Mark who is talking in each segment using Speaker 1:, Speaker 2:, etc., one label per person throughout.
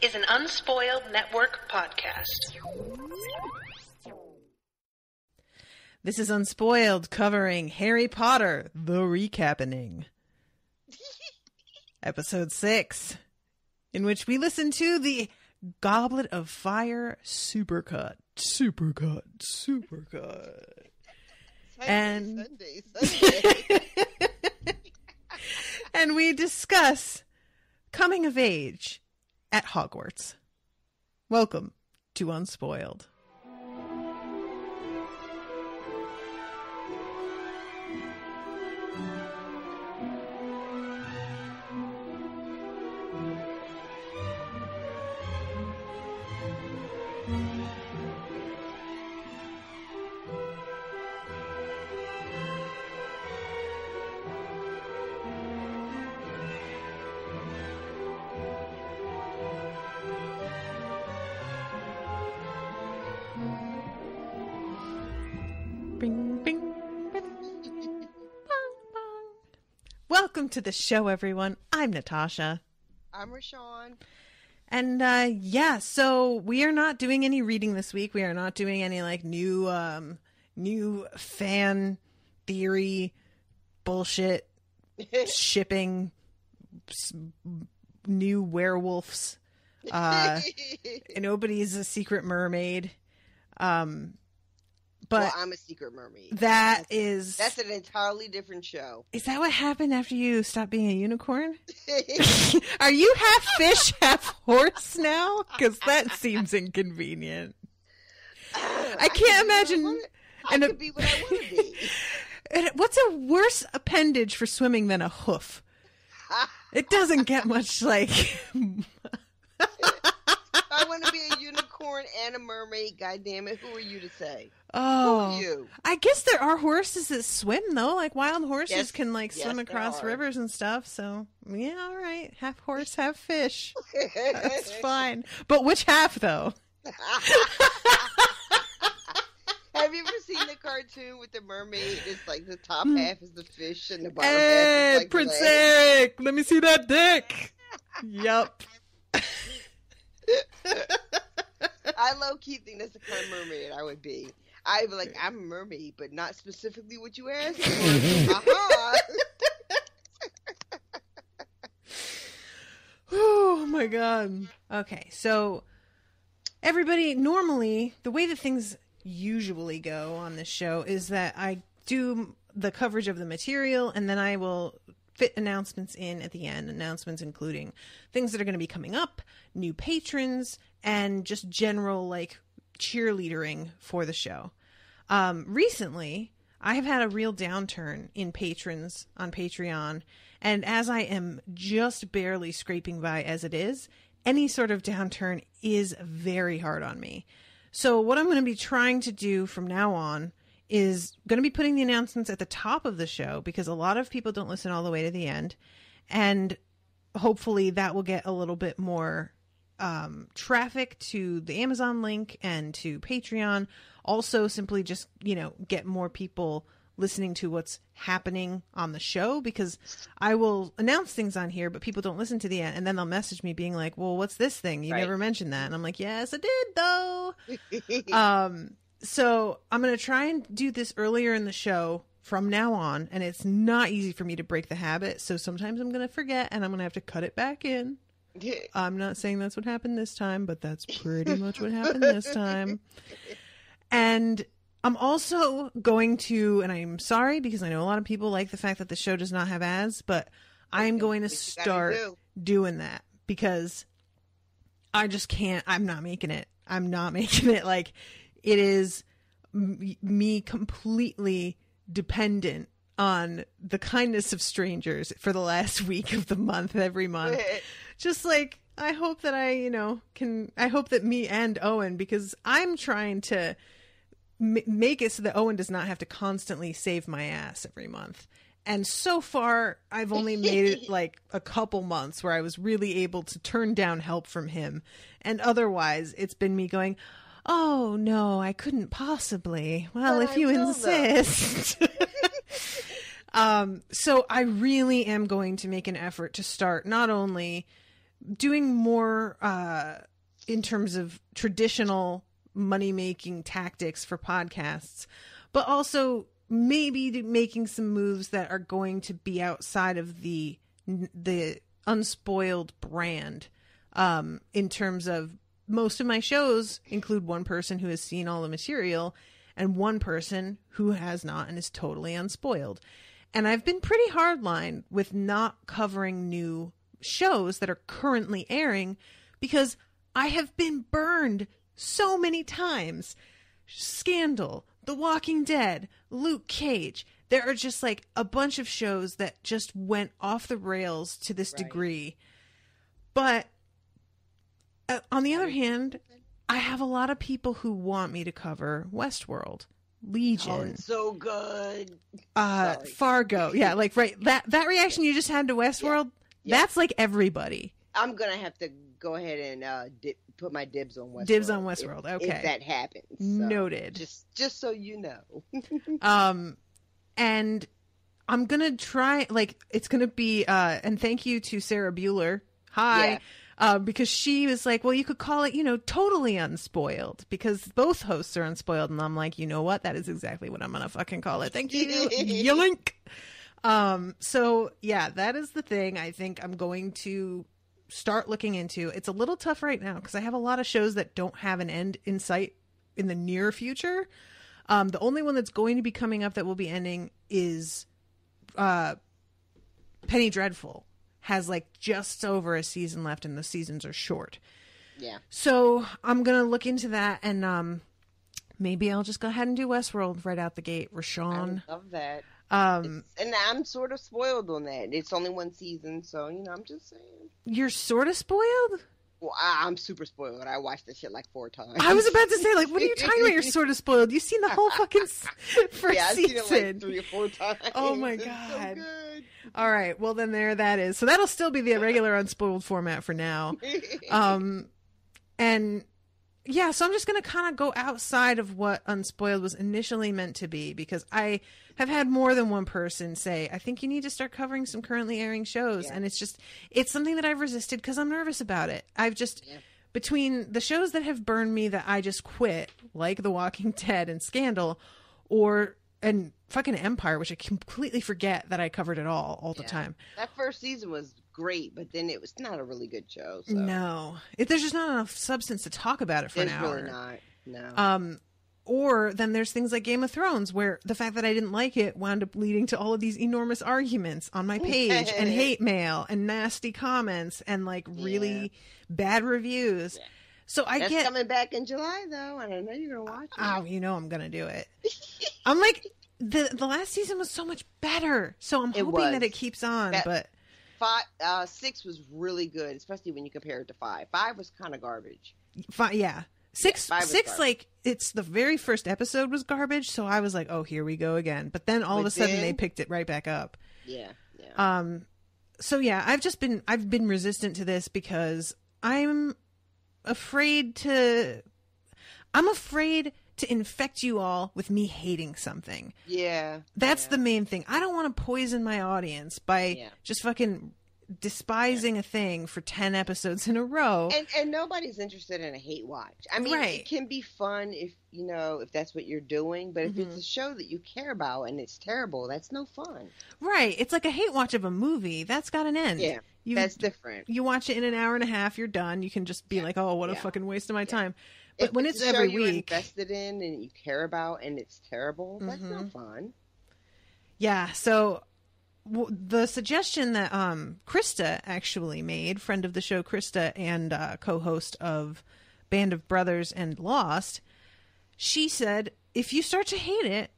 Speaker 1: is an Unspoiled Network podcast.
Speaker 2: This is Unspoiled, covering Harry Potter, The Recapping. Episode 6, in which we listen to the Goblet of Fire supercut. And
Speaker 3: Sunday.
Speaker 2: and we discuss coming of age at Hogwarts. Welcome to Unspoiled. Bing, bing, bing, bong, bong. Welcome to the show, everyone. I'm Natasha.
Speaker 3: I'm RoShawn.
Speaker 2: And so we are not doing any reading this week. We are not doing any new fan theory bullshit shipping new werewolves. Nobody's a secret mermaid. But
Speaker 3: well, I'm a secret mermaid.
Speaker 2: That's
Speaker 3: an entirely different show.
Speaker 2: Is that what happened after you stopped being a unicorn? Are you half fish, half horse now? Because that seems inconvenient. I can't imagine.
Speaker 3: I could be what I want to be.
Speaker 2: What's a worse appendage for swimming than a hoof? It doesn't get much like.
Speaker 3: I want to be a unicorn and a mermaid. God damn it! Who are you to say?
Speaker 2: Oh,
Speaker 3: who are you?
Speaker 2: I guess there are horses that swim though. Like wild horses can swim across rivers and stuff. So yeah, all right. Half horse, half fish. That's fine. But which half though?
Speaker 3: Have you ever seen the cartoon with the mermaid? It's like the top half is the fish and the bottom half is like
Speaker 2: Prince
Speaker 3: the leg.
Speaker 2: Eric, let me see that dick. Yup.
Speaker 3: I low-key think that's the kind of mermaid I would be. I'd be like, I'm a mermaid, but not specifically what you asked for.
Speaker 2: Oh my god. Okay, so everybody, normally, the way that things usually go on this show is that I do the coverage of the material and then I will fit announcements in at the end. Announcements including things that are going to be coming up, new patrons, and just general cheerleadering for the show. Recently, I have had a real downturn in patrons on Patreon, and as I am just barely scraping by as it is, any sort of downturn is very hard on me. So what I'm going to be trying to do from now on is going to be putting the announcements at the top of the show because a lot of people don't listen all the way to the end, and hopefully that will get a little bit more traffic to the Amazon link and to Patreon. Also simply just, get more people listening to what's happening on the show, because I will announce things on here, but people don't listen to the end, and then they'll message me being like, well, what's this thing? You never mentioned that. And I'm like, yes, I did though. So I'm going to try and do this earlier in the show from now on, and it's not easy for me to break the habit. So sometimes I'm going to forget and I'm going to have to cut it back in. I'm not saying that's what happened this time, but that's pretty much what happened this time. And I'm also going to, and I'm sorry because I know a lot of people like the fact that the show does not have ads, but I'm going to start doing that because I just can't, I'm not making it. It is me completely dependent on the kindness of strangers for the last week of the month, every month. Just I hope that I hope that me and Owen, because I'm trying to make it so that Owen does not have to constantly save my ass every month. And so far, I've only made it a couple months where I was really able to turn down help from him. And otherwise, it's been me going, oh, no, I couldn't possibly. Well, if you insist. So I really am going to make an effort to start not only doing more in terms of traditional money-making tactics for podcasts, but also maybe making some moves that are going to be outside of the Unspoiled brand. In terms of, most of my shows include one person who has seen all the material and one person who has not and is totally unspoiled. And I've been pretty hardline with not covering new shows that are currently airing because I have been burned so many times. Scandal, The Walking Dead, Luke Cage. There are just like a bunch of shows that just went off the rails to this degree. But on the other hand, I have a lot of people who want me to cover Westworld, Legion.
Speaker 3: Oh, it's so good.
Speaker 2: Fargo. Yeah, like, right. That reaction you just had to Westworld, that's like everybody.
Speaker 3: I'm going to have to go ahead and put my dibs on Westworld.
Speaker 2: Dibs on Westworld, okay.
Speaker 3: If that happens. So,
Speaker 2: noted.
Speaker 3: Just so you know.
Speaker 2: And I'm going to try, like, it's going to be, and thank you to Sarah Bueller. Hi. Yeah. Because she was like, well, you could call it, totally unspoiled because both hosts are unspoiled. And I'm like, you know what? That is exactly what I'm going to fucking call it. Thank you. Yoink. So yeah, that is the thing I think I'm going to start looking into. It's a little tough right now because I have a lot of shows that don't have an end in sight in the near future. The only one that's going to be coming up that will be ending is Penny Dreadful. Has like just over a season left and the seasons are short. Yeah. So I'm going to look into that and maybe I'll just go ahead and do Westworld right out the gate. RoShawn.
Speaker 3: I love that. And I'm sort of spoiled on that. It's only one season, so, I'm just saying.
Speaker 2: You're sort of spoiled?
Speaker 3: Well, I'm super spoiled. I watched this shit like 4 times.
Speaker 2: I was about to say, like, what are you talking about? You're sort of spoiled. You've seen the whole fucking first
Speaker 3: I've
Speaker 2: season.
Speaker 3: Seen it like 3 or 4 times.
Speaker 2: Oh my
Speaker 3: God.
Speaker 2: God.
Speaker 3: It's so good.
Speaker 2: All right. Well, then there that is. So that'll still be the regular unspoiled format for now. And yeah, so I'm just going to kind of go outside of what Unspoiled was initially meant to be because I have had more than one person say, I think you need to start covering some currently airing shows. Yeah. And it's something that I've resisted because I'm nervous about it. Between the shows that have burned me that I just quit, like The Walking Dead and Scandal, and fucking Empire, which I completely forget that I covered it all the time.
Speaker 3: That first season was great, but then it was not a really good show. So.
Speaker 2: No. There's just not enough substance to talk about it for an hour.
Speaker 3: There's really not. No.
Speaker 2: Or then there's things like Game of Thrones, where the fact that I didn't like it wound up leading to all of these enormous arguments on my page and hate mail and nasty comments and like really bad reviews. Yeah. So
Speaker 3: That's coming back in July, though, and I know you're going to watch it.
Speaker 2: Oh, I'm going to do it. I'm like, the last season was so much better, so I'm hoping that it keeps on, but...
Speaker 3: 6 was really good, especially when you compare it to 5. 5 was kind of garbage.
Speaker 2: 5, yeah. 6, like, it's the very first episode was garbage, so I was like, oh, here we go again. But then all of a sudden they picked it right back up.
Speaker 3: Yeah.
Speaker 2: So yeah, I've been resistant to this because I'm afraid to infect you all with me hating something. Yeah. That's the main thing. I don't want to poison my audience by just fucking despising a thing for 10 episodes in a row.
Speaker 3: And nobody's interested in a hate watch. I mean, it can be fun if that's what you're doing, but if it's a show that you care about and it's terrible, that's no fun.
Speaker 2: Right. It's like a hate watch of a movie. That's got an end.
Speaker 3: Yeah. That's different.
Speaker 2: You watch it in an hour and a half, you're done. You can just be like, oh, what a fucking waste of my time. But when it's every week, you're
Speaker 3: invested in and you care about and it's terrible, that's no fun.
Speaker 2: Yeah. So the suggestion that Krista actually made, friend of the show Krista and co-host of Band of Brothers and Lost, she said, if you start to hate it,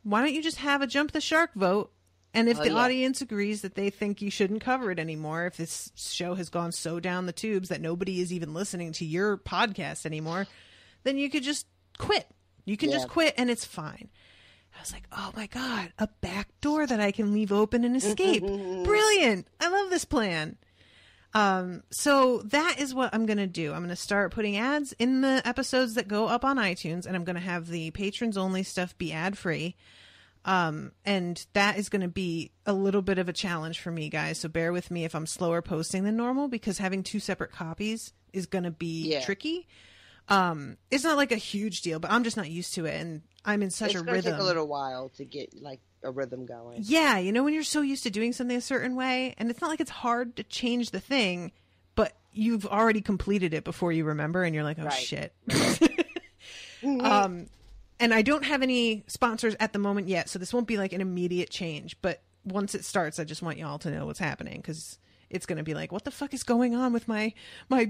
Speaker 2: why don't you just have a jump the shark vote? And if the audience agrees that they think you shouldn't cover it anymore, if this show has gone so down the tubes that nobody is even listening to your podcast anymore, then you could just quit. You can just quit and it's fine. I was like, oh my God, a back door that I can leave open and escape. Brilliant. I love this plan. So that is what I'm going to do. I'm going to start putting ads in the episodes that go up on iTunes, and I'm going to have the patrons only stuff be ad free. And that is going to be a little bit of a challenge for me, guys. So bear with me if I'm slower posting than normal, because having 2 separate copies is going to be tricky. It's not like a huge deal, but I'm just not used to it. And I'm in such a rhythm. It's going to
Speaker 3: take a little while to get like a rhythm going.
Speaker 2: Yeah. You know, when you're so used to doing something a certain way, and it's not like it's hard to change the thing, but you've already completed it before you remember. And you're like, oh shit. And I don't have any sponsors at the moment yet, so this won't be like an immediate change. But once it starts, I just want y'all to know what's happening, because it's going to be like, what the fuck is going on with my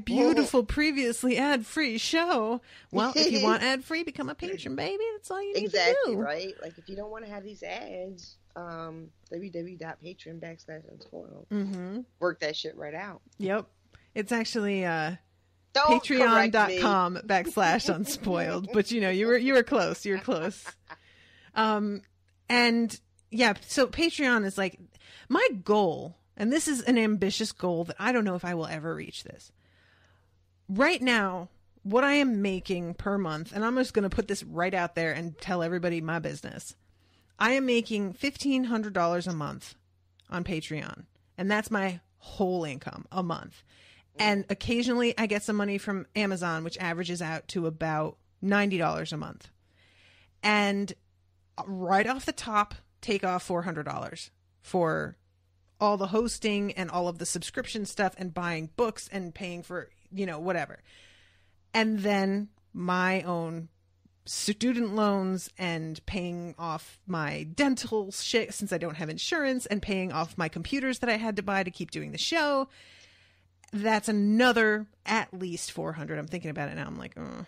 Speaker 2: beautiful previously ad-free show? Well, if you want ad-free, become a patron, baby. That's all you need to do.
Speaker 3: Exactly, right? Like, if you don't want to have these ads, www.patreon.com/unspoiled.
Speaker 2: Mm-hmm.
Speaker 3: Work that shit right out.
Speaker 2: Yep. It's actually... Patreon.com/unspoiled, but you know, you were close. You were close. And yeah, so Patreon is like my goal, and this is an ambitious goal that I don't know if I will ever reach this. Right now, what I am making per month, and I'm just going to put this right out there and tell everybody my business. I am making $1,500 a month on Patreon, and that's my whole income a month. And occasionally I get some money from Amazon, which averages out to about $90 a month. And right off the top, take off $400 for all the hosting and all of the subscription stuff and buying books and paying for, you know, whatever. And then my own student loans and paying off my dental shit since I don't have insurance, and paying off my computers that I had to buy to keep doing the show. That's another at least $400. I'm thinking about it now. I'm like, oh,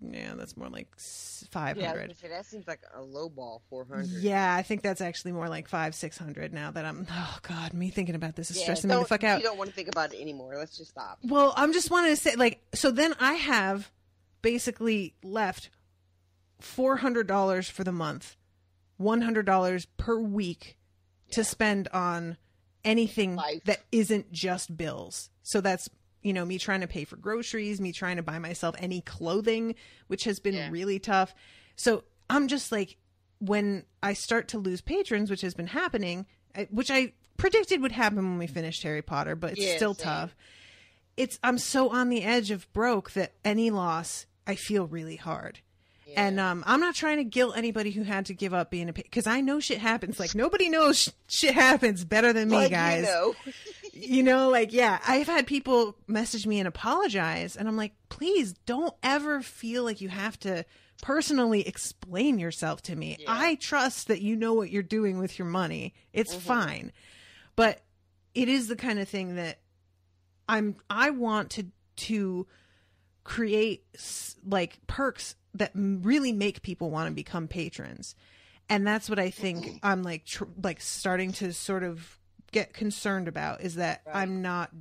Speaker 2: yeah, that's more like $500.
Speaker 3: Yeah, I was gonna say, that seems like a low ball, $400.
Speaker 2: Yeah, I think that's actually more like $500-$600 now that I'm. Oh God, me thinking about this is stressing me the fuck out.
Speaker 3: You don't want to think about it anymore. Let's just stop.
Speaker 2: Well, I'm just wanting to say, like, so then I have basically left $400 for the month, $100 per week to spend on anything that isn't just bills. So that's, you know, me trying to pay for groceries, me trying to buy myself any clothing, which has been really tough. So I'm just like, when I start to lose patrons, which has been happening, which I predicted would happen when we finished Harry Potter, but it's still tough. I'm so on the edge of broke that any loss, I feel really hard. Yeah. And I'm not trying to guilt anybody who had to give up being a patron, because I know shit happens. Like, nobody knows shit happens better than me, guys. You know, like, yeah, I've had people message me and apologize, and I'm like, please don't ever feel like you have to personally explain yourself to me. Yeah. I trust that you know what you're doing with your money. It's fine. But it is the kind of thing that I want to create, like, perks that really make people want to become patrons. And that's what I think I'm like starting to sort of get concerned about, is that I'm not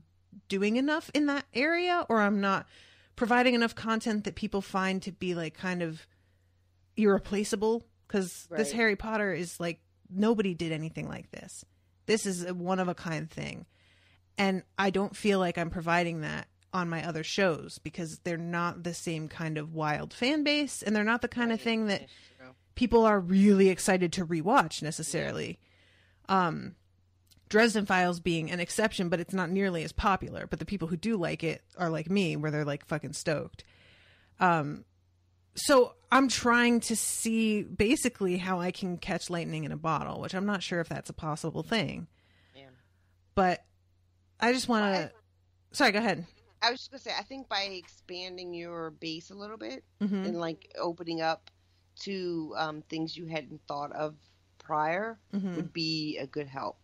Speaker 2: doing enough in that area, or I'm not providing enough content that people find to be like kind of irreplaceable. Because this Harry Potter is like, nobody did anything like this. This is a one of a kind thing. And I don't feel like I'm providing that on my other shows, because they're not the same kind of wild fan base, and they're not the kind of thing that people are really excited to rewatch necessarily. Dresden Files being an exception, but it's not nearly as popular. But the people who do like it are like me, where they're like fucking stoked. So I'm trying to see basically how I can catch lightning in a bottle, which I'm not sure if that's a possible thing. Yeah. But I just want to... Sorry, go ahead.
Speaker 3: I was just going to say, I think by expanding your base a little bit and like opening up to things you hadn't thought of prior would be a good help.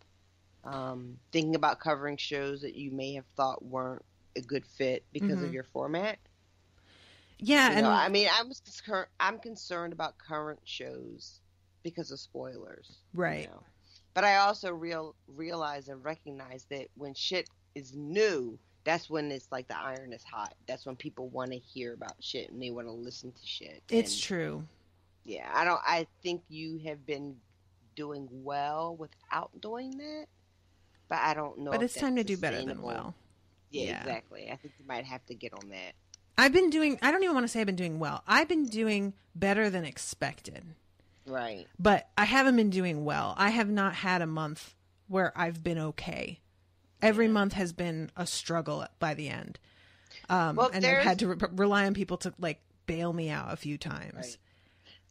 Speaker 3: Thinking about covering shows that you may have thought weren't a good fit because of your format.
Speaker 2: Yeah.
Speaker 3: You know, I mean, I'm concerned about current shows because of spoilers.
Speaker 2: Right.
Speaker 3: You know? But I also realize and recognize that when shit is new, that's when it's like the iron is hot. That's when people want to hear about shit and they want to listen to shit.
Speaker 2: It's true.
Speaker 3: Yeah, I think you have been doing well without doing that, but I don't know.
Speaker 2: But it's time to do better than well.
Speaker 3: Yeah, exactly. I think you might have to get on that.
Speaker 2: I don't even want to say I've been doing well. I've been doing better than expected.
Speaker 3: Right.
Speaker 2: But I haven't been doing well. I have not had a month where I've been okay. Every month has been a struggle by the end. And I've had to rely on people to like bail me out a few times.
Speaker 3: Right.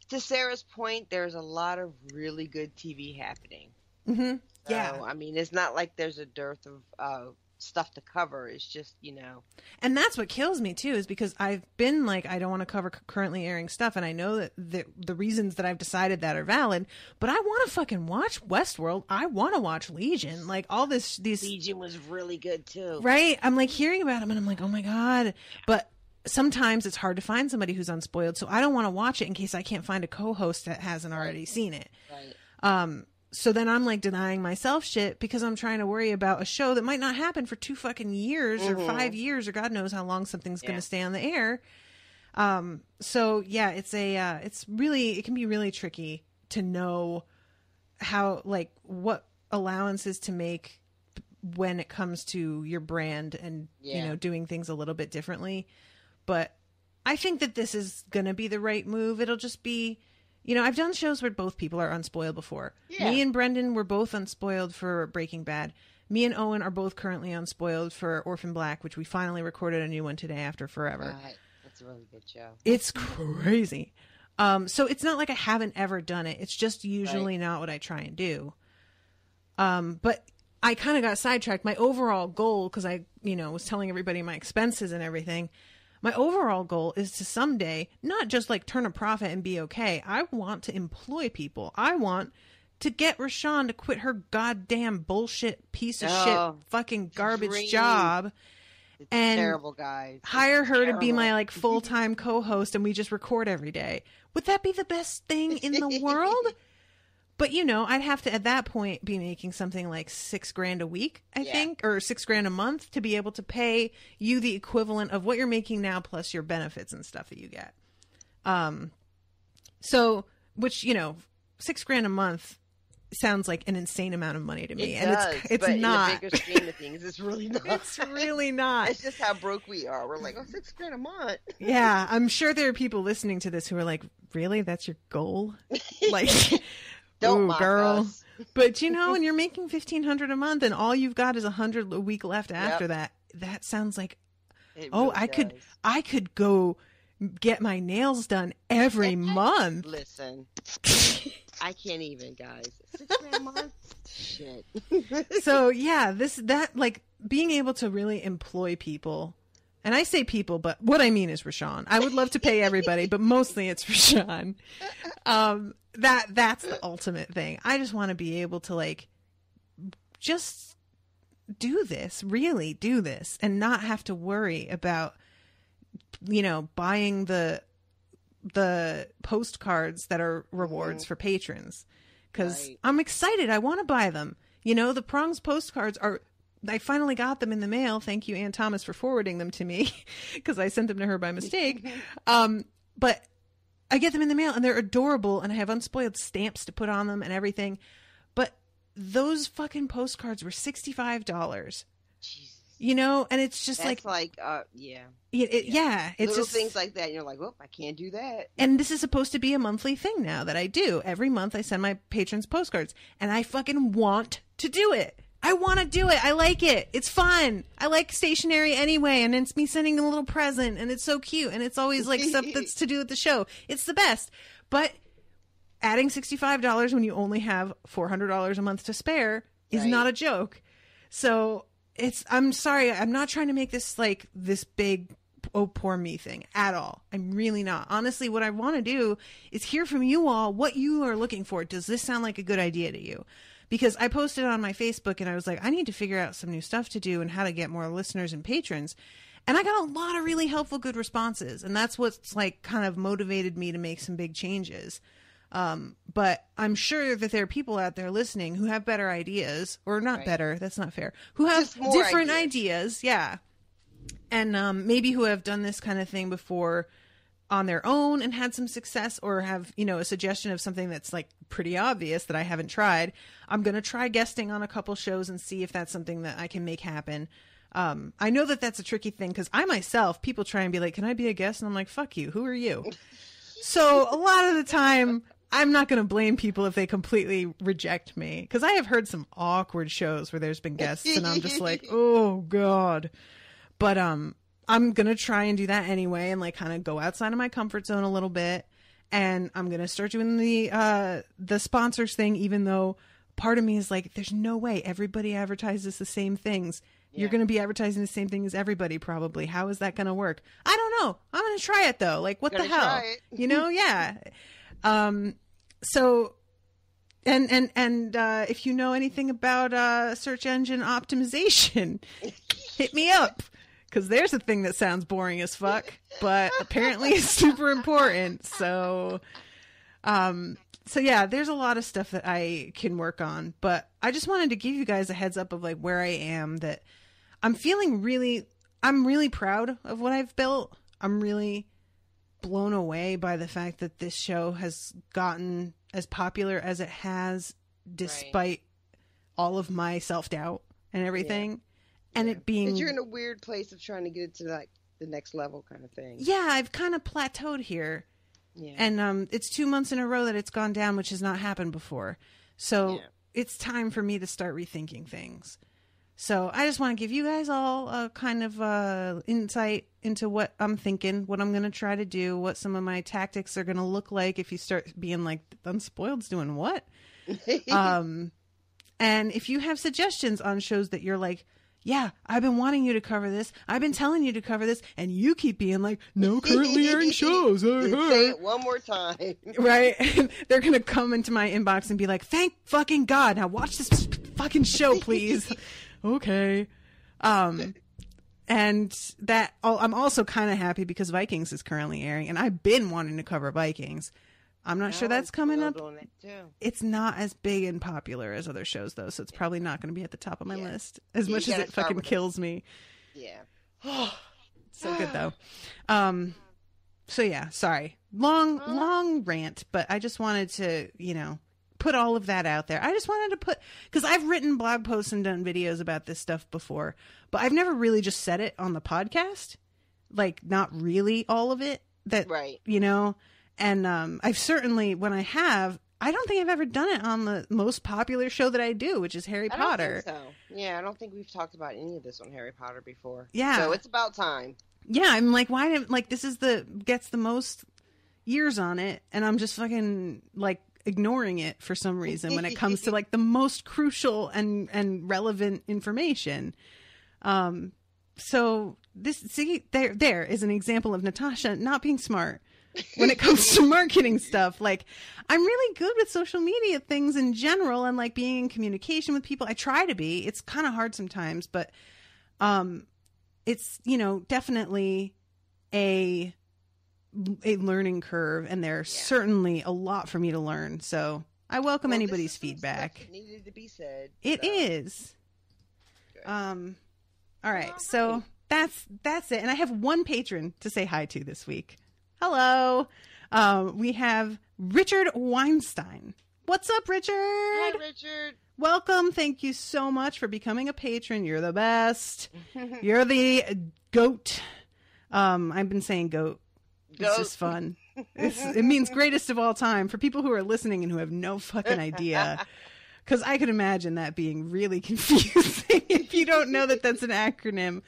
Speaker 3: To Sarah's point, there's a lot of really good TV happening.
Speaker 2: Mm-hmm. Yeah.
Speaker 3: So, I mean, it's not like there's a dearth of stuff to cover. It's just,
Speaker 2: And that's what kills me too, is because I've been like, I don't want to cover currently airing stuff, and I know that the reasons that I've decided that are valid, but I want to fucking watch Westworld. I want to watch Legion. Like all these
Speaker 3: Legion was really good too.
Speaker 2: Right? I'm like hearing about them and I'm like, oh my God. But sometimes it's hard to find somebody who's unspoiled, so I don't want to watch it in case I can't find a co-host that hasn't already seen it.
Speaker 3: Right.
Speaker 2: So then I'm like denying myself shit because I'm trying to worry about a show that might not happen for 2 fucking years or 5 years or God knows how long something's going to stay on the air. So yeah, it can be really tricky to know how, like, what allowances to make when it comes to your brand and, doing things a little bit differently. But I think that this is going to be the right move. It'll just be, I've done shows where both people are unspoiled before. Yeah. Me and Brendan were both unspoiled for Breaking Bad. Me and Owen are both currently unspoiled for Orphan Black, which we finally recorded a new one today after forever.
Speaker 3: That's a really good show.
Speaker 2: It's crazy. So it's not like I haven't ever done it. It's just usually not what I try and do. But I kind of got sidetracked. My overall goal, because I, was telling everybody my expenses and everything. My overall goal is to someday not just like turn a profit and be okay. I want to employ people. I want to get RoShawn to quit her goddamn bullshit piece of shit fucking garbage job.
Speaker 3: It's
Speaker 2: and
Speaker 3: terrible, guys.
Speaker 2: Hire her to be my like full-time co-host and we just record every day. Would that be the best thing in the world? But I'd have to at that point be making something like $6,000 a week, I think, or $6,000 a month to be able to pay you the equivalent of what you're making now plus your benefits and stuff that you get. So, which $6,000 a month sounds like an insane amount of money to me,
Speaker 3: it
Speaker 2: and
Speaker 3: does,
Speaker 2: it's
Speaker 3: but
Speaker 2: not.
Speaker 3: In the bigger scheme of things, it's really not.
Speaker 2: It's really not.
Speaker 3: It's just how broke we are. We're like, $6,000 a month.
Speaker 2: Yeah, I'm sure there are people listening to this who are like, "Really? That's your goal?" Like.
Speaker 3: Don't mock us.
Speaker 2: But when you're making $1,500 a month and all you've got is $100 a week left after that sounds like, I could go get my nails done every month.
Speaker 3: Listen, I can't even, guys. $6,000 a month? Shit.
Speaker 2: So yeah, like being able to really employ people. And I say people, but what I mean is RoShawn. I would love to pay everybody, but mostly it's RoShawn. That's the ultimate thing. I just want to be able to like just do this, really do this, and not have to worry about buying the postcards that are rewards for patrons. Because I'm excited. I want to buy them. The Prongs postcards are. I finally got them in the mail. Thank you, Ann Thomas, for forwarding them to me because I sent them to her by mistake. But I get them in the mail and they're adorable and I have unspoiled stamps to put on them and everything. But those fucking postcards were $65. Jesus. And it's just
Speaker 3: That's it's little
Speaker 2: just
Speaker 3: things like that. And you're like, well, I can't do that.
Speaker 2: And this is supposed to be a monthly thing now that I do. Every month I send my patrons postcards and I fucking want to do it. I want to do it. I like it. It's fun. I like stationery anyway, and it's me sending them a little present, and it's so cute, and it's always like stuff that's to do with the show. It's the best. But adding $65 when you only have $400 a month to spare is not a joke. So I'm sorry. I'm not trying to make this like this big, oh, poor me thing at all. I'm really not. Honestly, what I want to do is hear from you all what you are looking for. Does this sound like a good idea to you? Because I posted on my Facebook and I was like, I need to figure out some new stuff to do and how to get more listeners and patrons. And I got a lot of really helpful, good responses. And that's what's like kind of motivated me to make some big changes. But I'm sure that there are people out there listening who have better ideas, or not better. That's not fair. Who have different ideas. Yeah. And maybe who have done this kind of thing before on their own and had some success, or have, a suggestion of something that's like pretty obvious that I haven't tried. I'm going to try guesting on a couple shows and see if that's something that I can make happen. I know that that's a tricky thing because I myself, people try and be like, can I be a guest? And I'm like, fuck you. Who are you? So a lot of the time I'm not going to blame people if they completely reject me, because I have heard some awkward shows where there's been guests and I'm just like, oh God. But I'm going to try and do that anyway and like kind of go outside of my comfort zone a little bit. And I'm going to start doing the sponsors thing, even though part of me is like, there's no way everybody advertises the same things. Yeah. You're going to be advertising the same thing as everybody probably. How is that going to work? I don't know. I'm going to try it though. Like, what the hell? You know? Yeah. So, and if you know anything about search engine optimization, hit me up, because there's a thing that sounds boring as fuck, but apparently it's super important. So yeah, there's a lot of stuff that I can work on, but I just wanted to give you guys a heads up of like where I am, that I'm really proud of what I've built. I'm really blown away by the fact that this show has gotten as popular as it has, despite all of my self-doubt and everything. And it being...
Speaker 3: Because you're in a weird place of trying to get it to like the next level kind of thing.
Speaker 2: Yeah, I've kind of plateaued here. Yeah. And it's 2 months in a row that it's gone down, which has not happened before. So it's time for me to start rethinking things. So I just want to give you guys all a kind of insight into what I'm thinking, what I'm going to try to do, what some of my tactics are going to look like if you start being like, Unspoiled's doing what? And if you have suggestions on shows that you're like, yeah, I've been wanting you to cover this, I've been telling you to cover this, and you keep being like, no currently airing shows.
Speaker 3: Say it one more time.
Speaker 2: Right? They're going to come into my inbox and be like, thank fucking God, now watch this fucking show, please. Okay. And that I'm also kind of happy because Vikings is currently airing, and I've been wanting to cover Vikings. I'm not sure that's coming up. It's not as big and popular as other shows though, so it's probably not going to be at the top of my list as much as it fucking kills me. Yeah. So good though. So yeah, sorry. Long rant, but I just wanted to, put all of that out there. I just wanted to because I've written blog posts and done videos about this stuff before, but I've never really just said it on the podcast. Like, not really all of it. Right. And I've certainly, when I have, I don't think I've ever done it on the most popular show that I do, which is Harry Potter.
Speaker 3: I don't think so. Yeah, I don't think we've talked about any of this on Harry Potter before.
Speaker 2: Yeah.
Speaker 3: So it's about time.
Speaker 2: Yeah, I'm like, why didn't, like, this is gets the most years on it, and I'm just fucking, like, ignoring it for some reason when it comes to, like, the most crucial and relevant information. So there is an example of Natasha not being smart when it comes to marketing stuff. Like, I'm really good with social media things in general and like being in communication with people. I try to be. It's kind of hard sometimes, but it's, definitely a learning curve, and there's certainly a lot for me to learn. So I welcome anybody's feedback.
Speaker 3: Needed to be said.
Speaker 2: It is. Good. All right. So that's it. And I have one patron to say hi to this week. Hello. We have Richard Weinstein. What's up, Richard?
Speaker 3: Hi, Richard.
Speaker 2: Welcome. Thank you so much for becoming a patron. You're the best. You're the goat. I've been saying goat. It's just fun. It means greatest of all time for people who are listening and who have no fucking idea. Because I could imagine that being really confusing if you don't know that that's an acronym.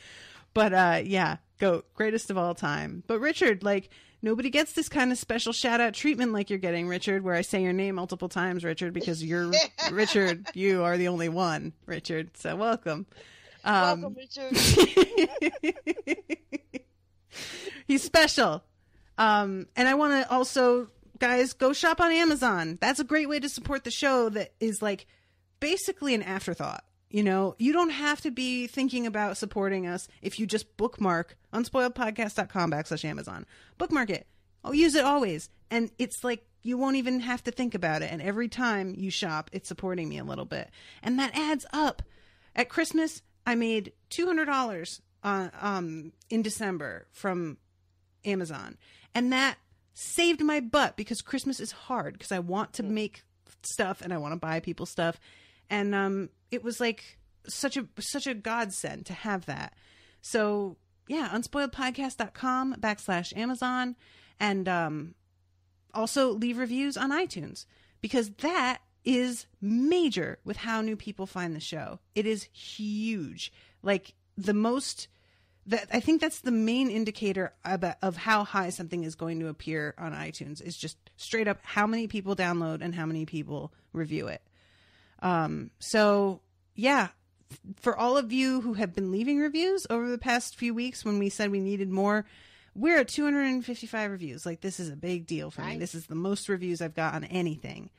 Speaker 2: But yeah, GOAT, greatest of all time. But Richard, like, nobody gets this kind of special shout out treatment like you're getting, Richard, where I say your name multiple times, Richard, because you're Richard. You are the only one, Richard. So welcome.
Speaker 3: Welcome, Richard.
Speaker 2: He's special. And I want to also, guys, go shop on Amazon. That's a great way to support the show that is like basically an afterthought. You don't have to be thinking about supporting us if you just bookmark unspoiledpodcast.com/Amazon. Bookmark it. I'll use it always. And it's like you won't even have to think about it. And every time you shop, it's supporting me a little bit. And that adds up. At Christmas, I made $200 in December from Amazon. And that saved my butt because Christmas is hard because I want to make stuff and I want to buy people stuff. And it was like such a godsend to have that. So yeah, unspoiledpodcast.com/Amazon. And also leave reviews on iTunes, because that is major with how new people find the show. It is huge. Like I think that's the main indicator of how high something is going to appear on iTunes, is just straight up how many people download and how many people review it. So yeah, for all of you who have been leaving reviews over the past few weeks when we said we needed more, we're at 255 reviews. Like, this is a big deal for me. This is the most reviews I've got on anything.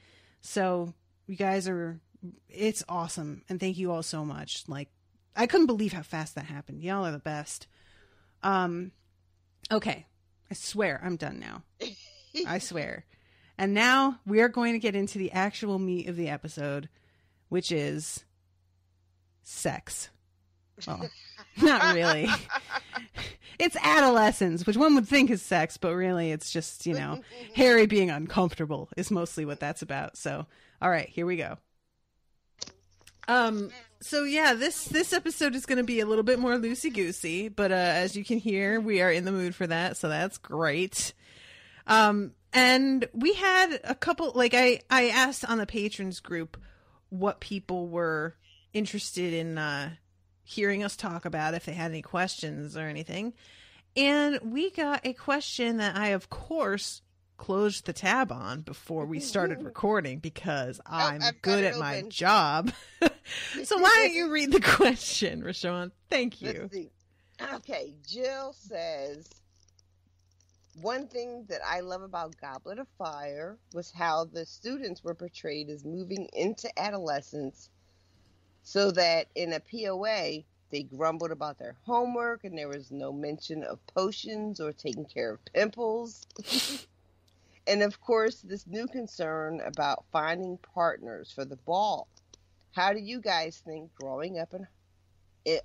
Speaker 2: So you guys it's awesome. And thank you all so much. Like, I couldn't believe how fast that happened. Y'all are the best. Okay. I swear I'm done now. I swear. And now we are going to get into the actual meat of the episode, which is sex. Well, not really. It's adolescence, which one would think is sex, but really it's just, Harry being uncomfortable is mostly what that's about. So, all right, here we go. So yeah, this episode is going to be a little bit more loosey-goosey, but as you can hear, we are in the mood for that, so that's great. And we had a couple, like I asked on the patrons group what people were interested in hearing us talk about, if they had any questions or anything. And we got a question that I, of course, closed the tab on before we started recording, because I'm good at my job. So why don't you read the question, RoShawn? Thank you.
Speaker 3: Let's see. Okay, Jill says, one thing that I love about Goblet of Fire was how the students were portrayed as moving into adolescence, so that in a POA, they grumbled about their homework and there was no mention of potions or taking care of pimples. And of course, this new concern about finding partners for the ball. How do you guys think growing up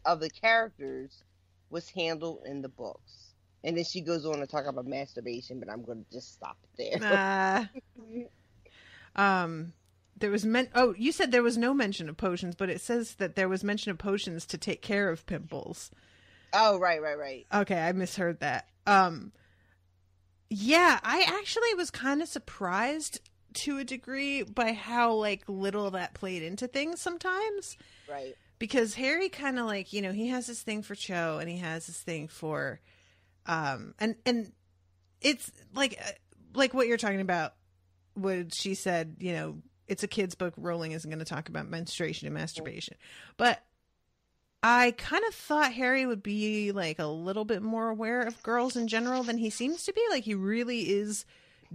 Speaker 3: of the characters was handled in the books? And then she goes on to talk about masturbation, but I'm going to just stop it there.
Speaker 2: There was you said there was no mention of potions, but it says that there was mention of potions to take care of pimples.
Speaker 3: Oh, right.
Speaker 2: Okay, I misheard that. Yeah, I actually was kind of surprised to a degree by how little that played into things sometimes.
Speaker 3: Right.
Speaker 2: Because Harry kind of he has this thing for Cho and he has this thing for and it's like what you're talking about, what she said, it's a kid's book, Rowling isn't going to talk about menstruation and masturbation. But I kind of thought Harry would be a little bit more aware of girls in general than he seems to be. He really is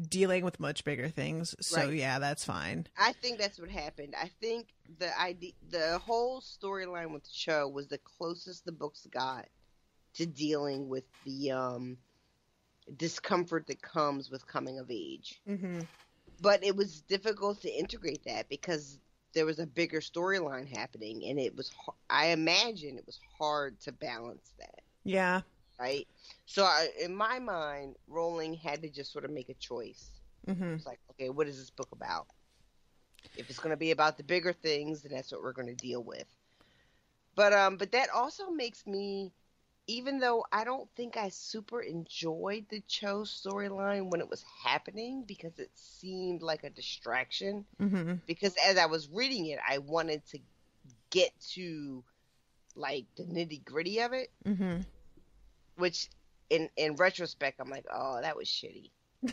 Speaker 2: dealing with much bigger things. So right. Yeah, that's fine.
Speaker 3: I think that's what happened. I think the whole storyline with the show was the closest the books got to dealing with the discomfort that comes with coming of age. Mm-hmm. But it was difficult to integrate that because there was a bigger storyline happening, and I imagine it was hard to balance that.
Speaker 2: Yeah.
Speaker 3: Right? So in my mind, Rowling had to just sort of make a choice. Mm-hmm. It's like, okay, what is this book about? If it's going to be about the bigger things, then that's what we're going to deal with. But that also makes me, even though I don't think I super enjoyed the Cho storyline when it was happening, because it seemed like a distraction. Mm-hmm. Because as I was reading it, I wanted to get to the nitty gritty of it. Mm-hmm. Which in retrospect, I'm like, oh, that was shitty.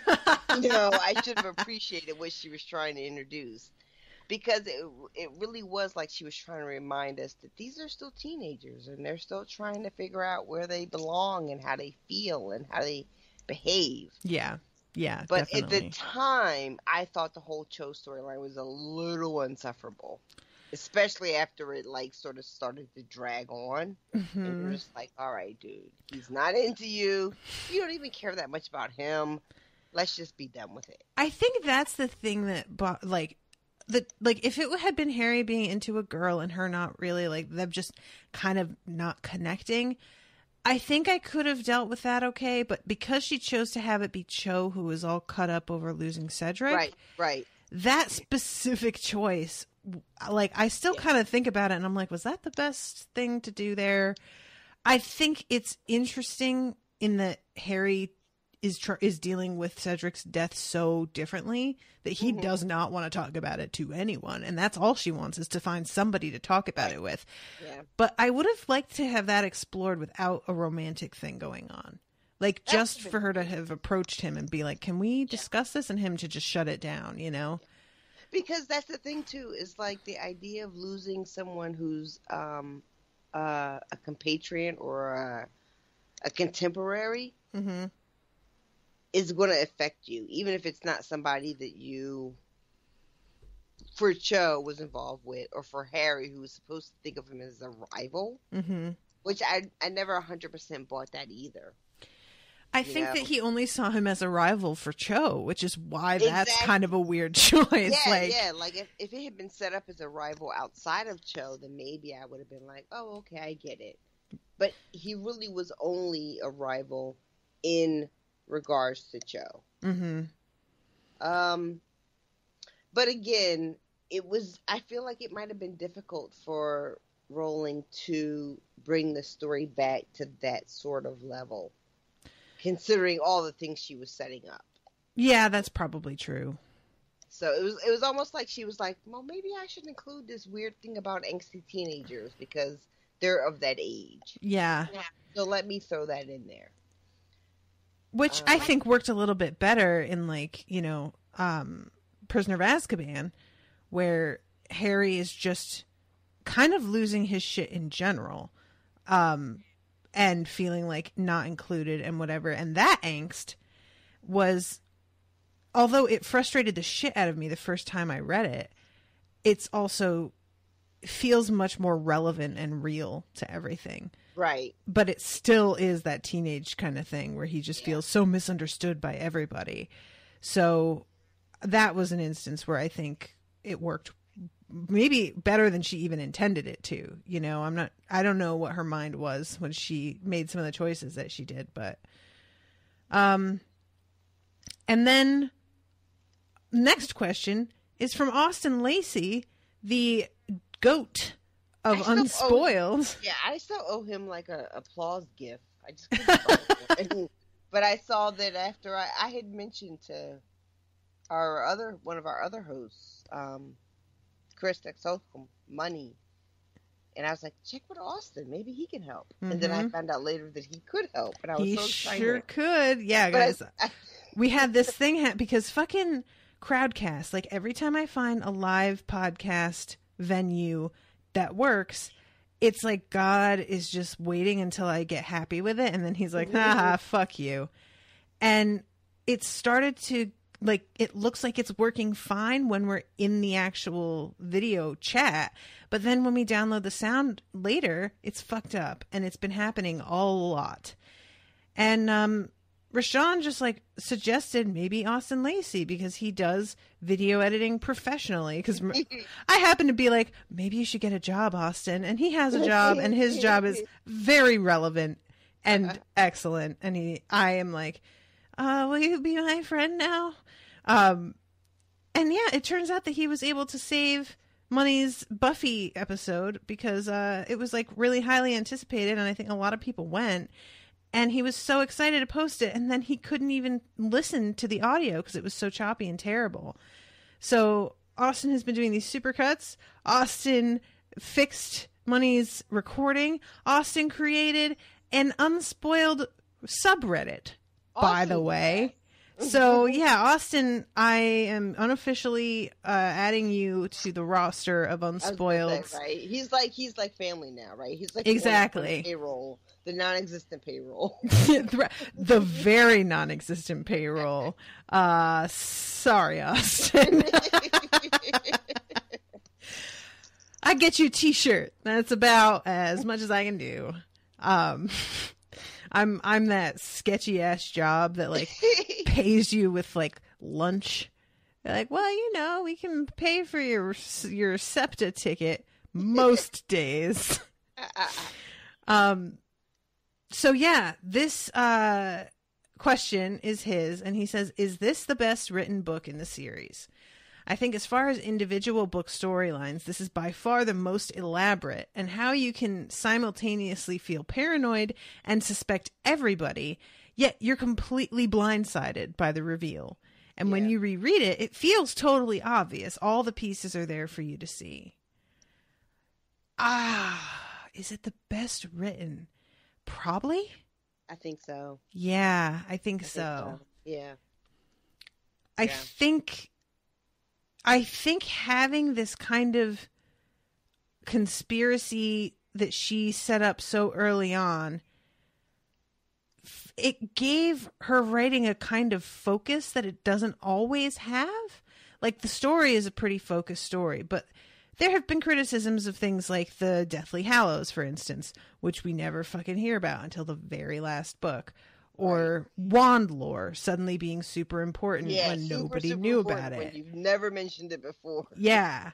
Speaker 3: I should have appreciated what she was trying to introduce. Because it really was like she was trying to remind us that these are still teenagers and they're still trying to figure out where they belong and how they feel and how they behave.
Speaker 2: Yeah. Yeah.
Speaker 3: But
Speaker 2: definitely.
Speaker 3: At the time, I thought the whole Cho storyline was a little insufferable. Especially after it sort of started to drag on. Mm-hmm. And you're just like, all right, dude, he's not into you. You don't even care that much about him. Let's just be done with it.
Speaker 2: I think that's the thing that if it had been Harry being into a girl and her not really, them just kind of not connecting, I think I could have dealt with that okay. But because she chose to have it be Cho who was all cut up over losing Cedric.
Speaker 3: Right.
Speaker 2: That specific choice, I still kind of think about it and I'm like, was that the best thing to do there? I think it's interesting in that Harry is dealing with Cedric's death so differently that he does not want to talk about it to anyone, and that's all she wants, is to find somebody to talk about it with. Yeah. But I would have liked to have that explored without a romantic thing going on. Like, just for her to have approached him and be like, can we discuss this? And him to just shut it down, you know?
Speaker 3: Because that's the thing, too, is like the idea of losing someone who's a compatriot or a contemporary is going to affect you, even if it's not somebody that you, for Cho, was involved with, or for Harry, who was supposed to think of him as a rival, which I never 100% bought that either.
Speaker 2: I think that he only saw him as a rival for Cho, which is why that's kind of a weird choice.
Speaker 3: Yeah, like if it had been set up as a rival outside of Cho, then maybe I would have been like, oh, okay, I get it. But he really was only a rival in regards to Cho. But again, I feel like it might have been difficult for Rowling to bring the story back to that sort of level, considering all the things she was setting up.
Speaker 2: Yeah, that's probably true.
Speaker 3: So it was almost like she was like, well, maybe I should include this weird thing about angsty teenagers because they're of that age.
Speaker 2: Yeah.
Speaker 3: So let me throw that in there.
Speaker 2: Which I think worked a little bit better in, like, you know, Prisoner of Azkaban, where Harry is just kind of losing his shit in general. And feeling like not included and whatever. And that angst was, although it frustrated the shit out of me the first time I read it, it's also feels much more relevant and real to everything.
Speaker 3: Right.
Speaker 2: But it still is that teenage kind of thing where he just feels so misunderstood by everybody. So that was an instance where I think it worked maybe better than she even intended it to. You know, I don't know what her mind was when she made some of the choices that she did, but and then next question is from Austin Lacey, the goat of Unspoiled.
Speaker 3: I still owe him like a applause gift. I just couldn't find it. But I saw that after I had mentioned to one of our other hosts, Chris Texocum, money, and I was like, check with Austin, maybe he can help. And then I found out later that he could help, and I was so excited. He
Speaker 2: sure could. Yeah, guys, we had this thing because fucking Crowdcast, like every time I find a live podcast venue that works, it's like God is just waiting until I get happy with it, and then he's like, haha, fuck you. And it started to, like, it looks like it's working fine when we're in the actual video chat, but then when we download the sound later, it's fucked up, and it's been happening a lot. And RoShawn just like suggested maybe Austin Lacey, because he does video editing professionally. Because I happen to be like, maybe you should get a job, Austin, and he has a job, and his job is very relevant and excellent. And I am like, will you be my friend now? And yeah, it turns out that he was able to save Money's Buffy episode because it was like really highly anticipated, and I think a lot of people went. And he was so excited to post it, and then he couldn't even listen to the audio because it was so choppy and terrible. So Austin has been doing these supercuts. Austin fixed Money's recording. Austin created an Unspoiled subreddit, by the way. So yeah, Austin, I am unofficially adding you to the roster of Unspoiled.
Speaker 3: Say, right? He's like family now, right? He's like
Speaker 2: exactly
Speaker 3: payroll, the non-existent payroll,
Speaker 2: the very non-existent payroll. Sorry, Austin. I get you a t-shirt. That's about as much as I can do. I'm that sketchy ass job that like pays you with like lunch. They're like, well, you know, we can pay for your SEPTA ticket most days. So yeah, this question is his, and he says, is this the best written book in the series? I think as far as individual book storylines, this is by far the most elaborate, and how you can simultaneously feel paranoid and suspect everybody, yet you're completely blindsided by the reveal. And when you reread it, it feels totally obvious. All the pieces are there for you to see. Is it the best written? Probably.
Speaker 3: I think so.
Speaker 2: Yeah, I think so.
Speaker 3: Yeah.
Speaker 2: I think having this kind of conspiracy that she set up so early on, it gave her writing a kind of focus that it doesn't always have. Like, the story is a pretty focused story, but there have been criticisms of things like the Deathly Hallows, for instance, which we never fucking hear about until the very last book. Or wand lore suddenly being super important when nobody knew about it.
Speaker 3: When you've never mentioned it before.
Speaker 2: Yeah.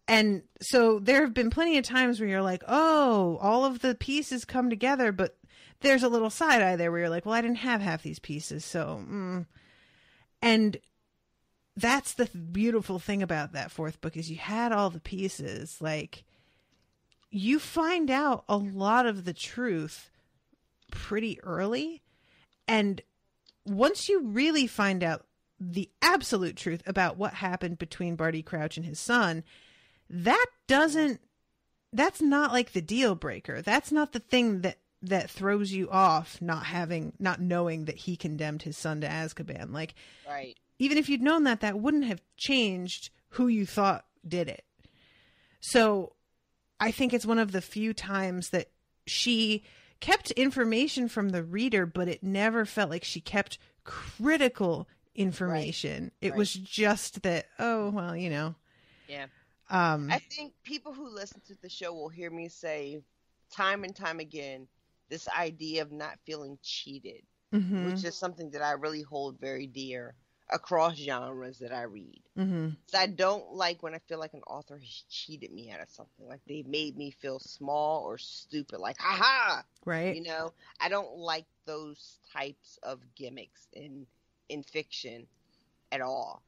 Speaker 2: And so there have been plenty of times where you're like, oh, all of the pieces come together, but there's a little side eye there where you're like, well, I didn't have half these pieces, so... And that's the beautiful thing about that fourth book, is you had all the pieces. Like, you find out a lot of the truth pretty early. And once you really find out the absolute truth about what happened between Barty Crouch and his son, that's not like the deal breaker. That's not the thing that throws you off, not knowing that he condemned his son to Azkaban. Like, even if you'd known that wouldn't have changed who you thought did it. So I think it's one of the few times that she kept information from the reader, but it never felt like she kept critical information. It was just that, oh, well, you know.
Speaker 3: Yeah. I think people who listen to the show will hear me say time and time again, this idea of not feeling cheated, which is something that I really hold very dear across genres that I read. So I don't like when I feel like an author has cheated me out of something, like they made me feel small or stupid, like haha,
Speaker 2: right?
Speaker 3: You know, I don't like those types of gimmicks in fiction at all.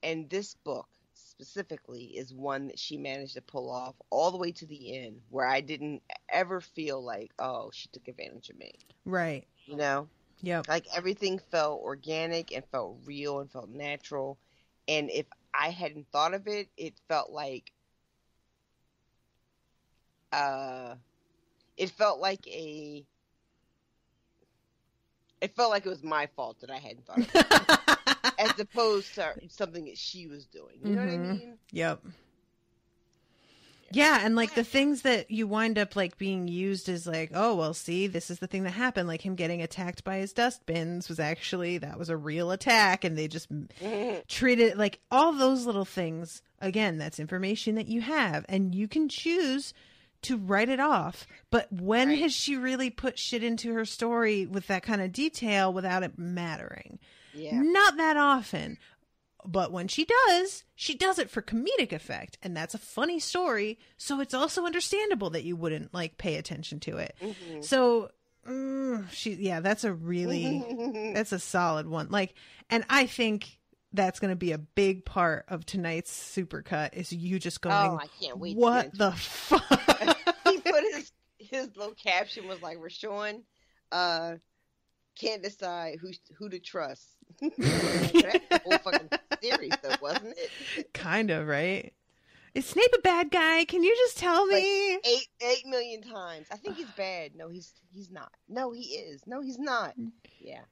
Speaker 3: And this book specifically is one that she managed to pull off all the way to the end, where I didn't ever feel like, oh, she took advantage of me,
Speaker 2: right?
Speaker 3: You know.
Speaker 2: Yep.
Speaker 3: Like, everything felt organic and felt real and felt natural. And if I hadn't thought of it, it felt like it felt like it was my fault that I hadn't thought of it. As opposed to something that she was doing. You know what I mean?
Speaker 2: Yep. Yeah, and like the things that you wind up like being used as like, oh, well, see, this is the thing that happened. Like him getting attacked by his dustbins that was a real attack, and they just treated it like all those little things. Again, that's information that you have, and you can choose to write it off. But when has she really put shit into her story with that kind of detail without it mattering? Yeah. Not that often. But when she does it for comedic effect, and that's a funny story, so it's also understandable that you wouldn't like pay attention to it. So that's a solid one. Like, and I think that's going to be a big part of tonight's supercut, is you just going,
Speaker 3: oh, I can't wait.
Speaker 2: What the fuck?
Speaker 3: He put his little caption was like, RoShawn, can't decide who to trust. That's the whole fucking series, though, wasn't it?
Speaker 2: Kind of, right? Is Snape a bad guy? Can you just tell me?
Speaker 3: Like 8 million times. I think he's bad. No, he's not. No, he is. No, he's not. Yeah.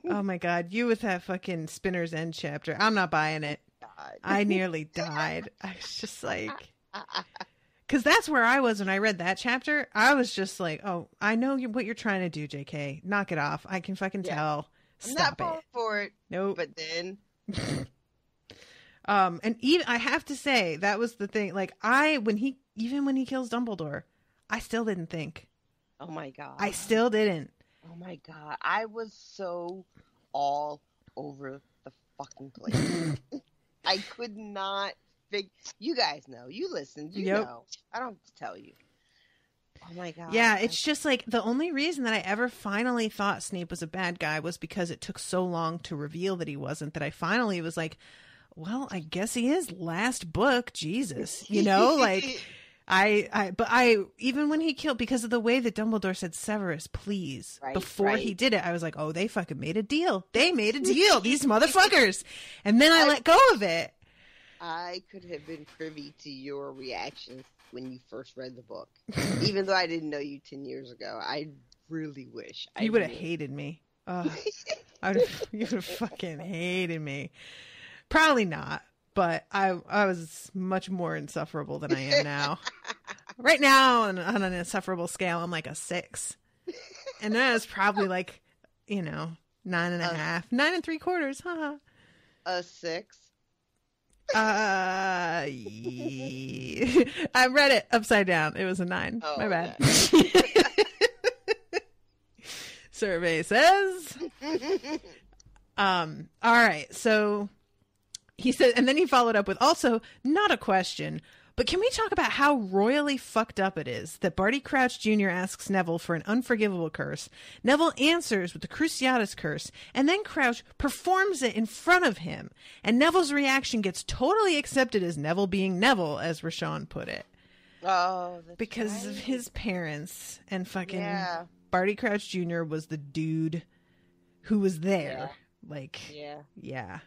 Speaker 2: Oh my god, you with that fucking Spinner's End chapter. I'm not buying it. God. I nearly died. I was just like... Because that's where I was when I read that chapter. I was just like, oh, I know what you're trying to do, JK. Knock it off. I can fucking tell. Stop
Speaker 3: I'm not falling for it.
Speaker 2: Nope.
Speaker 3: But then...
Speaker 2: and even I have to say, that was the thing. Like, when he kills Dumbledore, I still didn't think.
Speaker 3: Oh my god.
Speaker 2: I still didn't.
Speaker 3: Oh my god. I was so all over the fucking place. I could not figure. You guys know. You listened. You know. I don't have to tell you. Oh my god.
Speaker 2: Yeah, it's just like the only reason that I ever finally thought Snape was a bad guy was because it took so long to reveal that he wasn't, that I finally was like, well, I guess he is. Last book, Jesus, you know, like but even when he killed, because of the way that Dumbledore said Severus, please, before he did it, I was like, oh, they fucking made a deal. They made a deal, these motherfuckers. And then I let go of it.
Speaker 3: I could have been privy to your reactions when you first read the book. Even though I didn't know you 10 years ago, I really wish
Speaker 2: you would have hated me. You would have fucking hated me. Probably not, but I was much more insufferable than I am now. Right now, on an insufferable scale, I'm like a 6. And that is probably like, 9.5, 9 3/4, haha.
Speaker 3: A 6?
Speaker 2: I read it upside down. It was a 9.
Speaker 3: Oh,
Speaker 2: my bad.
Speaker 3: Okay.
Speaker 2: Survey says. All right. So he said, and then he followed up with also not a question, but can we talk about how royally fucked up it is that Barty Crouch Jr. asks Neville for an unforgivable curse? Neville answers with the Cruciatus curse, and then Crouch performs it in front of him. And Neville's reaction gets totally accepted as Neville being Neville, as RoShawn put it.
Speaker 3: Oh, that's
Speaker 2: because of his parents and fucking
Speaker 3: Yeah.
Speaker 2: Barty Crouch Jr. was the dude who was there. Yeah.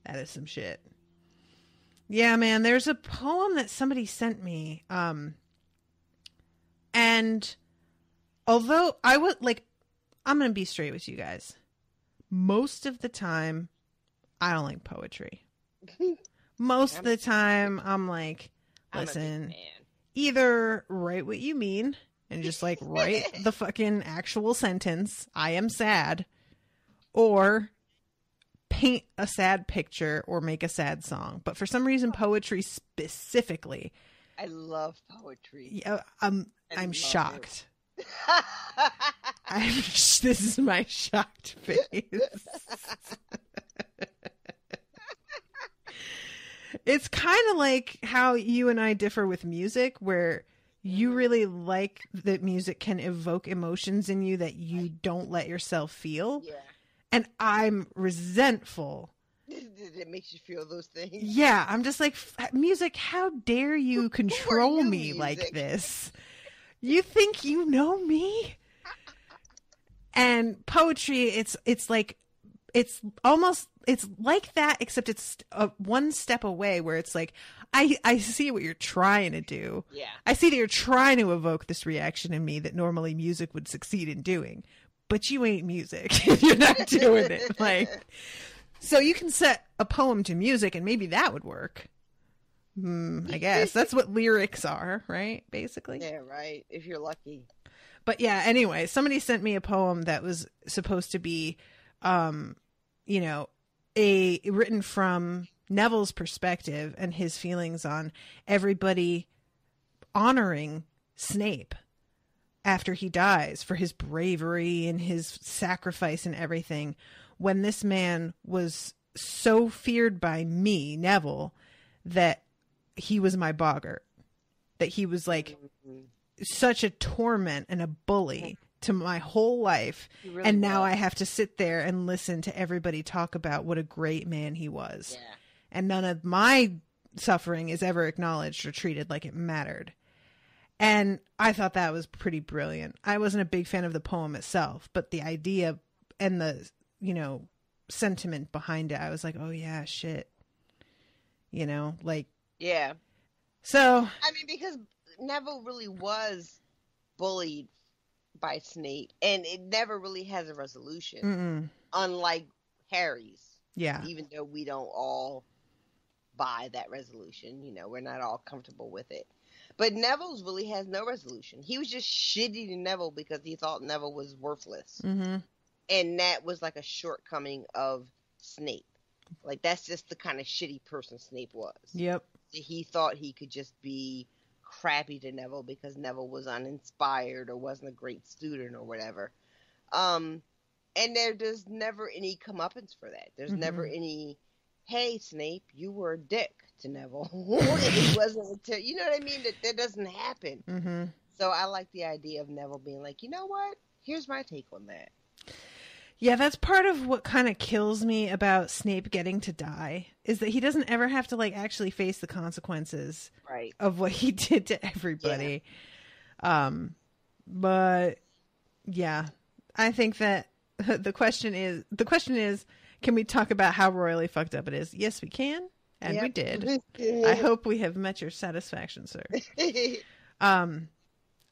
Speaker 2: That is some shit. Yeah, man, there's a poem that somebody sent me. And although I'm going to be straight with you guys. Most of the time, I don't like poetry. Most of the time, I'm like, listen, either write what you mean and just like write the fucking actual sentence, I am sad, or paint a sad picture or make a sad song. But for some reason, poetry specifically,
Speaker 3: I love poetry.
Speaker 2: Yeah, I'm shocked. This is my shocked face. It's kind of like how you and I differ with music, where you really like that music can evoke emotions in you that you don't let yourself feel.
Speaker 3: Yeah.
Speaker 2: And I'm resentful.
Speaker 3: It makes you feel those things.
Speaker 2: Yeah, I'm just like, music, how dare you control
Speaker 3: you,
Speaker 2: me
Speaker 3: music?
Speaker 2: like this? You think you know me? And poetry, it's like that, except it's one step away, where it's like, I see what you're trying to do.
Speaker 3: Yeah.
Speaker 2: I see that you're trying to evoke this reaction in me that normally music would succeed in doing. But you ain't music. You're not doing it. So you can set a poem to music and maybe that would work. I guess that's what lyrics are, right? Basically.
Speaker 3: Yeah, right. If you're lucky.
Speaker 2: But yeah, anyway, somebody sent me a poem that was supposed to be, written from Neville's perspective and his feelings on everybody honoring Snape after he dies for his bravery and his sacrifice and everything, when this man was so feared by me, Neville, that he was my boggart, that he was like such a torment and a bully to my whole life.
Speaker 3: Really
Speaker 2: and now
Speaker 3: was.
Speaker 2: I have to sit there and listen to everybody talk about what a great man he was.
Speaker 3: Yeah.
Speaker 2: And none of my suffering is ever acknowledged or treated like it mattered. And I thought that was pretty brilliant. I wasn't a big fan of the poem itself, but the idea and the, sentiment behind it, I was like, oh yeah, shit.
Speaker 3: Yeah.
Speaker 2: So.
Speaker 3: I mean, because Neville really was bullied by Snape, and it never really has a resolution, unlike Harry's.
Speaker 2: Yeah. Even
Speaker 3: though we don't all buy that resolution, we're not all comfortable with it. But Neville's really has no resolution. He was just shitty to Neville because he thought Neville was worthless. Mm-hmm. And that was like a shortcoming of Snape. Like, that's just the kind of shitty person Snape was. Yep. He thought he could just be crappy to Neville because Neville was uninspired or wasn't a great student or whatever. And there's never any comeuppance for that. There's never any, hey, Snape, you were a dick to Neville. It wasn't you know what I mean? That doesn't happen. So I like the idea of Neville being like, you know what? Here's my take on that.
Speaker 2: Yeah, that's part of what kind of kills me about Snape getting to die, is that he doesn't ever have to like actually face the consequences
Speaker 3: Right.
Speaker 2: of what he did to everybody. Yeah. But yeah, I think that the question is, can we talk about how royally fucked up it is? Yes, we can. And we did. I hope we have met your satisfaction, sir.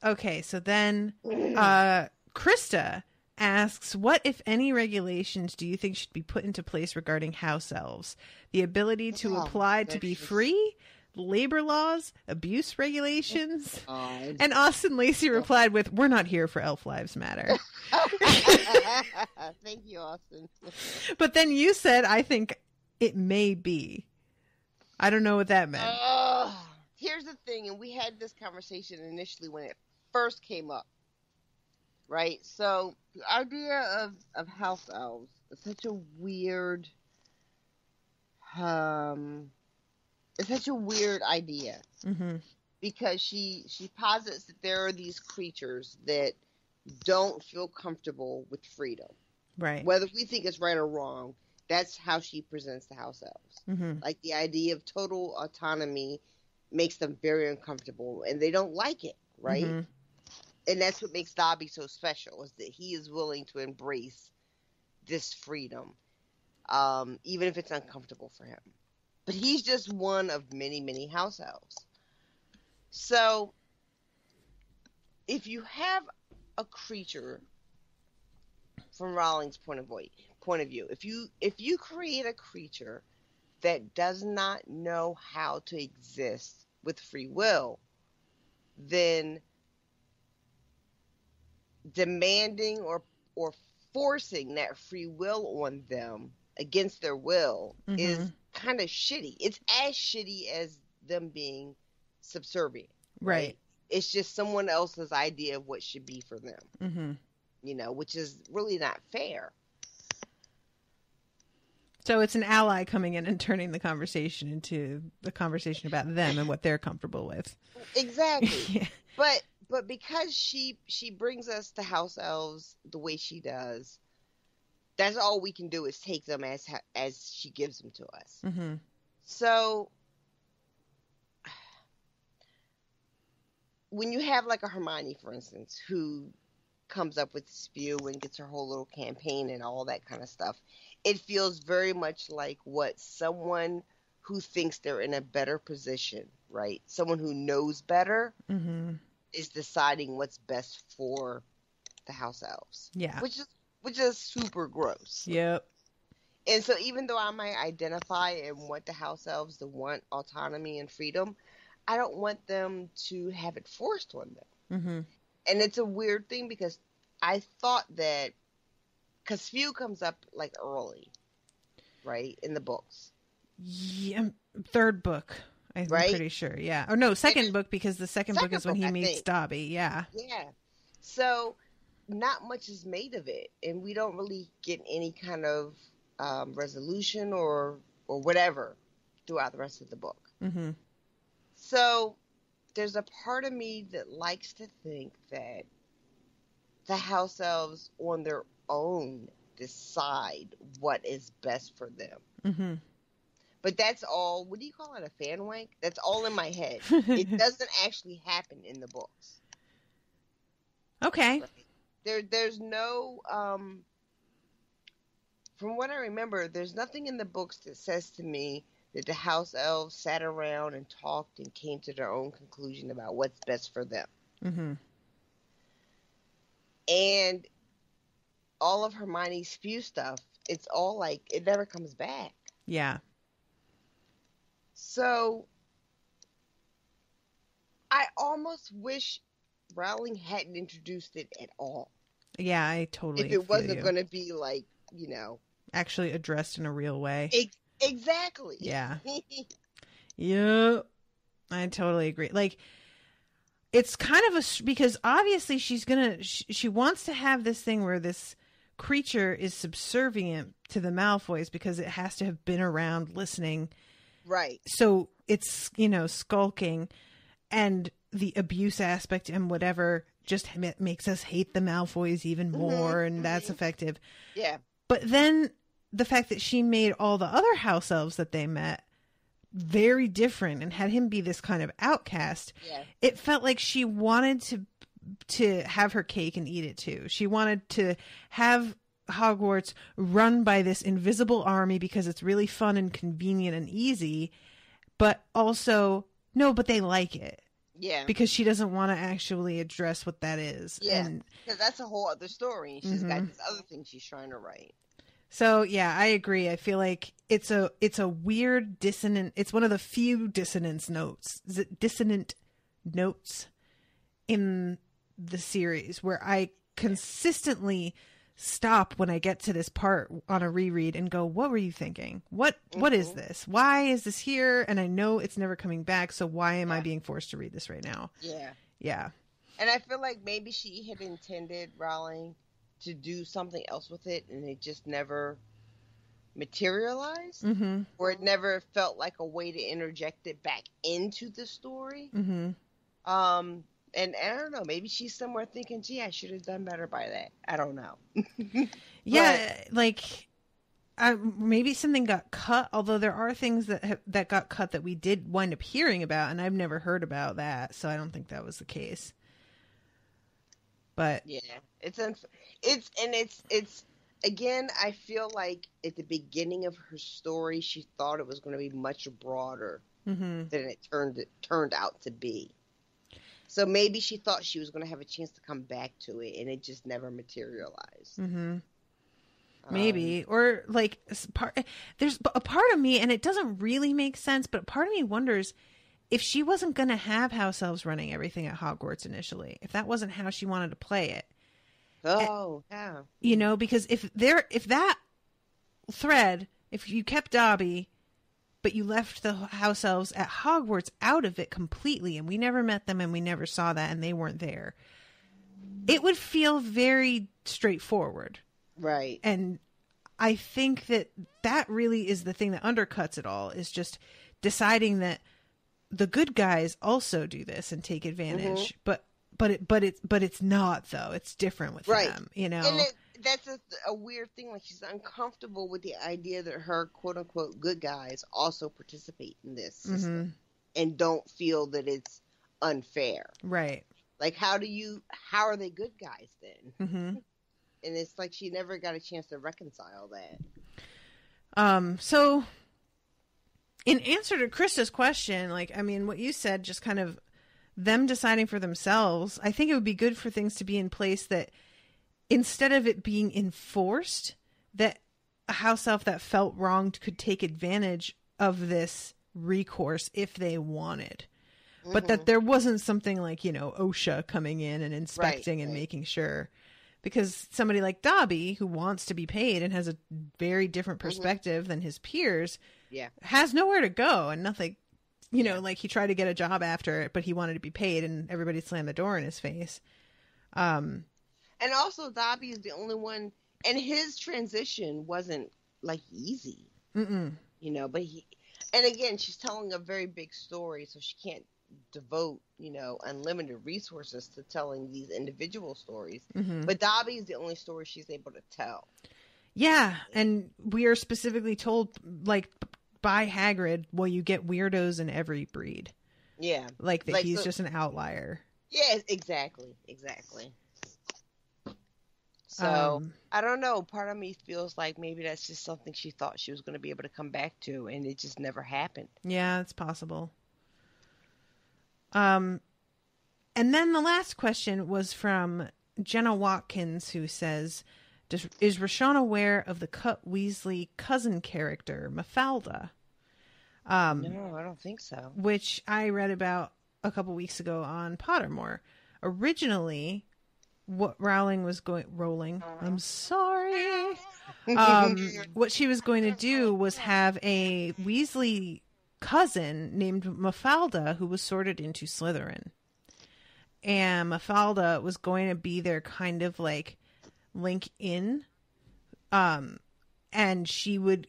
Speaker 2: Okay, so then Krista asks, what, if any, regulations do you think should be put into place regarding house elves? The ability to apply to be free? Labor laws? Abuse regulations? And Austin Lacey replied with, we're not here for Elf Lives Matter.
Speaker 3: Thank you, Austin.
Speaker 2: But then you said, I think it may be. I don't know what that meant.
Speaker 3: Here's the thing, and we had this conversation initially when it first came up. Right? So the idea of house elves is such a weird idea. Mm-hmm. Because she posits that there are these creatures that don't feel comfortable with freedom.
Speaker 2: Right.
Speaker 3: Whether we think it's right or wrong, that's how she presents the house elves. Mm-hmm. Like the idea of total autonomy makes them very uncomfortable and they don't like it, right? Mm-hmm. And that's what makes Dobby so special, is that he is willing to embrace this freedom, even if it's uncomfortable for him. But he's just one of many, many house elves. So, if you have a creature, from Rowling's point of view, if you create a creature that does not know how to exist with free will, then demanding or forcing that free will on them against their will is kind of shitty. It's as shitty as them being subservient. Right? It's just someone else's idea of what should be for them. Mm-hmm. You know, which is really not fair.
Speaker 2: So it's an ally coming in and turning the conversation into the conversation about them and what they're comfortable with.
Speaker 3: Exactly. Yeah. But because she brings us to house elves the way she does, that's all we can do is take them as she gives them to us. Mm-hmm. So when you have like a Hermione, for instance, who comes up with this view and gets her whole little campaign and all that kind of stuff, it feels very much like what someone who thinks they're in a better position, right? Someone who knows better. Mm-hmm. Is deciding what's best for the house elves. Yeah. Which is super gross. Yep. And so even though I might identify and want the house elves to want autonomy and freedom, I don't want them to have it forced on them. Mm-hmm. And it's a weird thing because I thought that, because Few comes up like early, right, in the books.
Speaker 2: Yeah, third book. I'm pretty sure, yeah. Or no, second book, because the second book is when he meets Dobby, yeah.
Speaker 3: Yeah. So, not much is made of it, and we don't really get any kind of resolution or whatever throughout the rest of the book. Mm-hmm. So, there's a part of me that likes to think that the house elves on their own decide what is best for them. Mm-hmm. But that's all, what do you call it, a fan wank? That's all in my head. It doesn't actually happen in the books.
Speaker 2: Okay.
Speaker 3: There's no, from what I remember, there's nothing in the books that says to me that the house elves sat around and talked and came to their own conclusion about what's best for them. Mm-hmm. And all of Hermione's Few stuff, it's all like, it never comes back.
Speaker 2: Yeah.
Speaker 3: So, I almost wish Rowling hadn't introduced it at all.
Speaker 2: Yeah, I totally
Speaker 3: If it wasn't going to be like, you know,
Speaker 2: actually addressed in a real way.
Speaker 3: Exactly.
Speaker 2: Yeah. Yeah. I totally agree. Like, it's kind of because obviously she wants to have this thing where this creature is subservient to the Malfoys because it has to have been around listening.
Speaker 3: Right.
Speaker 2: So it's, skulking, and the abuse aspect and whatever just makes us hate the Malfoys even more, and that's effective.
Speaker 3: Yeah.
Speaker 2: But then the fact that she made all the other house elves that they met very different and had him be this kind of outcast, it felt like she wanted to have her cake and eat it too. She wanted to have Hogwarts run by this invisible army because it's really fun and convenient and easy, but also, no, but they like it.
Speaker 3: Yeah.
Speaker 2: Because she doesn't want to actually address what that is.
Speaker 3: Yeah. Because that's a whole other story. She's got this other thing she's trying to write.
Speaker 2: So, yeah, I agree. I feel like it's a weird dissonant. It's one of the few dissonant notes in the series where I consistently stop when I get to this part on a reread and go, what were you thinking? What is this? Why is this here? And I know it's never coming back, so why am I being forced to read this right now? Yeah. And
Speaker 3: I feel like maybe she had intended, Rowling, to do something else with it, and it just never materialized, or it never felt like a way to interject it back into the story. And I don't know, maybe she's somewhere thinking, gee, I should have done better by that. I don't know.
Speaker 2: Maybe something got cut, although there are things that got cut that we did wind up hearing about, and I've never heard about that, so I don't think that was the case. But
Speaker 3: yeah, it's again, I feel like at the beginning of her story, she thought it was going to be much broader than it turned out to be. So maybe she thought she was going to have a chance to come back to it, and it just never materialized.
Speaker 2: Maybe. Or, like, there's a part of me, and it doesn't really make sense, but part of me wonders if she wasn't going to have house elves running everything at Hogwarts initially, if that wasn't how she wanted to play it.
Speaker 3: Oh, yeah.
Speaker 2: You know, because if that thread, if you kept Dobby, but you left the house elves at Hogwarts out of it completely, and we never met them and we never saw that and they weren't there, it would feel very straightforward.
Speaker 3: Right.
Speaker 2: And I think that really is the thing that undercuts it all, is just deciding that the good guys also do this and take advantage, but it's not, though. It's different with them, you know?
Speaker 3: And that's a weird thing. Like, she's uncomfortable with the idea that her quote unquote good guys also participate in this system and don't feel that it's unfair.
Speaker 2: Right.
Speaker 3: Like, how are they good guys then? And it's like she never got a chance to reconcile that.
Speaker 2: So in answer to Krista's question, like, I mean, what you said, just kind of them deciding for themselves, I think it would be good for things to be in place that instead of it being enforced, that a house elf that felt wronged could take advantage of this recourse if they wanted. But that there wasn't something like, you know, OSHA coming in and inspecting and making sure. Because somebody like Dobby, who wants to be paid and has a very different perspective than his peers, has nowhere to go and nothing, you know, like he tried to get a job after it, but he wanted to be paid and everybody slammed the door in his face.
Speaker 3: And also Dobby is the only one, and his transition wasn't like easy, you know, but and again, she's telling a very big story, so she can't devote, you know, unlimited resources to telling these individual stories. But Dobby is the only story she's able to tell. Yeah,
Speaker 2: and we are specifically told, like, by Hagrid, well, you get weirdos in every breed.
Speaker 3: Yeah.
Speaker 2: Like that, he's just an outlier.
Speaker 3: Yeah, exactly. So, I don't know. Part of me feels like maybe that's just something she thought she was going to be able to come back to, and it just never happened.
Speaker 2: Yeah, it's possible. And then the last question was from Jenna Watkins, who says, is RoShawn aware of the Cut Weasley cousin character, Mafalda?
Speaker 3: No, I don't think so.
Speaker 2: Which I read about a couple weeks ago on Pottermore. Originally, what Rowling was I'm sorry. What she was going to do was have a Weasley cousin named Mafalda who was sorted into Slytherin. And Mafalda was going to be their kind of like link in. And she would,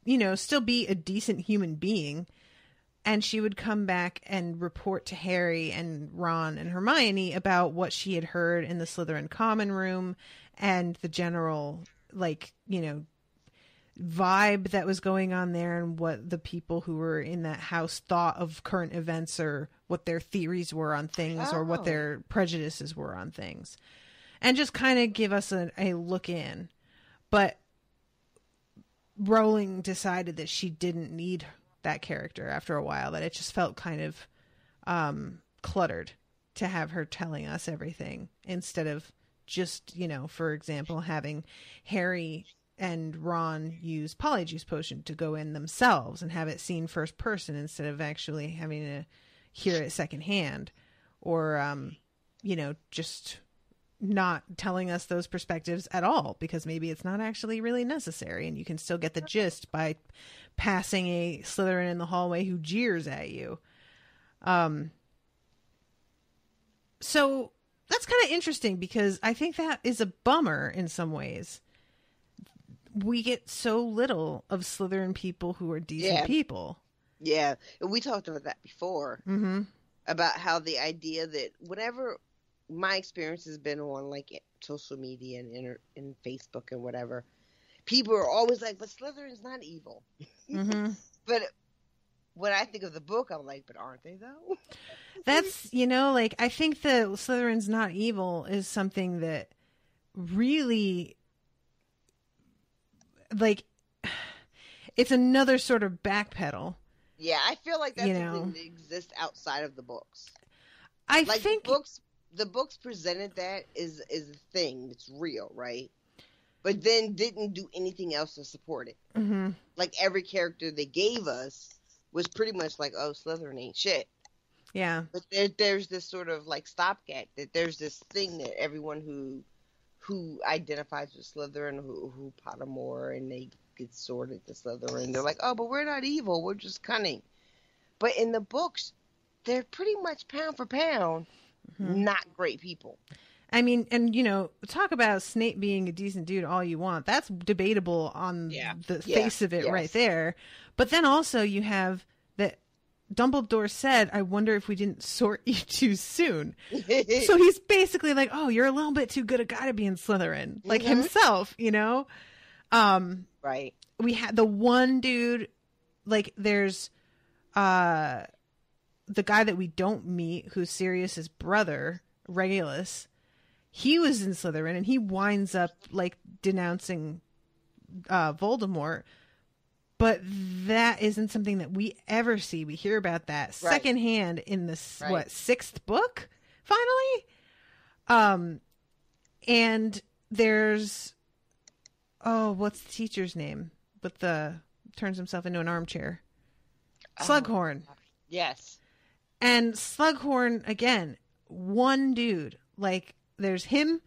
Speaker 2: you know, still be a decent human being, and she would come back and report to Harry and Ron and Hermione about what she had heard in the Slytherin common room and the general, like, you know, vibe that was going on there and what the people who were in that house thought of current events or what their theories were on things or what their prejudices were on things. And just kind of give us a look in. But Rowling decided that she didn't need that character after a while, that it just felt kind of cluttered to have her telling us everything instead of just, you know, for example, having Harry and Ron use Polyjuice Potion to go in themselves and have it seen first person instead of actually having to hear it secondhand, or, you know, just not telling us those perspectives at all because maybe it's not actually really necessary and you can still get the gist by passing a Slytherin in the hallway who jeers at you. So that's kind of interesting because I think that is a bummer in some ways. We get so little of Slytherin people who are decent people.
Speaker 3: Yeah, we talked about that before.
Speaker 2: Mm-hmm.
Speaker 3: About how the idea that whenever my experience has been on like social media and Facebook and whatever, people are always like, but Slytherin's not evil.
Speaker 2: Mm-hmm.
Speaker 3: But when I think of the book, I'm like, but aren't they though?
Speaker 2: That's, you know, like, I think that Slytherin's not evil is something that really, like, it's another sort of backpedal.
Speaker 3: Yeah, I feel like that's
Speaker 2: you
Speaker 3: something that exists outside of the books.
Speaker 2: I
Speaker 3: like
Speaker 2: think
Speaker 3: the books presented that is a thing that's real, right? But then didn't do anything else to support it.
Speaker 2: Mm-hmm.
Speaker 3: Like every character they gave us was pretty much like, oh, Slytherin ain't shit.
Speaker 2: Yeah.
Speaker 3: But there's this sort of like stopgap that there's this thing that everyone who identifies with Slytherin, who Pottermore, and they get sorted to Slytherin, they're like, oh, but we're not evil, we're just cunning. But in the books, they're pretty much pound for pound not great people.
Speaker 2: I mean, and, you know, talk about Snape being a decent dude all you want. That's debatable on the face of it right there. But then also you have that Dumbledore said, I wonder if we didn't sort you too soon. So he's basically like, oh, you're a little bit too good a guy to be in Slytherin. Like himself, you know?
Speaker 3: Right.
Speaker 2: We had the one dude, like there's the guy that we don't meet who's Sirius's brother, Regulus. He was in Slytherin and he winds up like denouncing Voldemort. But that isn't something that we ever see. We hear about that secondhand in the sixth book, finally. And there's what's the teacher's name? With the turns himself into an armchair. Slughorn.
Speaker 3: Yes.
Speaker 2: And Slughorn, again, one dude. Like, there's him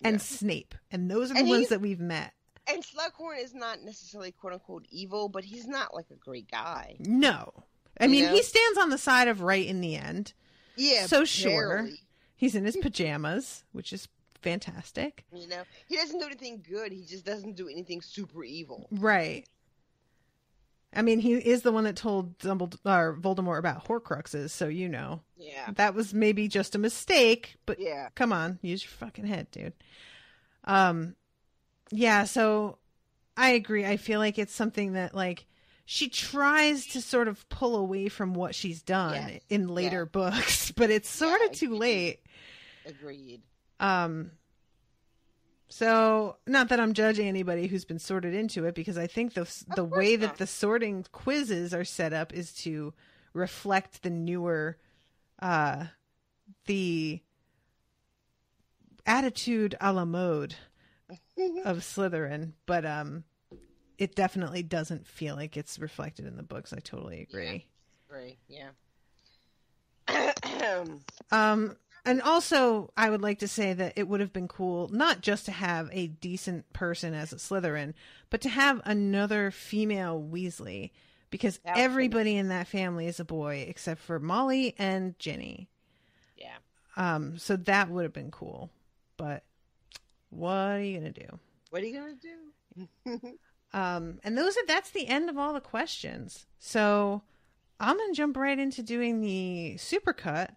Speaker 2: and Snape. And those are the ones that we've met.
Speaker 3: And Slughorn is not necessarily quote-unquote evil, but he's not like a great guy.
Speaker 2: No. I mean, he stands on the side of right in the end.
Speaker 3: Yeah,
Speaker 2: so
Speaker 3: barely.
Speaker 2: Sure. He's in his pajamas, which is fantastic.
Speaker 3: You know, he doesn't do anything good. He just doesn't do anything super evil.
Speaker 2: Right. I mean, he is the one that told Voldemort about Horcruxes, so you know.
Speaker 3: Yeah.
Speaker 2: That was maybe just a mistake, but come on, use your fucking head, dude. Yeah, so I agree. I feel like it's something that, like, she tries to sort of pull away from what she's done in later books, but it's sort of too late.
Speaker 3: Agreed.
Speaker 2: So, not that I'm judging anybody who's been sorted into it, because I think the way that the sorting quizzes are set up is to reflect the newer, the attitude a la mode of Slytherin, but it definitely doesn't feel like it's reflected in the books. I totally agree.
Speaker 3: Great, yeah.
Speaker 2: And also, I would like to say that it would have been cool not just to have a decent person as a Slytherin, but to have another female Weasley, because everybody in that family is a boy except for Molly and Ginny.
Speaker 3: Yeah.
Speaker 2: So that would have been cool, but what are you gonna do?
Speaker 3: What are you gonna do?
Speaker 2: And that's the end of all the questions. So I'm going to jump right into doing the supercut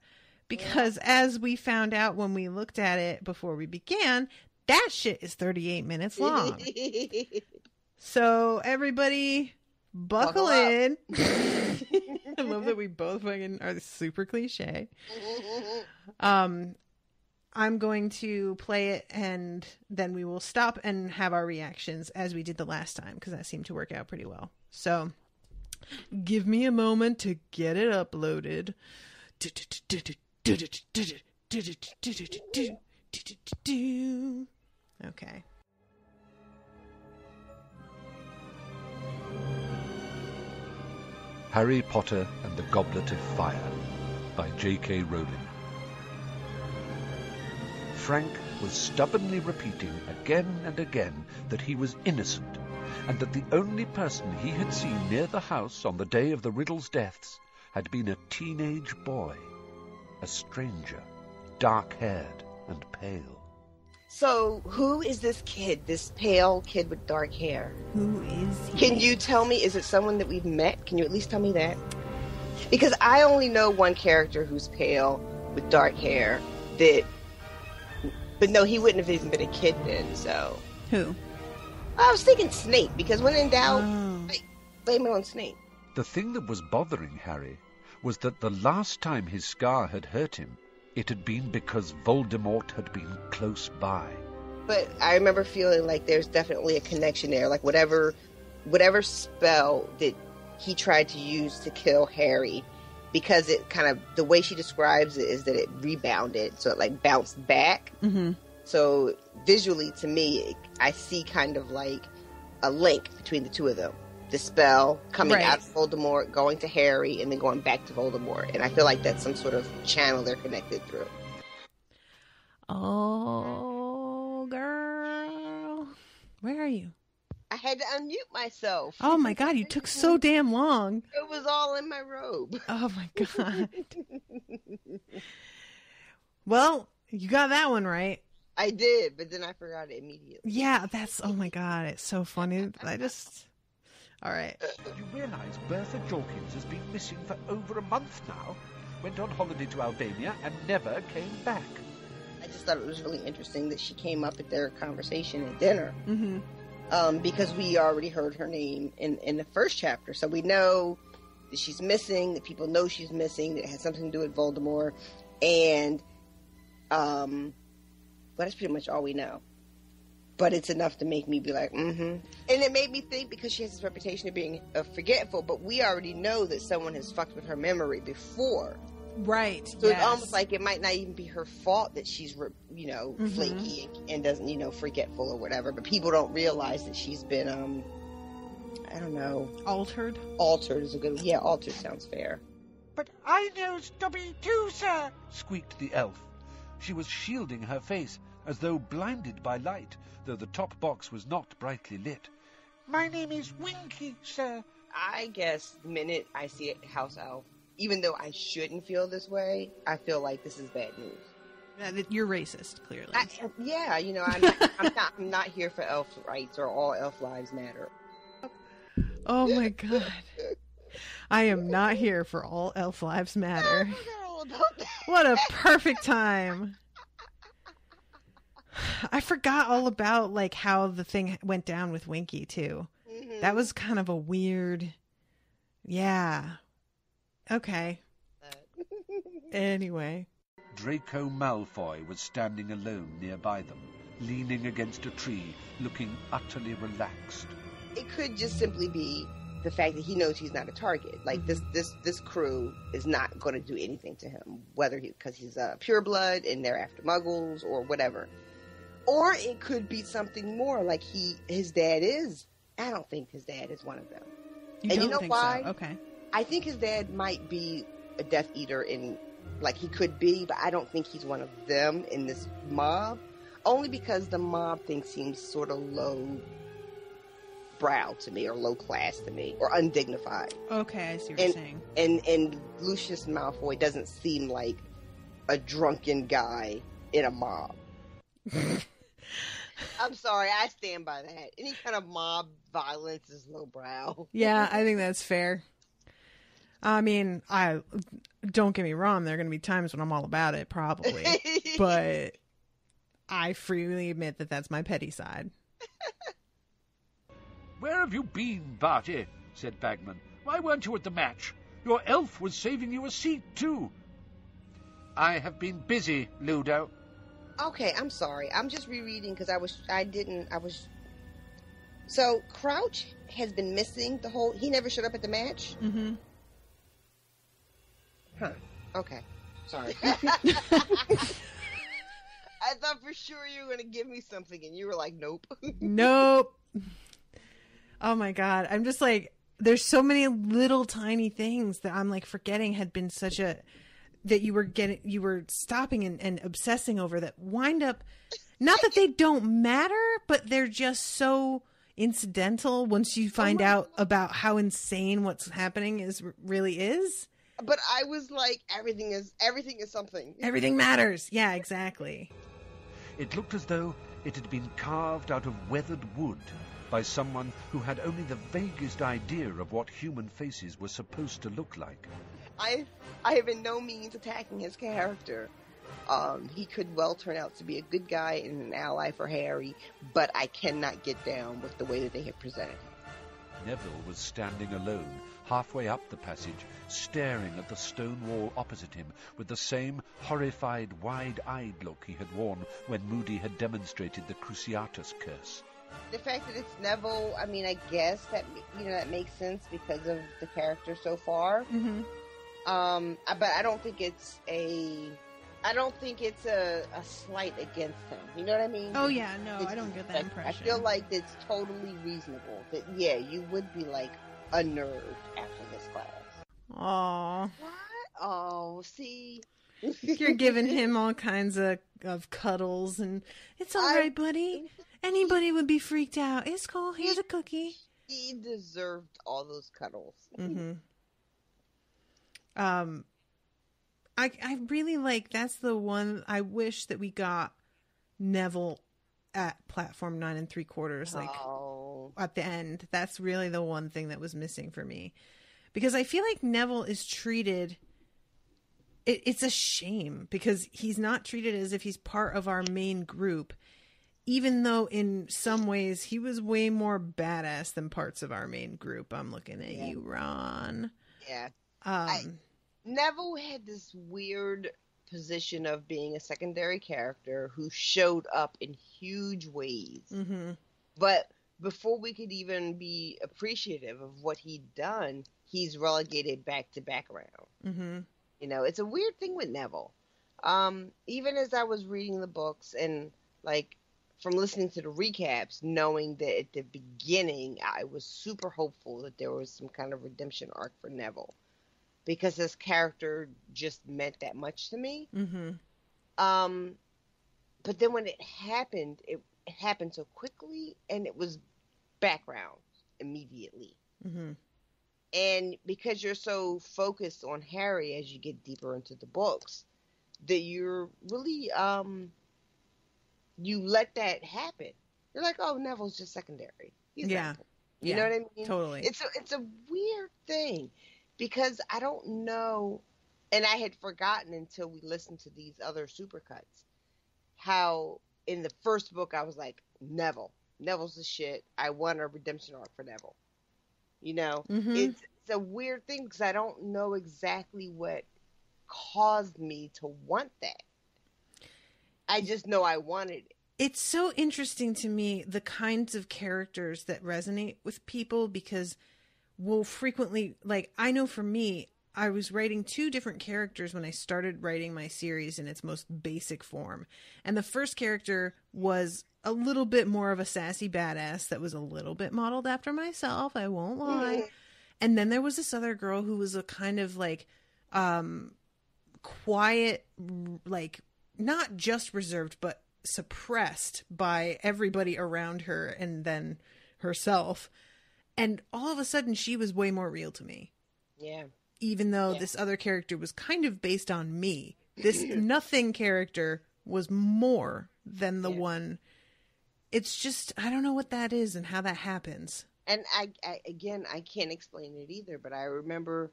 Speaker 2: because as we found out when we looked at it before we began, that shit is 38 minutes long. So everybody buckle in. I love that we both fucking are super cliche. I'm going to play it and then we will stop and have our reactions as we did the last time because that seemed to work out pretty well. So give me a moment to get it uploaded. Okay.
Speaker 4: Harry Potter and the Goblet of Fire by J.K. Rowling. Frank was stubbornly repeating again and again that he was innocent, and that the only person he had seen near the house on the day of the Riddles' deaths had been a teenage boy, a stranger, dark-haired and pale.
Speaker 3: So, who is this kid, this pale kid with dark hair?
Speaker 2: Who is he?
Speaker 3: Can you tell me, is it someone that we've met? Can you at least tell me that? Because I only know one character who's pale with dark hair but no, he wouldn't have even been a kid then, so.
Speaker 2: Who?
Speaker 3: I was thinking Snape, because when in doubt, blame it on Snape.
Speaker 4: The thing that was bothering Harry was that the last time his scar had hurt him, it had been because Voldemort had been close by.
Speaker 3: But I remember feeling like there's definitely a connection there, like whatever spell that he tried to use to kill Harry, because it kind of, the way she describes it is that it rebounded, so it like bounced back.
Speaker 2: Mm-hmm.
Speaker 3: So visually, to me, I see kind of like a link between the two of them. The spell coming out of Voldemort, going to Harry, and then going back to Voldemort. And I feel like that's some sort of channel they're connected through.
Speaker 2: Oh, girl. Where are you?
Speaker 3: I had to unmute myself.
Speaker 2: Oh my God, you took so damn long.
Speaker 3: It was all in my robe.
Speaker 2: Oh my God. Well, you got that one right.
Speaker 3: I did, but then I forgot it immediately.
Speaker 2: Yeah, that's, oh my God, it's so funny. All right.
Speaker 4: You realise Bertha Jorkins has been missing for over a month now? Went on holiday to Albania and never came back.
Speaker 3: I just thought it was really interesting that she came up at their conversation at dinner.
Speaker 2: Mm-hmm.
Speaker 3: Because we already heard her name in the first chapter. So we know that she's missing, that people know she's missing, that it has something to do with Voldemort. And, well, that's pretty much all we know. But it's enough to make me be like, mm-hmm. And it made me think, because she has this reputation of being forgetful, but we already know that someone has fucked with her memory before.
Speaker 2: Right.
Speaker 3: So it's almost like it might not even be her fault that she's,
Speaker 2: mm-hmm.
Speaker 3: flaky and doesn't, forgetful or whatever. But people don't realize that she's been, I don't know.
Speaker 2: Altered?
Speaker 3: Altered is a good, yeah, altered sounds fair.
Speaker 4: But I knows Dobby too, sir, squeaked the elf. She was shielding her face, as though blinded by light, though the top box was not brightly lit. My name is Winky, sir.
Speaker 3: I guess the minute I see a house elf, even though I shouldn't feel this way, I feel like this is bad news.
Speaker 2: You're racist, clearly.
Speaker 3: I'm not here for elf rights or all elf lives matter.
Speaker 2: Oh my God. I am not here for all elf lives matter. What a perfect time. I forgot all about like how the thing went down with Winky too. Mm-hmm. That was kind of a weird. Yeah. Okay. Anyway.
Speaker 4: Draco Malfoy was standing alone nearby them, leaning against a tree, looking utterly relaxed.
Speaker 3: It could just simply be the fact that he knows he's not a target. Like this crew is not going to do anything to him, whether because he's a pureblood and they're after Muggles or whatever. Or it could be something more, like his dad is. I don't think his dad is one of them.
Speaker 2: You know
Speaker 3: why?
Speaker 2: So? Okay.
Speaker 3: I think his dad might be a Death Eater like he could be, but I don't think he's one of them in this mob. Only because the mob thing seems sort of low brow to me, or low class to me, or undignified.
Speaker 2: Okay, I see what you're saying.
Speaker 3: And Lucius Malfoy doesn't seem like a drunken guy in a mob. I'm sorry, I stand by that. Any kind of mob violence is lowbrow.
Speaker 2: Yeah, I think that's fair. I mean, I don't get me wrong. There are going to be times when I'm all about it, probably. But I freely admit that that's my petty side.
Speaker 4: "Where have you been, Barty?" said Bagman. "Why weren't you at the match? Your elf was saving you a seat, too." "I have been busy, Ludo."
Speaker 3: Okay, I'm sorry. I'm just rereading because So, Crouch has been missing he never showed up at the match?
Speaker 2: Mm-hmm.
Speaker 3: Huh. Okay. Sorry. I thought for sure you were going to give me something, and you were like, nope.
Speaker 2: Nope. Oh my God. I'm just like, there's so many little tiny things that I'm like forgetting had been that you were stopping and obsessing over that wind up, not that they don't matter, but they're just so incidental once you find out about how insane what's happening really is.
Speaker 3: But I was like, everything is something.
Speaker 2: Everything matters. Yeah, exactly.
Speaker 4: It looked as though it had been carved out of weathered wood by someone who had only the vaguest idea of what human faces were supposed to look like.
Speaker 3: I have in no means attacking his character. He could well turn out to be a good guy and an ally for Harry, but I cannot get down with the way that they have presented him.
Speaker 4: Neville was standing alone, halfway up the passage, staring at the stone wall opposite him with the same horrified, wide-eyed look he had worn when Moody had demonstrated the Cruciatus curse.
Speaker 3: The fact that it's Neville, I mean, I guess that makes sense because of the character so far.
Speaker 2: Mm-hmm.
Speaker 3: But I don't think it's a slight against him. You know what I mean?
Speaker 2: Oh yeah, no, I don't get that impression.
Speaker 3: I feel like it's totally reasonable that you would be like unnerved after this class.
Speaker 2: Aww.
Speaker 3: What? Oh, see.
Speaker 2: You're giving him all kinds of cuddles, and it's all right, buddy. Anybody would be freaked out. It's cool. Here's a cookie.
Speaker 3: He deserved all those cuddles.
Speaker 2: Mm-hmm. I really like, that's the one I wish that we got Neville at platform 9 3/4, like at the end. That's really the one thing that was missing for me, because I feel like Neville is treated. It's a shame because he's not treated as if he's part of our main group, even though in some ways he was way more badass than parts of our main group. I'm looking at you, Ron.
Speaker 3: Yeah. Neville had this weird position of being a secondary character who showed up in huge ways.
Speaker 2: Mm-hmm.
Speaker 3: But before we could even be appreciative of what he'd done, he's relegated back to background.
Speaker 2: Mm-hmm.
Speaker 3: It's a weird thing with Neville. Even as I was reading the books and like from listening to the recaps, knowing that at the beginning I was super hopeful that there was some kind of redemption arc for Neville, because his character just meant that much to me.
Speaker 2: Mm-hmm.
Speaker 3: But then when it happened so quickly, and it was background immediately.
Speaker 2: Mm-hmm.
Speaker 3: And because you're so focused on Harry as you get deeper into the books, that you're really, you let that happen. You're like, oh, Neville's just secondary. He's not. You know what I mean?
Speaker 2: Totally.
Speaker 3: It's a weird thing. Because I don't know, and I had forgotten until we listened to these other supercuts, how in the first book I was like, Neville's the shit. I want a redemption arc for Neville.
Speaker 2: Mm-hmm.
Speaker 3: It's a weird thing because I don't know exactly what caused me to want that. I just know I wanted it.
Speaker 2: It's so interesting to me, the kinds of characters that resonate with people, because we'll frequently, like, I know for me, I was writing 2 different characters when I started writing my series in its most basic form. And the first character was a little bit more of a sassy badass that was a little bit modeled after myself, I won't lie. Mm-hmm. And then there was this other girl who was a kind of like quiet, like not just reserved, but suppressed by everybody around her and then herself. And all of a sudden, she was way more real to me.
Speaker 3: Yeah.
Speaker 2: Even though this other character was kind of based on me. This nothing character was more than the one. It's just, I don't know what that is and how that happens.
Speaker 3: And I can't explain it either, but I remember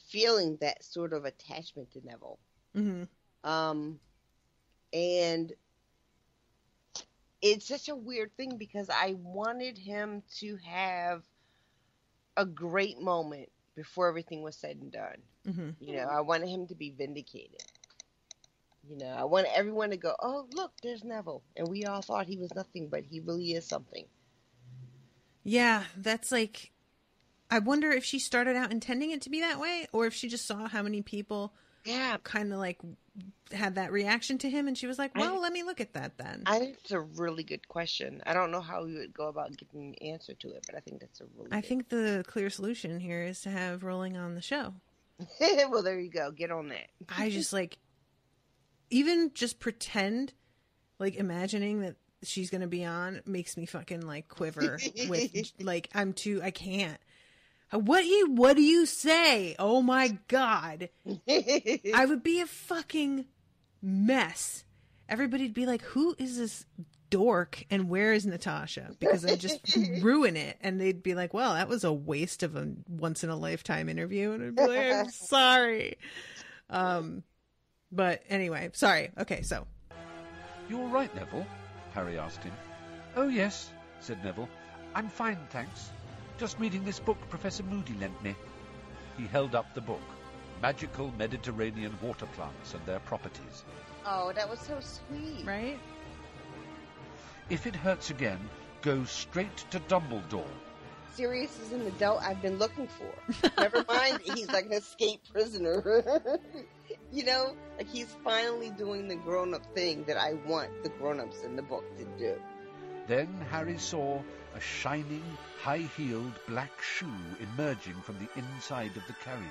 Speaker 3: feeling that sort of attachment to Neville. And it's such a weird thing because I wanted him to have a great moment before everything was said and done. You know, I wanted him to be vindicated. You know, I want everyone to go, oh, look, there's Neville. And we all thought he was nothing, but he really is something.
Speaker 2: Yeah, that's like, I wonder if she started out intending it to be that way, or if she just saw how many people kind of like had that reaction to him, and she was like, well, let me look at that then.
Speaker 3: I think it's a really good question. I don't know how we would go about getting the answer to it, but I think that's a really
Speaker 2: I think the clear solution here is to have Rowling on the show.
Speaker 3: Well, there you go. Get on that.
Speaker 2: I just like, even just pretend, like imagining that she's going to be on makes me fucking like quiver with like, I can't. What do you say? Oh my God. I would be a fucking mess. Everybody'd be like, who is this dork and where is Natasha? Because I just ruin it. And they'd be like, well, that was a waste of a once in a lifetime interview. And I'd be like, I'm sorry. But anyway, sorry. Okay, so.
Speaker 4: You all right, Neville? Harry asked him. Oh, yes, said Neville. I'm fine, thanks. Just reading this book Professor Moody lent me. He held up the book, Magical Mediterranean Water Plants and Their Properties.
Speaker 3: Oh, that was so sweet.
Speaker 2: Right?
Speaker 3: If
Speaker 4: it hurts again, go straight to Dumbledore.
Speaker 3: Sirius is an adult I've been looking for. Never mind, he's like an escaped prisoner. You know, like he's finally doing the grown-up thing that I want the grown-ups in the book to do.
Speaker 4: Then Harry saw a shining, high-heeled black shoe emerging from the inside of the carriage.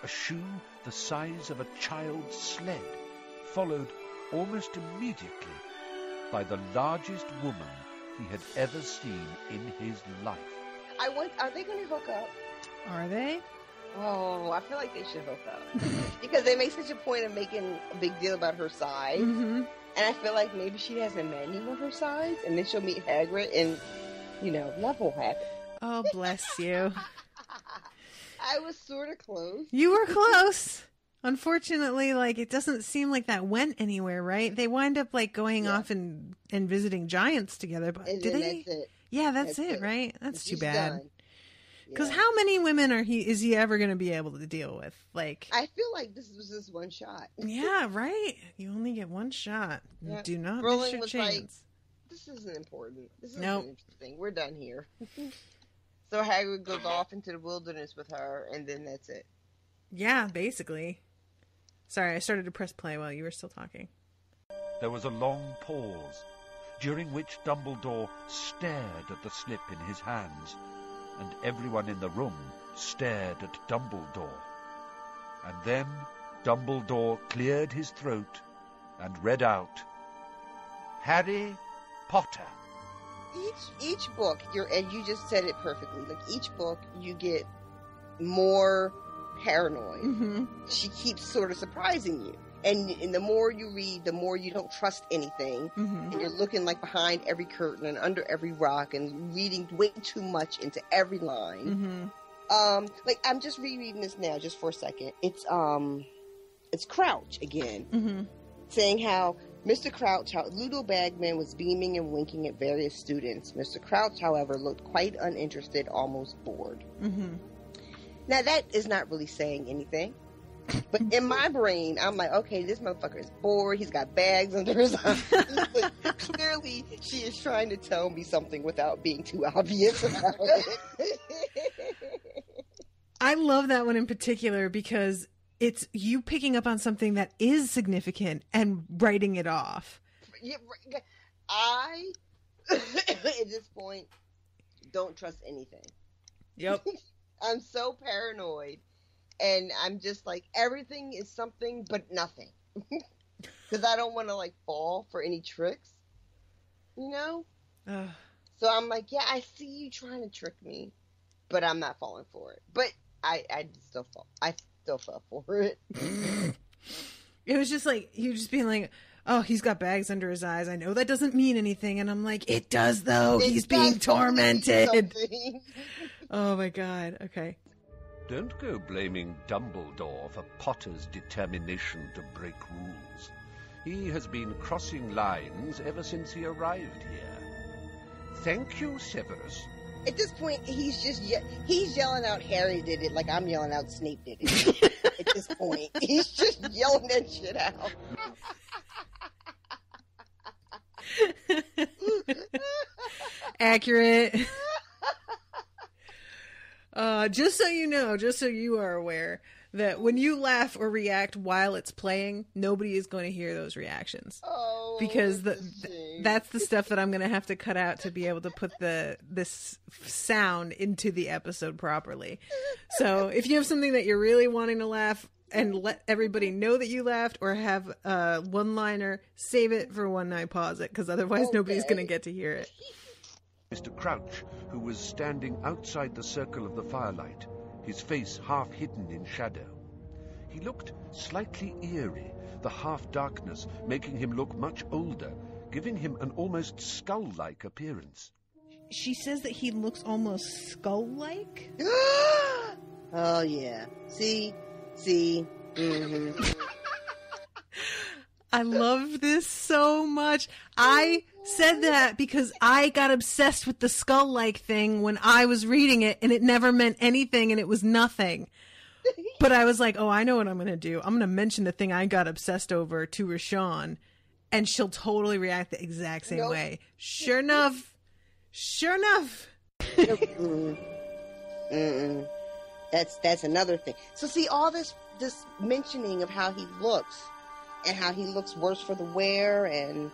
Speaker 4: A shoe the size of a child's sled, followed almost immediately by the largest woman he had ever seen in his life.
Speaker 3: Are they going to hook up?
Speaker 2: Are they?
Speaker 3: Oh, I feel like they should hook up. Because they make such a point of making a big deal about her size. And I feel like maybe she hasn't met anyone her size, and then she'll meet Hagrid, and, you know, love will happen.
Speaker 2: Oh, bless you.
Speaker 3: I was sort of close.
Speaker 2: You were close. Unfortunately, like, it doesn't seem like that went anywhere, right? They wind up, like, going off and visiting giants together, but
Speaker 3: and
Speaker 2: do they?
Speaker 3: That's it.
Speaker 2: Yeah, that's it, right? That's too bad.
Speaker 3: Done.
Speaker 2: Because how many women is he ever going to be able to deal with? Like,
Speaker 3: I feel like this was just one shot.
Speaker 2: Yeah, right. You only get one shot. Yeah. Do not miss your chance.
Speaker 3: Like, this isn't important. This isn't interesting. We're done here. So Hagrid goes off into the wilderness with her, and then that's it.
Speaker 2: Yeah, basically. Sorry, I started to press play while you were still talking.
Speaker 4: There was a long pause, during which Dumbledore stared at the slip in his hands, and everyone in the room stared at Dumbledore. And then Dumbledore cleared his throat and read out, Harry Potter.
Speaker 3: Each book, and you just said it perfectly, like each book you get more paranoid. She keeps sort of surprising you. And the more you read, the more you don't trust anything. And you're looking like behind every curtain and under every rock and reading way too much into every line. Like I'm just rereading this now just for a second. It's Crouch again. Saying how Mr. Crouch, how Ludo Bagman was beaming and winking at various students. Mr. Crouch, however, looked quite uninterested, almost bored. Now that is not really saying anything. But in my brain, I'm like, okay, this motherfucker is bored. He's got bags under his eyes. But clearly, she is trying to tell me something without being too obvious about it.
Speaker 2: I love that one in particular because it's you picking up on something that is significant and writing it off.
Speaker 3: Yeah, I, at this point, don't trust anything.
Speaker 2: Yep.
Speaker 3: I'm so paranoid. And I'm just like, everything is something but nothing. Because I don't want to, like, fall for any tricks. You know? So I'm like, yeah, I see you trying to trick me. But I'm not falling for it. But I still fell for it.
Speaker 2: It was just like, you just being like, oh, he's got bags under his eyes. I know that doesn't mean anything. And I'm like, it does, though. He's being tormented. Oh, my God. Okay.
Speaker 4: Don't go blaming Dumbledore for Potter's determination to break rules. He has been crossing lines ever since he arrived here. Thank you, Severus.
Speaker 3: At this point, he's yelling out Harry did it like I'm yelling out Snape did it. At this point, he's just yelling that shit out.
Speaker 2: Accurate. Just so you know, just so you are aware, that when you laugh or react while it's playing, nobody is going to hear those reactions.
Speaker 3: Oh,
Speaker 2: because that's the stuff that I'm going to have to cut out to be able to put this sound into the episode properly. So if you have something that you're really wanting to laugh and let everybody know that you laughed, or have a one-liner, save it for when I pause it, because otherwise nobody's going to get to hear it.
Speaker 4: Mr. Crouch, who was standing outside the circle of the firelight, his face half hidden in shadow. He looked slightly eerie, the half-darkness making him look much older, giving him an almost skull-like appearance.
Speaker 2: She says that he looks almost skull-like?
Speaker 3: Oh, yeah. See? Mm-hmm.
Speaker 2: I love this so much. I said that because I got obsessed with the skull-like thing when I was reading it, and it never meant anything, and it was nothing. But I was like, oh, I know what I'm going to do. I'm going to mention the thing I got obsessed over to RoShawn, and she'll totally react the exact same way. Sure enough.
Speaker 3: Mm-mm. That's another thing. So see, all this mentioning of how he looks, and how he looks worse for the wear, and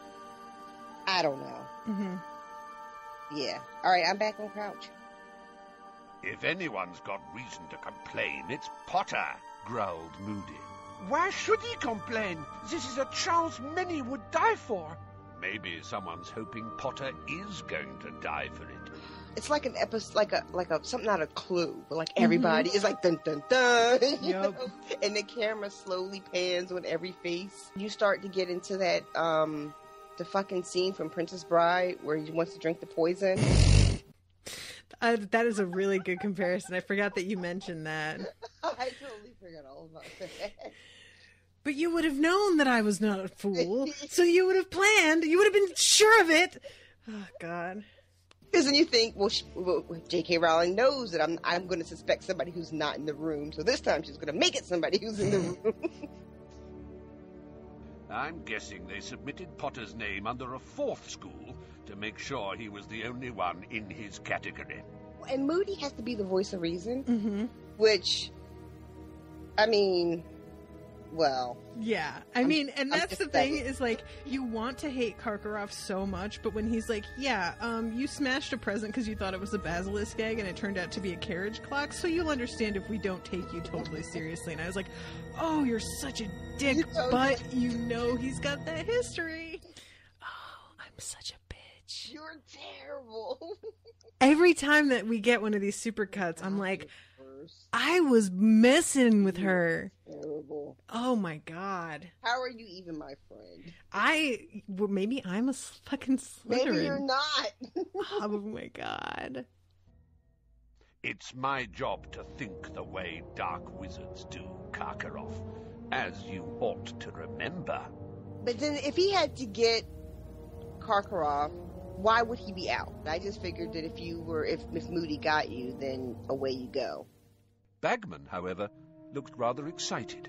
Speaker 3: I don't know.
Speaker 2: Mm-hmm.
Speaker 3: Yeah. All right, I'm back on Crouch.
Speaker 4: If anyone's got reason to complain, it's Potter, growled Moody.
Speaker 5: Why should he complain? This is a chance many would die for.
Speaker 4: Maybe someone's hoping Potter is going to die for it.
Speaker 3: It's like an episode, like a something out of Clue, but like everybody is like dun dun dun, you know? And the camera slowly pans on every face. You start to get into that the fucking scene from Princess Bride where he wants to drink the poison.
Speaker 2: That is a really good comparison. I forgot that you mentioned that.
Speaker 3: I totally forgot all about that.
Speaker 2: But you would have known that I was not a fool, so you would have planned. You would have been sure of it. Oh God.
Speaker 3: Because then you think, well, J.K. Rowling knows that I'm going to suspect somebody who's not in the room, so this time she's going to make it somebody who's in the room.
Speaker 4: I'm guessing they submitted Potter's name under a fourth school to make sure he was the only one in his category.
Speaker 3: And Moody has to be the voice of reason, which, I mean, well...
Speaker 2: Yeah, I mean, and that's the thing, is like, you want to hate Karkaroff so much, but when he's like, yeah, you smashed a present because you thought it was a basilisk egg and it turned out to be a carriage clock, so you'll understand if we don't take you totally seriously. And I was like, oh, you're such a dick, but you know he's got that history. Oh, I'm such a bitch.
Speaker 3: You're terrible.
Speaker 2: Every time that we get one of these supercuts, I'm like, I was messing with her.
Speaker 3: Terrible.
Speaker 2: Oh my God.
Speaker 3: How are you even my friend?
Speaker 2: Maybe I'm a fucking Slytherin.
Speaker 3: Maybe you're not.
Speaker 2: Oh my God.
Speaker 4: It's my job to think the way dark wizards do, Karkaroff, as you ought to remember.
Speaker 3: But then if he had to get Karkaroff, why would he be out? I just figured that if Moody got you, then away you go.
Speaker 4: Bagman, however, looked rather excited.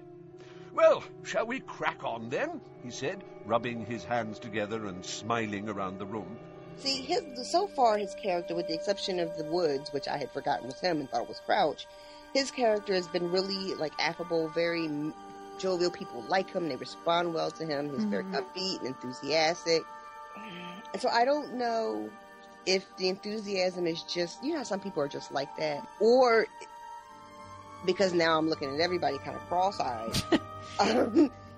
Speaker 4: Well, shall we crack on then? He said, rubbing his hands together and smiling around the room.
Speaker 3: See, so far his character, with the exception of the Woods, which I had forgotten was him and thought it was Crouch, his character has been really like affable, very jovial. People like him, they respond well to him. He's very upbeat and enthusiastic. And so I don't know if the enthusiasm is just, you know how some people are just like that, or because now I'm looking at everybody kind of cross-eyed.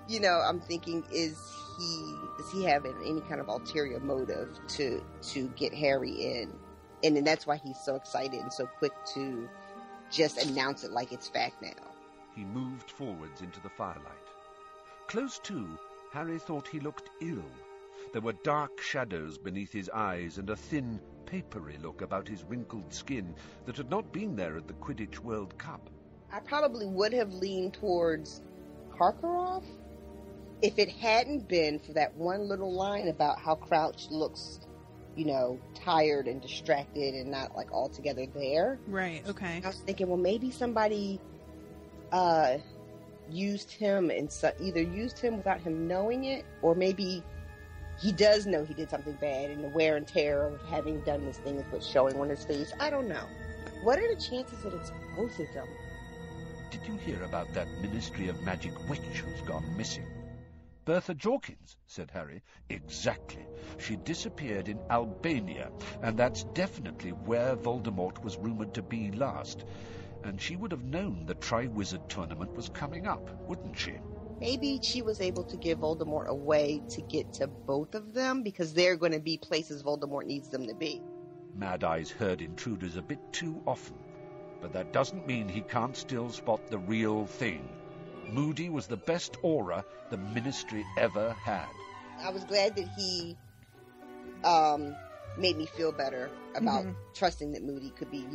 Speaker 3: You know, I'm thinking, does he have any kind of ulterior motive to get Harry in? And then that's why he's so excited and so quick to just announce it like it's fact now.
Speaker 4: He moved forwards into the firelight. Close to, Harry thought he looked ill. There were dark shadows beneath his eyes and a thin, papery look about his wrinkled skin that had not been there at the Quidditch World Cup.
Speaker 3: I probably would have leaned towards Karkaroff if it hadn't been for that one little line about how Crouch looks, tired and distracted and not like altogether there.
Speaker 2: Right, okay.
Speaker 3: I was thinking, well, maybe somebody used him and either used him without him knowing it, or maybe he does know he did something bad and the wear and tear of having done this thing is what's showing on his face. I don't know. What are the chances that it's both of them?
Speaker 4: Did you hear about that Ministry of Magic witch who's gone missing? Bertha Jorkins, said Harry. Exactly. She disappeared in Albania, and that's definitely where Voldemort was rumoured to be last. And she would have known the Triwizard Tournament was coming up, wouldn't she?
Speaker 3: Maybe she was able to give Voldemort a way to get to both of them, because they're going to be places Voldemort needs them to be.
Speaker 4: Mad Eye's heard intruders a bit too often, but that doesn't mean he can't still spot the real thing. Moody was the best aura the Ministry ever had.
Speaker 3: I was glad that he made me feel better about trusting that Moody could be,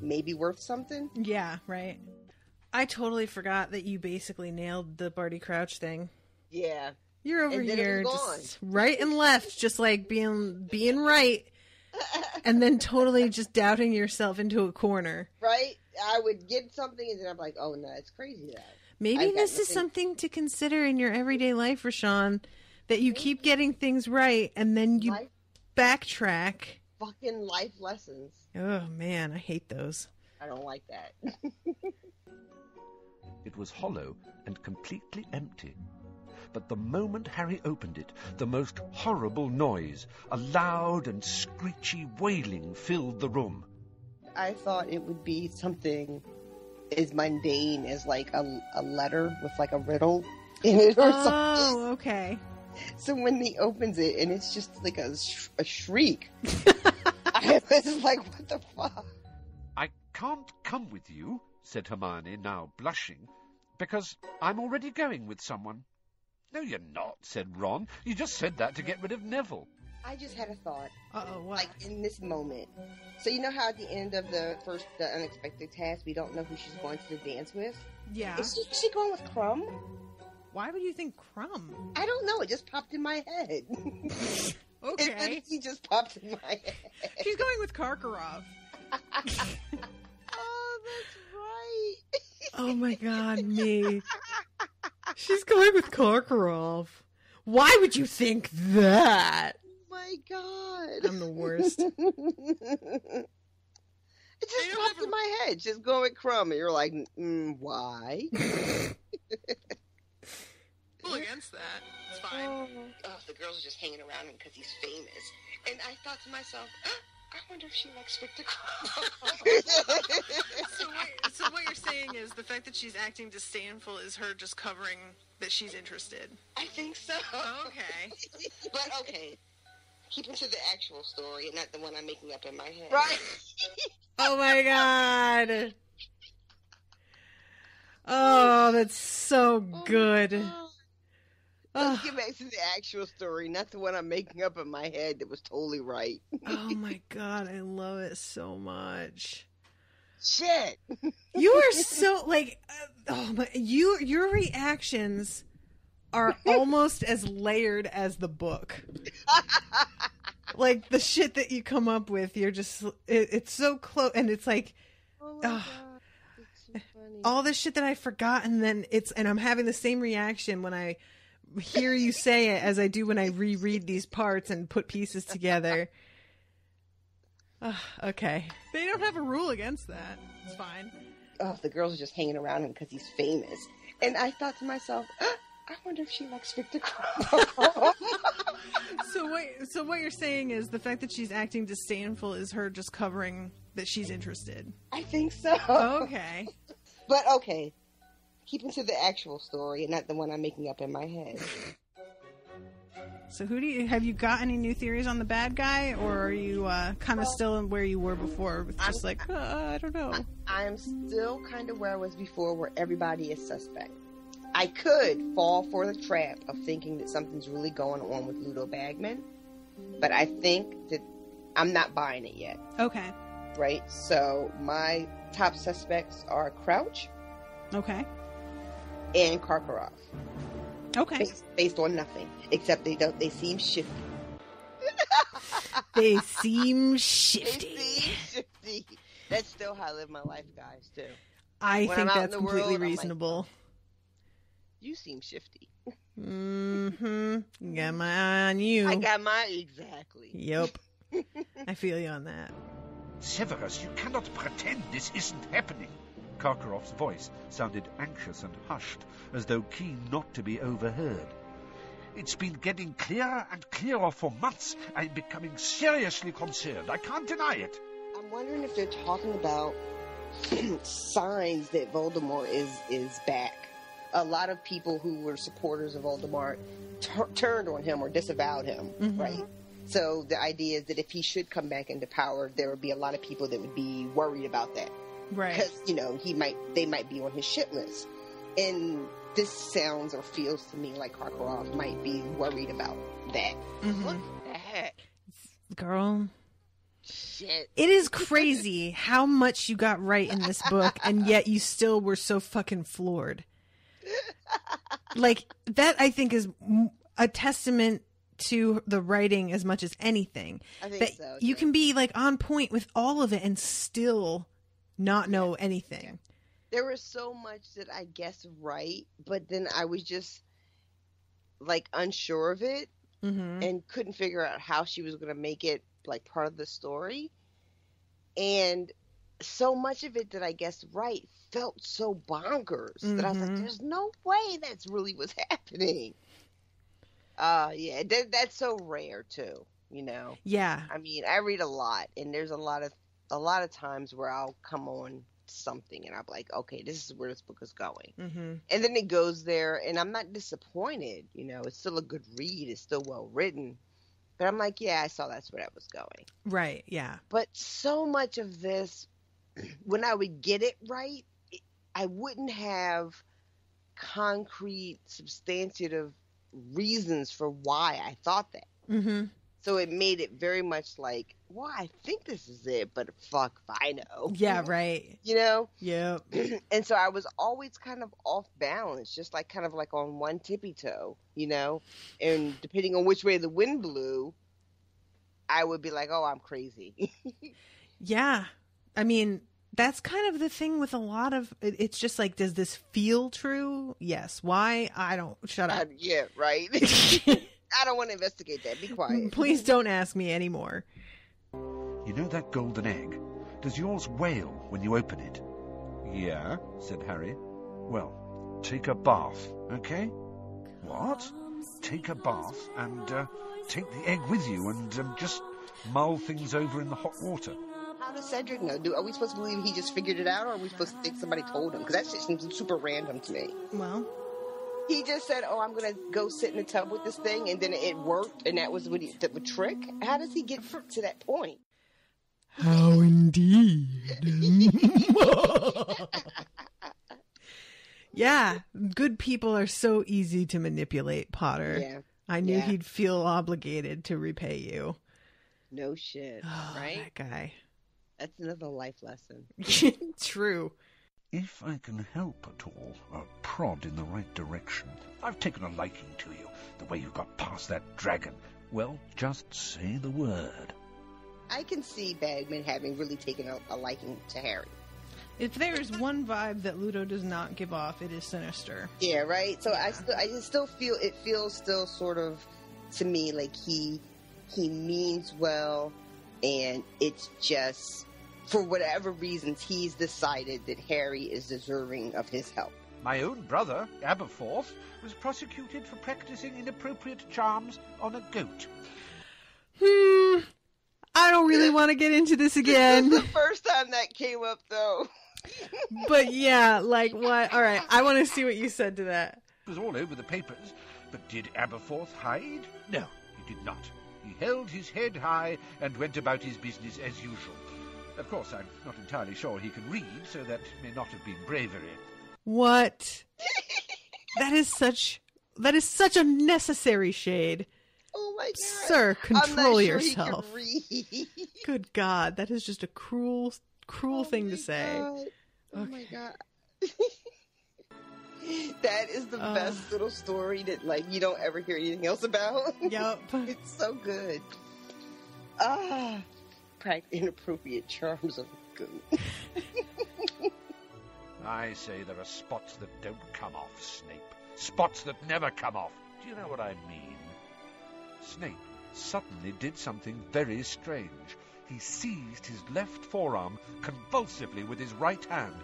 Speaker 3: maybe worth something.
Speaker 2: Yeah, right. I totally forgot that you basically nailed the Barty Crouch thing.
Speaker 3: Yeah.
Speaker 2: You're over here just right and left, just like being right, and then totally just doubting yourself into a corner.
Speaker 3: Right? I would get something and then I'm like, oh no, it's crazy that.
Speaker 2: Maybe this is something to consider in your everyday life, RoShawn, that you keep getting things right and then you backtrack.
Speaker 3: Fucking life lessons.
Speaker 2: Oh man, I hate those.
Speaker 3: I don't like that.
Speaker 4: It was hollow and completely empty. But the moment Harry opened it, the most horrible noise, a loud and screechy wailing, filled the room.
Speaker 3: I thought it would be something as mundane as like a letter with like a riddle in it or something.
Speaker 2: Oh, okay.
Speaker 3: So when he opens it and it's just like a shriek, I was like, what the fuck?
Speaker 4: I can't come with you, said Hermione, now blushing, because I'm already going with someone. No, you're not, said Ron. You just said that to get rid of Neville.
Speaker 3: I just had a thought.
Speaker 2: Uh-oh, what?
Speaker 3: Like, in this moment. So you know how at the end of the unexpected task, we don't know who she's going to the dance with?
Speaker 2: Yeah.
Speaker 3: Is she going with Crumb?
Speaker 2: Why would you think Crumb?
Speaker 3: I don't know. It just popped in my head.
Speaker 2: Okay.
Speaker 3: He just popped in my head.
Speaker 2: She's going with Karkaroff.
Speaker 3: Oh, that's right.
Speaker 2: Oh my god, me. She's going with Karkaroff. Why would you think that?
Speaker 3: My God.
Speaker 2: I'm the worst.
Speaker 3: It just popped in my head. Just go with Crumb. And you're like, why?
Speaker 6: Well, against that. It's fine.
Speaker 3: Oh, the girls are just hanging around him because he's famous. And I thought to myself, I wonder if she likes Victor Crumb.
Speaker 6: So what you're saying is the fact that she's acting disdainful is her just covering that she's interested.
Speaker 3: I think so.
Speaker 6: Okay.
Speaker 3: But okay. Keeping to the actual story and not the one I'm making up in my head.
Speaker 2: Right. Oh my god. Oh, that's so good.
Speaker 3: Let's get back to the actual story, not the one I'm making up in my head that was totally right.
Speaker 2: Oh my god, I love it so much.
Speaker 3: Shit.
Speaker 2: You are so like, oh my, your reactions are almost as layered as the book. Like the shit that you come up with, you're just, it's so close, and it's like,
Speaker 3: oh my god, it's so funny.
Speaker 2: All this shit that I forgot, and then and I'm having the same reaction when I hear you say it as I do when I reread these parts and put pieces together. Okay.
Speaker 6: They don't have a rule against that. It's fine.
Speaker 3: Oh, the girls are just hanging around him because he's famous. And I thought to myself, I wonder if she likes Victor Crumb.
Speaker 6: So what you're saying is the fact that she's acting disdainful is her just covering that she's interested.
Speaker 3: I think so.
Speaker 6: Okay.
Speaker 3: But okay. Keeping to the actual story and not the one I'm making up in my head.
Speaker 2: So have you got any new theories on the bad guy, or are you kind of still where you were before with just I don't know?
Speaker 3: I am still kind of where I was before, where everybody is suspect. I could fall for the trap of thinking that something's really going on with Ludo Bagman, but I think that I'm not buying it yet.
Speaker 2: Okay.
Speaker 3: right? So my top suspects are Crouch
Speaker 2: Okay.
Speaker 3: and Karkaroff.
Speaker 2: Okay.
Speaker 3: Based on nothing, except they seem shifty.
Speaker 2: They seem shifty.
Speaker 3: They seem shifty. That's still how I live my life, guys, too.
Speaker 2: I
Speaker 3: When
Speaker 2: think
Speaker 3: I'm out
Speaker 2: that's
Speaker 3: in the
Speaker 2: completely
Speaker 3: world, I'm like,
Speaker 2: reasonable.
Speaker 3: you seem shifty.
Speaker 2: Mm-hmm. Got my eye on you.
Speaker 3: I got my... Exactly.
Speaker 2: Yep. I feel you on that.
Speaker 4: Severus, you cannot pretend this isn't happening. Karkaroff's voice sounded anxious and hushed, as though keen not to be overheard. It's been getting clearer and clearer for months. I'm becoming seriously concerned. I can't deny it.
Speaker 3: I'm wondering if they're talking about signs that Voldemort is back. A lot of people who were supporters of Voldemort turned on him or disavowed him, right? So the idea is that if he should come back into power, there would be a lot of people that would be worried about that.
Speaker 2: Right.
Speaker 3: Because, they might be on his shit list. And this sounds or feels to me like Karkaroff might be worried about that. What the heck?
Speaker 2: Girl.
Speaker 3: Shit.
Speaker 2: It is crazy how much you got right in this book, and yet you still were so fucking floored. Like, that I think is a testament to the writing as much as anything.
Speaker 3: I think
Speaker 2: that
Speaker 3: so.
Speaker 2: You can be, like, on point with all of it and still not know anything.
Speaker 3: Yeah. There was so much that I guessed right, but then I was just, like, unsure of it and couldn't figure out how she was going to make it, like, part of the story. And so much of it that I guessed right felt so bonkers that I was like, there's no way that's really what's happening. Yeah, that's so rare, too,
Speaker 2: Yeah.
Speaker 3: I mean, I read a lot, and there's a lot of times where I'll come on something and I'm like, okay, this is where this book is going. And then it goes there and I'm not disappointed. It's still a good read. It's still well written. But I'm like, yeah, I saw that's where that was going.
Speaker 2: Right. Yeah.
Speaker 3: But so much of this, when I would get it right, I wouldn't have concrete, substantive reasons for why I thought that. So it made it very much like, well, I think this is it, but fuck if I know.
Speaker 2: Yeah, right. Yep.
Speaker 3: And so I was always kind of off balance, just like kind of like on one tippy toe, and depending on which way the wind blew, I would be like, oh, I'm crazy.
Speaker 2: Yeah. I mean, that's kind of the thing with a lot of, it's just like, does this feel true? Yes. Why? I don't. Shut up.
Speaker 3: Yeah, right. I don't want to investigate that. Be quiet.
Speaker 2: Please don't ask me anymore.
Speaker 4: You know that golden egg? Does yours wail when you open it? Yeah, said Harry. Well, take a bath, okay? What? Take a bath and take the egg with you and just mull things over in the hot water.
Speaker 3: How does Cedric know? Are we supposed to believe he just figured it out, or are we supposed to think somebody told him? Because that shit seems super random to me.
Speaker 2: Well,
Speaker 3: he just said, oh, I'm going to go sit in the tub with this thing, and then it worked, and that was what the trick? How does he get to that point?
Speaker 2: How indeed. Yeah, good people are so easy to manipulate, Potter.
Speaker 3: Yeah.
Speaker 2: I knew he'd feel obligated to repay you.
Speaker 3: No shit, right?
Speaker 2: That guy.
Speaker 3: That's another life lesson.
Speaker 2: True.
Speaker 4: If I can help at all, or prod in the right direction. I've taken a liking to you, the way you got past that dragon. Well, just say the word.
Speaker 3: I can see Bagman having really taken a liking to Harry.
Speaker 2: If there is one vibe that Ludo does not give off, it is sinister.
Speaker 3: Yeah, right? So I still feel, it feels still sort of, to me, like he means well, and it's just, for whatever reasons, he's decided that Harry is deserving of his help.
Speaker 5: My own brother, Aberforth, was prosecuted for practicing inappropriate charms on a goat.
Speaker 2: I don't really want to get into this again.
Speaker 3: This is the first time that came up, though.
Speaker 2: But yeah, like what? All right, I want to see what you said to that.
Speaker 5: It was all over the papers. But did Aberforth hide? No, he did not. He held his head high and went about his business as usual. Of course, I'm not entirely sure he can read, so that may not have been bravery.
Speaker 2: What? That is such a necessary shade.
Speaker 3: Oh my God.
Speaker 2: Sir, control
Speaker 3: I'm not sure
Speaker 2: yourself.
Speaker 3: He can read.
Speaker 2: Good God, that is just a cruel thing to say.
Speaker 3: God. Oh my God. That is the best little story that like you don't ever hear anything else about.
Speaker 2: Yep.
Speaker 3: It's so good. Inappropriate charms of good.
Speaker 5: I say there are spots that don't come off, Snape. Spots that never come off. Do you know what I mean? Snape suddenly did something very strange. He seized his left forearm convulsively with his right hand,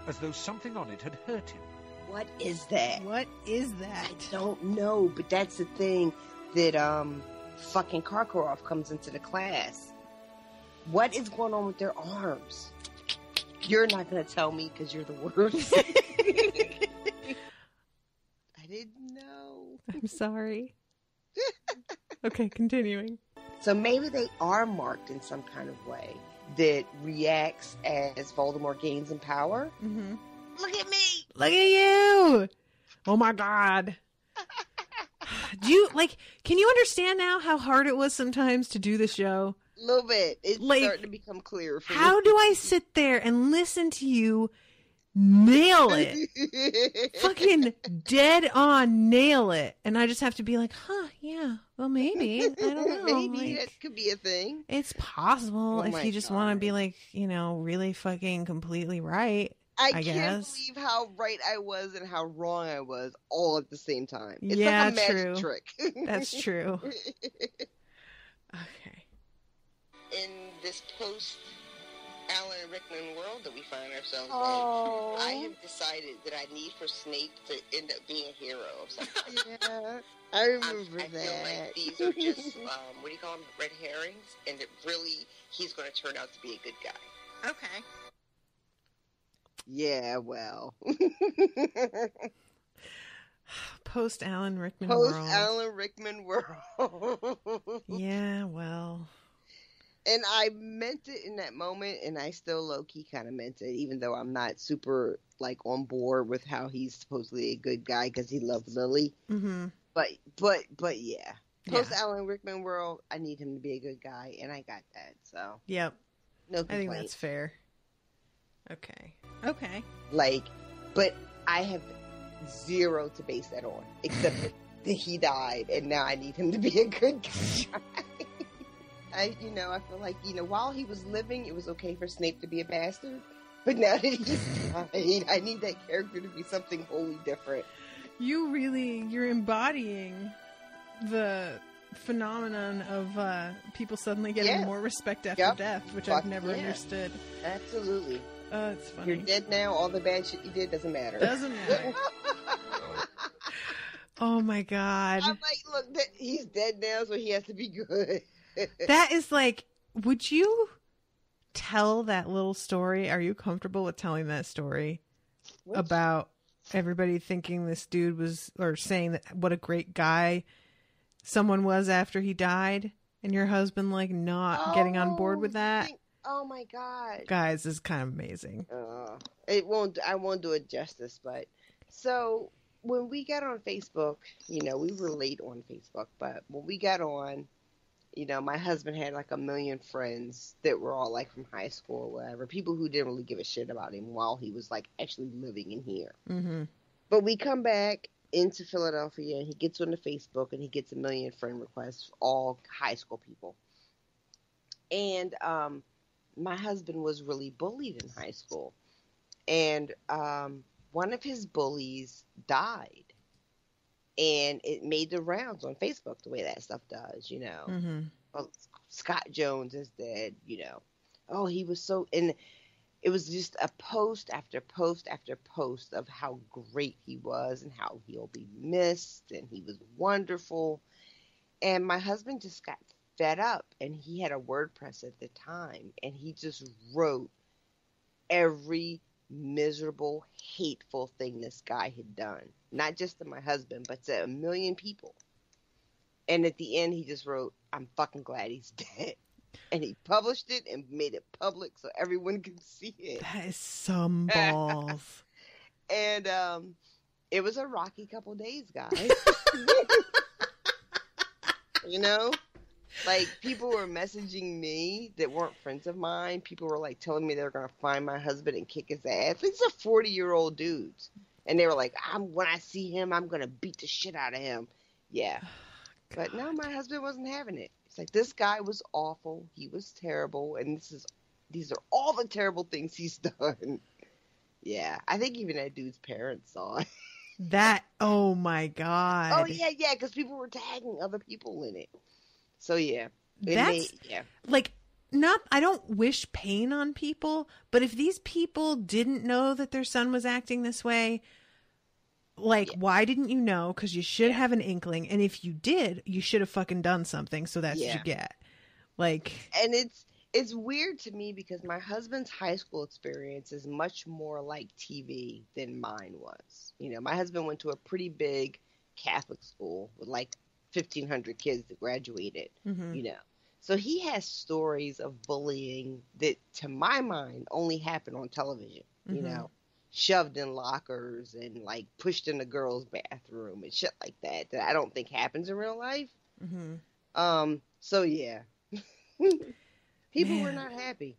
Speaker 5: as though something on it had hurt him.
Speaker 3: What is that?
Speaker 2: What is that?
Speaker 3: I don't know, but that's the thing that fucking Karkaroff comes into the class. What is going on with their arms? You're not going to tell me because you're the worst. I didn't know.
Speaker 2: I'm sorry. Okay, continuing.
Speaker 3: So maybe they are marked in some kind of way that reacts as Voldemort gains in power.
Speaker 2: Mm-hmm.
Speaker 3: Look at me!
Speaker 2: Look at you! Oh my God. Can you understand now how hard it was sometimes to do the show?
Speaker 3: A little bit. It's
Speaker 2: Like,
Speaker 3: starting to become clear for
Speaker 2: How
Speaker 3: me.
Speaker 2: do I sit there and listen to you nail it? Fucking dead on nail it. And I just have to be like, yeah, well, maybe. I don't know.
Speaker 3: Maybe
Speaker 2: Like,
Speaker 3: that could be a thing.
Speaker 2: it's possible
Speaker 3: Oh
Speaker 2: if
Speaker 3: my
Speaker 2: you just
Speaker 3: God.
Speaker 2: want to be like, really fucking completely right. I
Speaker 3: I can't
Speaker 2: guess.
Speaker 3: believe how right I was and how wrong I was all at the same time. It's
Speaker 2: Yeah,
Speaker 3: like a magic
Speaker 2: true.
Speaker 3: trick.
Speaker 2: That's true. Okay.
Speaker 7: In this post Alan Rickman world that we find ourselves
Speaker 3: Oh.
Speaker 7: in, I have decided that I need for Snape to end up being a hero of some kind.
Speaker 3: Yeah, I remember
Speaker 7: I
Speaker 3: that.
Speaker 7: feel like these are just, what do you call them, red herrings, and that really he's going to turn out to be a good guy.
Speaker 6: Okay.
Speaker 3: Yeah, well.
Speaker 2: Post Alan Rickman
Speaker 3: Post
Speaker 2: world.
Speaker 3: Alan Rickman world.
Speaker 2: Yeah, well.
Speaker 3: And I meant it in that moment, and I still low-key kind of meant it, even though I'm not super, on board with how he's supposedly a good guy because he loves Lily.
Speaker 2: Mm-hmm.
Speaker 3: But yeah. Post
Speaker 2: Yeah.
Speaker 3: Alan Rickman world, I need him to be a good guy, and I got that, so
Speaker 2: Yep.
Speaker 3: no
Speaker 2: I think
Speaker 3: complaints.
Speaker 2: that's fair. Okay.
Speaker 3: But I have zero to base that on, except that he died, and now I need him to be a good guy. I feel like, while he was living, it was okay for Snape to be a bastard. But now that he's died, I need that character to be something wholly different.
Speaker 2: You're embodying the phenomenon of people suddenly getting
Speaker 3: Yeah.
Speaker 2: more respect after
Speaker 3: Yep.
Speaker 2: death, which
Speaker 3: Fuck
Speaker 2: I've never
Speaker 3: yeah.
Speaker 2: understood.
Speaker 3: Absolutely.
Speaker 2: It's funny.
Speaker 3: You're dead now, all the bad shit you did doesn't matter.
Speaker 2: Doesn't matter. Oh my God.
Speaker 3: I'm like, look, he's dead now, so he has to be good.
Speaker 2: That is would you tell that little story? Are you comfortable with telling that story about everybody thinking this dude was, or saying that what a great guy someone was after he died, and your husband not getting on board with that?
Speaker 3: Oh my God.
Speaker 2: Guys, this is kind of amazing.
Speaker 3: I won't do it justice, but so when we got on Facebook, we were late on Facebook, but when we got on, my husband had a million friends that were all from high school or whatever, people who didn't really give a shit about him while he was actually living in here.
Speaker 2: Mm-hmm.
Speaker 3: But we come back into Philadelphia, and he gets on the Facebook, and he gets a million friend requests, all high school people. And my husband was really bullied in high school. And one of his bullies died. And it made the rounds on Facebook the way that stuff does,
Speaker 2: Mm-hmm.
Speaker 3: Well, Scott Jones is dead, Oh, he was so... And it was just a post after post after post of how great he was and how he'll be missed, and he was wonderful. And my husband just got fed up, and he had a WordPress at the time, and he just wrote every miserable, hateful thing this guy had done. Not just to my husband, but to a million people. And at the end, he just wrote, "I'm fucking glad he's dead." And he published it and made it public so everyone could see it.
Speaker 2: That is some balls.
Speaker 3: And it was a rocky couple days, guys. You know? Like, people were messaging me that weren't friends of mine. People were, like, telling me they were going to find my husband and kick his ass. These are 40-year-old dudes. And they were like, when I see him, I'm going to beat the shit out of him. Yeah. But no, my husband wasn't having it. It's like, this guy was awful. He was terrible. And these are all the terrible things he's done. Yeah. I think even that dude's parents saw it.
Speaker 2: Oh my God.
Speaker 3: Oh, yeah, because people were tagging other people in it. So, yeah.
Speaker 2: Like, I don't wish pain on people, but if these people didn't know that their son was acting this way, why didn't you know? Because you should have an inkling. And if you did, you should have fucking done something. So that's what you get. Like,
Speaker 3: and it's weird to me because my husband's high school experience is much more like TV than mine was. You know, my husband went to a pretty big Catholic school with like 1,500 kids that graduated, you know. So he has stories of bullying that, to my mind, only happen on television, you know, shoved in lockers and, like, pushed in a girl's bathroom and shit like that I don't think happens in real life. So, yeah. People were not happy.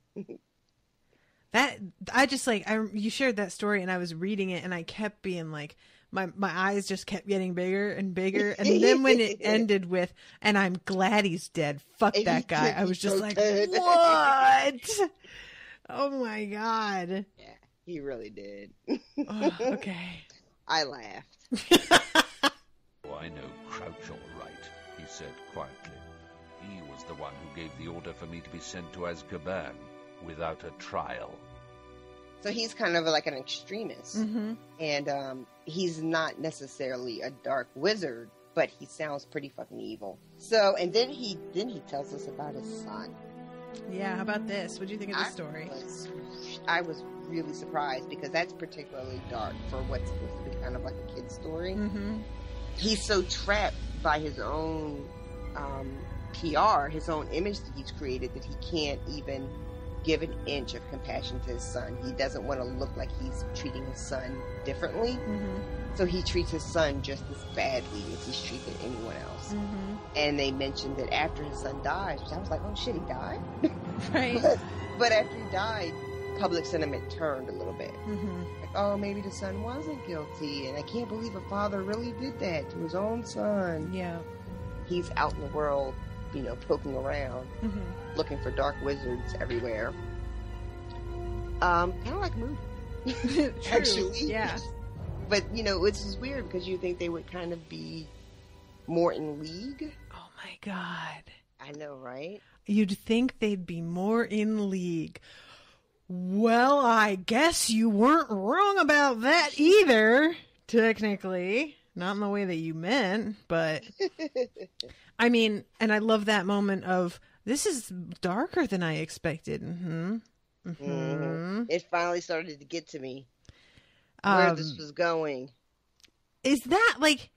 Speaker 2: You shared that story and I was reading it and I kept being like, my eyes just kept getting bigger and bigger. And then when it ended with, and I'm glad he's dead. Fuck that guy. I was just like, what? Oh my God.
Speaker 3: Yeah, he really did.
Speaker 2: Oh, okay.
Speaker 3: I laughed.
Speaker 4: Oh, I know Crouch all right, he said quietly. He was the one who gave the order for me to be sent to Azkaban without a trial.
Speaker 3: So he's kind of like an extremist. And he's not necessarily a dark wizard, but he sounds pretty fucking evil. So, and then he tells us about his son.
Speaker 2: Yeah, how about this? What do you think of this story?
Speaker 3: I was really surprised because that's particularly dark for what's supposed to be kind of like a kid's story. He's so trapped by his own PR, his own image that he's created, that he can't even give an inch of compassion to his son. He doesn't want to look like he's treating his son differently. So he treats his son just as badly as he's treated anyone else. And they mentioned that after his son died, I was like, oh shit, he died?
Speaker 2: Right.
Speaker 3: But after he died, public sentiment turned a little bit. Like, oh, maybe the son wasn't guilty, and I can't believe a father really did that to his own son.
Speaker 2: Yeah.
Speaker 3: He's out in the world, you know, poking around, looking for dark wizards everywhere. Kind of like Moody. Actually.
Speaker 2: Yeah.
Speaker 3: But, you know, it's just weird because you think they would kind of be more in league.
Speaker 2: Oh my God.
Speaker 3: I know, right?
Speaker 2: You'd think they'd be more in league. Well, I guess you weren't wrong about that either, technically. Not in the way that you meant, but I mean, and I love that moment of, this is darker than I expected.
Speaker 3: It finally started to get to me where this was going.
Speaker 2: Is that like,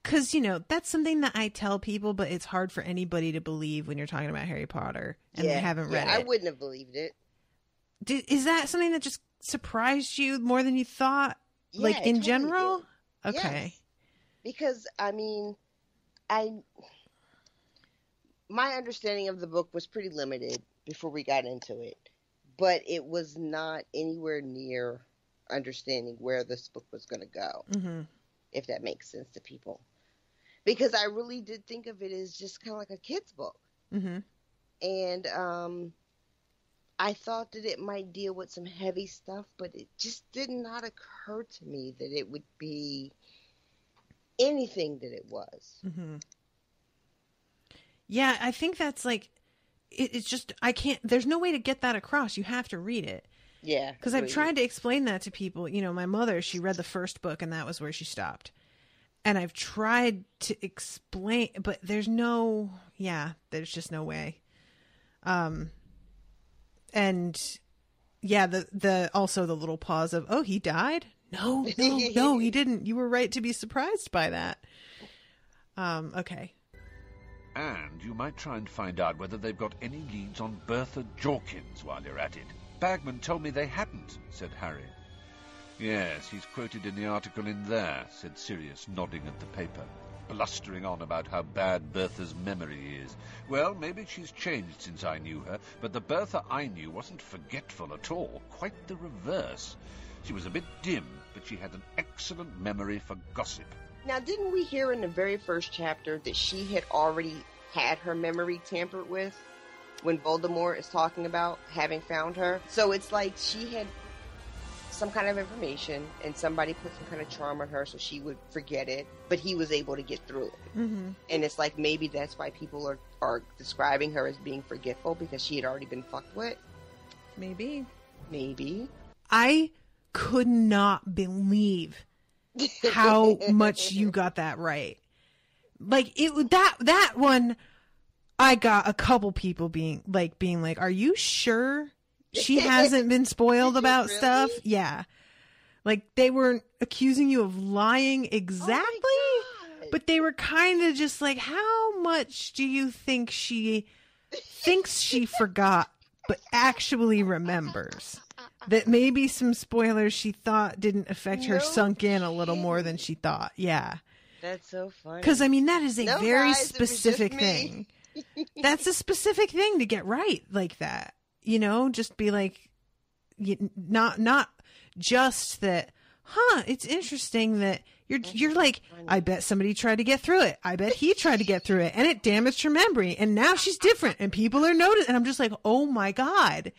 Speaker 2: because, you know, that's something that I tell people, but it's hard for anybody to believe when you're talking about Harry Potter and they haven't read it.
Speaker 3: I wouldn't have believed it.
Speaker 2: Is that something that just surprised you more than you thought?
Speaker 3: Yeah,
Speaker 2: like in
Speaker 3: totally
Speaker 2: general?
Speaker 3: did.
Speaker 2: Okay.
Speaker 3: Yes. Because, I mean, my understanding of the book was pretty limited before we got into it, but it was not anywhere near understanding where this book was going to go, if that makes sense to people. Because I really did think of it as just kind of like a kid's book. And I thought that it might deal with some heavy stuff, but it just did not occur to me that it would be anything that it was.
Speaker 2: Yeah, I think that's like, it's just, there's no way to get that across. You have to read it.
Speaker 3: Yeah.
Speaker 2: Because I've tried to explain that to people. You know, my mother, she read the first book and that was where she stopped. And I've tried to explain, but there's just no way. And yeah, the also the little pause of, oh, he died? No, he didn't. You were right to be surprised by that. Okay.
Speaker 4: And you might try and find out whether they've got any leads on Bertha Jorkins while you're at it. Bagman told me they hadn't, said Harry. Yes, he's quoted in the article in there, said Sirius, nodding at the paper. blustering on about how bad Bertha's memory is. Well, maybe she's changed since I knew her, but the Bertha I knew wasn't forgetful at all. Quite the reverse. She was a bit dim, but she had an excellent memory for gossip.
Speaker 3: Now, didn't we hear in the very first chapter that she had already had her memory tampered with when Voldemort is talking about having found her? So it's like she had some kind of information and somebody put some kind of charm on her so she would forget it, but he was able to get through it. Mm-hmm. And it's like maybe that's why people are describing her as being forgetful, because she had already been fucked with.
Speaker 2: Maybe. I could not believe how much you got that right. Like that one, I got a couple people being like, "Are you sure she hasn't been spoiled about really? Stuff?" Yeah, like they weren't accusing you of lying exactly, but they were kind of just like, "How much do you think she thinks she forgot, but actually remembers?" That maybe some spoilers she thought didn't affect her sunk in a little more than she thought. Yeah.
Speaker 3: That's so funny.
Speaker 2: Because, I mean, that is a very specific thing. That's a specific thing to get right like that. You know, just be like, not just that, it's interesting that you're like, I bet somebody tried to get through it. I bet he tried to get through it. And it damaged her memory. And now she's different. And people are noticing. And I'm just like, oh my God.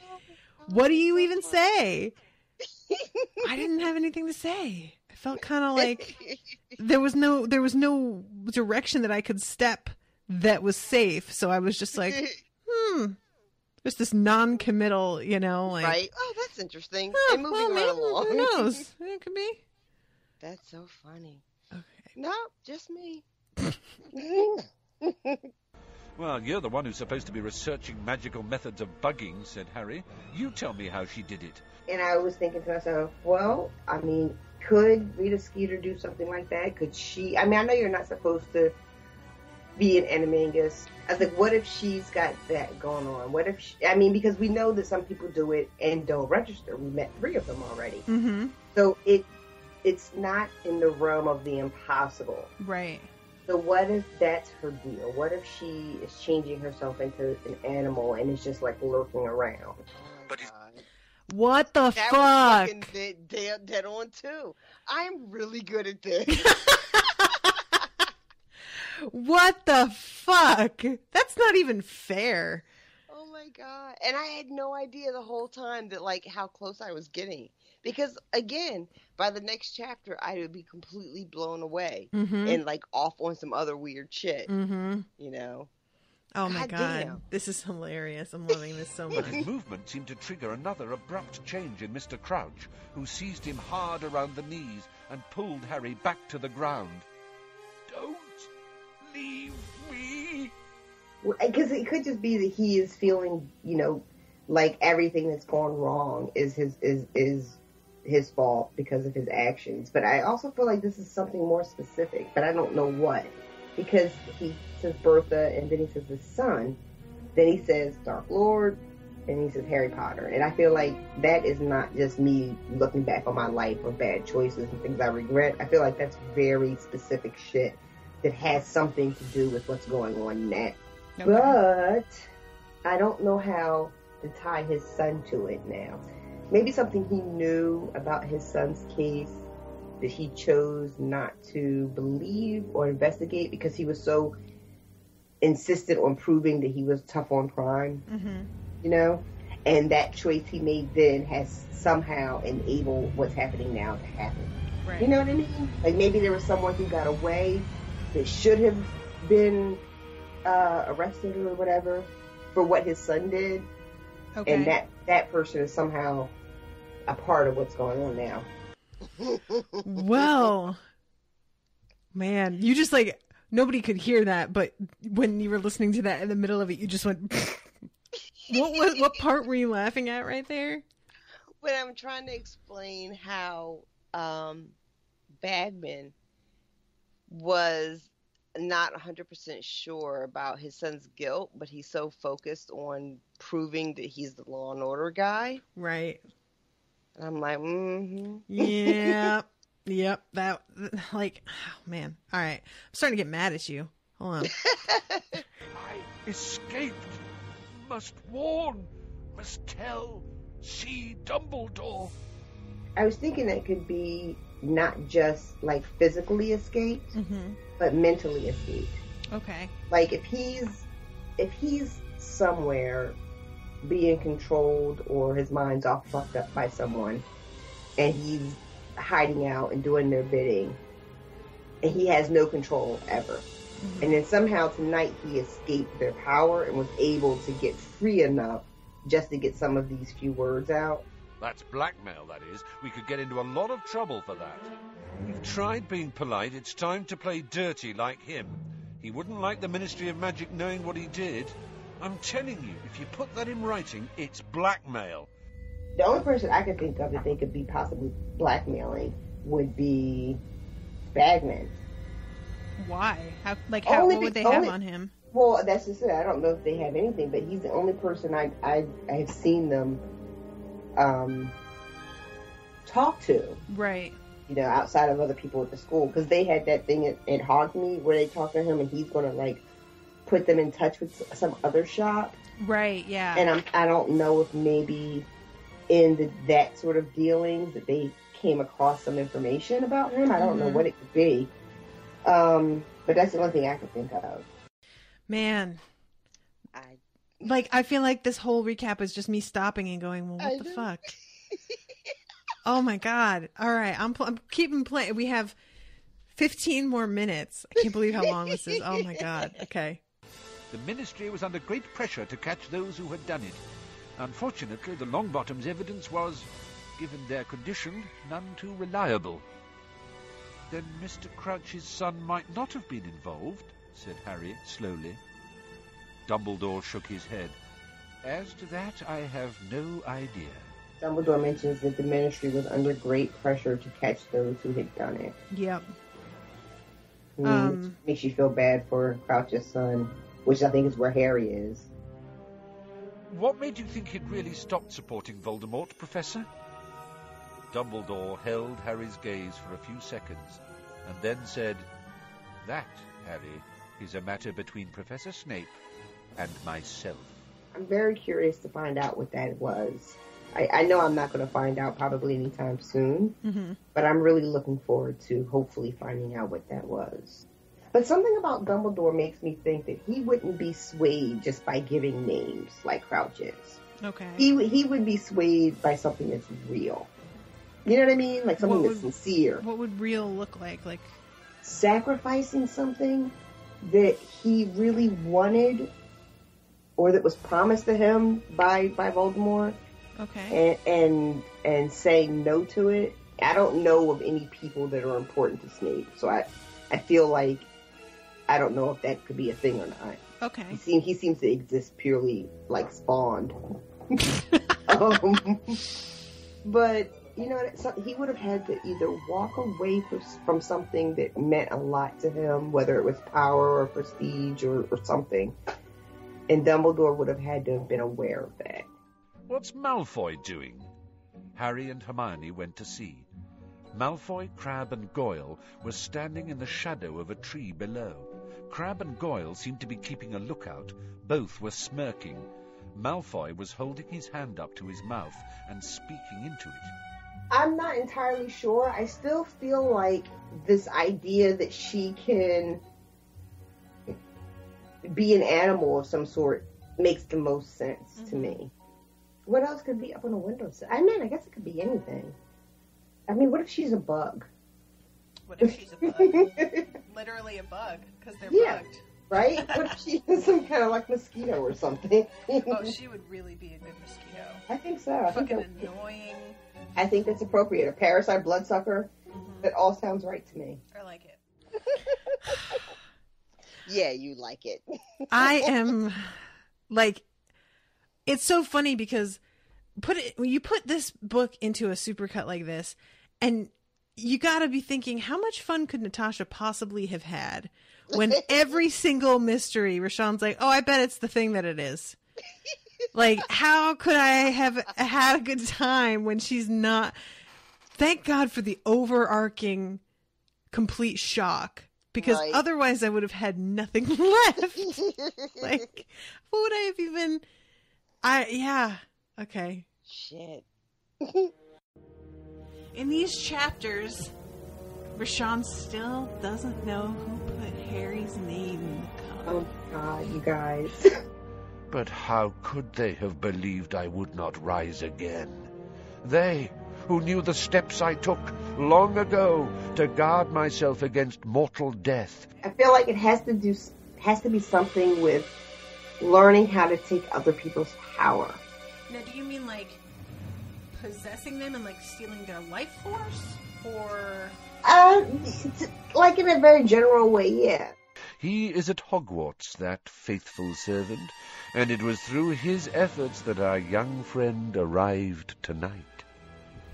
Speaker 2: What do you even say? I didn't have anything to say. I felt kind of like there was no direction that I could step that was safe. So I was just like, just this non-committal, you know, like,
Speaker 3: right? Oh, that's interesting. And moving right along.
Speaker 2: Who knows? It could be.
Speaker 3: That's so funny.
Speaker 2: Okay.
Speaker 3: No, just me.
Speaker 4: Well, you're the one who's supposed to be researching magical methods of bugging, said Harry. You tell me how she did it.
Speaker 3: And I was thinking to myself, well, I mean, could Rita Skeeter do something like that? Could she? I mean, I know you're not supposed to be an animagus. I was like, what if she's got that going on? What if because we know that some people do it and don't register. We met 3 of them already.
Speaker 2: Mm-hmm.
Speaker 3: So it's not in the realm of the impossible.
Speaker 2: Right.
Speaker 3: So what if that's her deal? What if she is changing herself into an animal and is just like lurking around?
Speaker 4: But
Speaker 2: what the
Speaker 3: that
Speaker 2: fuck?
Speaker 3: Was dead on too. I'm really good at this.
Speaker 2: What the fuck? That's not even fair.
Speaker 3: Oh my God. And I had no idea the whole time that like how close I was getting. Because again, by the next chapter, I would be completely blown away and like off on some other weird shit. Mm-hmm. You know?
Speaker 2: Oh my God. Damn. This is hilarious. I'm loving this so much.
Speaker 4: His movement seemed to trigger another abrupt change in Mr. Crouch, who seized him hard around the knees and pulled Harry back to the ground. Don't leave me.
Speaker 3: Because it could just be that he is feeling, you know, like everything that's gone wrong is his fault because of his actions. But I also feel like this is something more specific, but I don't know what. Because he says Bertha, and then he says the son, then he says Dark Lord, and he says Harry Potter. And I feel like that is not just me looking back on my life of bad choices and things I regret. I feel like that's very specific shit that has something to do with what's going on next. Okay. But I don't know how to tie his son to it now. Maybe something he knew about his son's case that he chose not to believe or investigate because he was so insistent on proving that he was tough on crime, you know? And that choice he made then has somehow enabled what's happening now to happen. Right. You know what I mean? Like maybe there was someone who got away that should have been arrested or whatever for what his son did. Okay. And that person is somehow a part of what's going on now.
Speaker 2: Well, man, you just like, nobody could hear that, but when you were listening to that in the middle of it, you just went, what part were you laughing at right there?
Speaker 3: When I'm trying to explain how Badman was not 100% sure about his son's guilt, but he's so focused on proving that he's the Law and Order guy.
Speaker 2: Right.
Speaker 3: And I'm like,
Speaker 2: Yeah. Yep. That, like, oh, man. All right. I'm starting to get mad at you. Hold on.
Speaker 4: I escaped. Must warn. Must tell. See Dumbledore.
Speaker 3: I was thinking that could be not just like physically escaped, but mentally escaped.
Speaker 2: Okay.
Speaker 3: Like if he's somewhere being controlled or his mind's all fucked up by someone and he's hiding out and doing their bidding and he has no control ever. And then somehow tonight he escaped their power and was able to get free enough just to get some of these few words out.
Speaker 4: That's blackmail, that is. We could get into a lot of trouble for that. We've tried being polite. It's time to play dirty like him. He wouldn't like the Ministry of Magic knowing what he did. I'm telling you, if you put that in writing, it's blackmail.
Speaker 3: The only person I could think of that they could be possibly blackmailing would be Bagman.
Speaker 2: Why? What would they have on him?
Speaker 3: Well, that's just it. I don't know if they have anything, but he's the only person I have seen them talk to.
Speaker 2: Right.
Speaker 3: You know, outside of other people at the school. Because they had that thing at Hogsmeade where they talk to him and he's going to, like, put them in touch with some other shop.
Speaker 2: Right, yeah.
Speaker 3: And I don't know if maybe in that sort of dealings that they came across some information about him. I don't know what it could be. But that's the only thing I could think of.
Speaker 2: Man. I feel like this whole recap is just me stopping and going, well, what the fuck? Oh my God. All right. I'm keeping playing. We have 15 more minutes. I can't believe how long this is. Oh my God. Okay.
Speaker 5: The Ministry was under great pressure to catch those who had done it. Unfortunately, the Longbottoms' evidence was, given their condition, none too reliable. Then Mr. Crouch's son might not have been involved, said Harry slowly. Dumbledore shook his head. As to that, I have no idea.
Speaker 3: Dumbledore mentions that the Ministry was under great pressure to catch those who had done it.
Speaker 2: Yep.
Speaker 3: Makes you feel bad for Crouch's son, which I think is where Harry is.
Speaker 5: What made you think he'd really stopped supporting Voldemort, Professor? Dumbledore held Harry's gaze for a few seconds, and then said, That, Harry, is a matter between Professor Snape and myself.
Speaker 3: I'm very curious to find out what that was. I know I'm not going to find out probably anytime soon, but I'm really looking forward to hopefully finding out what that was. But something about Dumbledore makes me think that he wouldn't be swayed just by giving names like Crouch is.
Speaker 2: Okay.
Speaker 3: He would be swayed by something that's real. You know what I mean? Like something that's sincere.
Speaker 2: What would real look like? Like
Speaker 3: sacrificing something that he really wanted or that was promised to him by Voldemort.
Speaker 2: Okay.
Speaker 3: And saying no to it. I don't know of any people that are important to Snape, so I feel like I don't know if that could be a thing or not.
Speaker 2: Okay.
Speaker 3: He seems to exist purely like spawned. But you know, he would have had to either walk away from something that meant a lot to him, whether it was power or prestige or something. And Dumbledore would have had to have been aware of that.
Speaker 5: What's Malfoy doing? Harry and Hermione went to see. Malfoy, Crabbe and Goyle were standing in the shadow of a tree below. Crabbe and Goyle seemed to be keeping a lookout. Both were smirking. Malfoy was holding his hand up to his mouth and speaking into it.
Speaker 3: I'm not entirely sure. I still feel like this idea that she can be an animal of some sort makes the most sense to me. What else could be up on a windowsill? I mean, I guess it could be anything. I mean, what if she's a bug?
Speaker 2: What if she's a bug? Literally a bug, because they're bugged.
Speaker 3: Right? What if she is some kind of like mosquito or something?
Speaker 2: Oh, she would really be a good mosquito.
Speaker 3: I think so.
Speaker 2: Fucking annoying.
Speaker 3: I think that's appropriate. A parasite bloodsucker. That all sounds right to me.
Speaker 2: I like it.
Speaker 7: Yeah, you like it.
Speaker 2: I am like, it's so funny because when you put this book into a supercut like this, and you gotta be thinking, how much fun could Natasha possibly have had when every single mystery, RoShawn's like, oh, I bet it's the thing that it is. Like, how could I have had a good time when she's not? Thank God for the overarching complete shock. Because otherwise I would have had nothing left. Like, what would I have even... Okay.
Speaker 3: Shit.
Speaker 2: In these chapters, RoShawn still doesn't know who put Harry's name in the cup.
Speaker 8: Oh, God, you guys.
Speaker 4: But how could they have believed I would not rise again? They, who knew the steps I took long ago to guard myself against mortal death.
Speaker 8: I feel like it has to be something with learning how to take other people's power.
Speaker 2: Now, do you mean like possessing them and like stealing their life force, or?
Speaker 8: Like in a very general way, yeah.
Speaker 4: He is at Hogwarts, that faithful servant, and it was through his efforts that our young friend arrived tonight.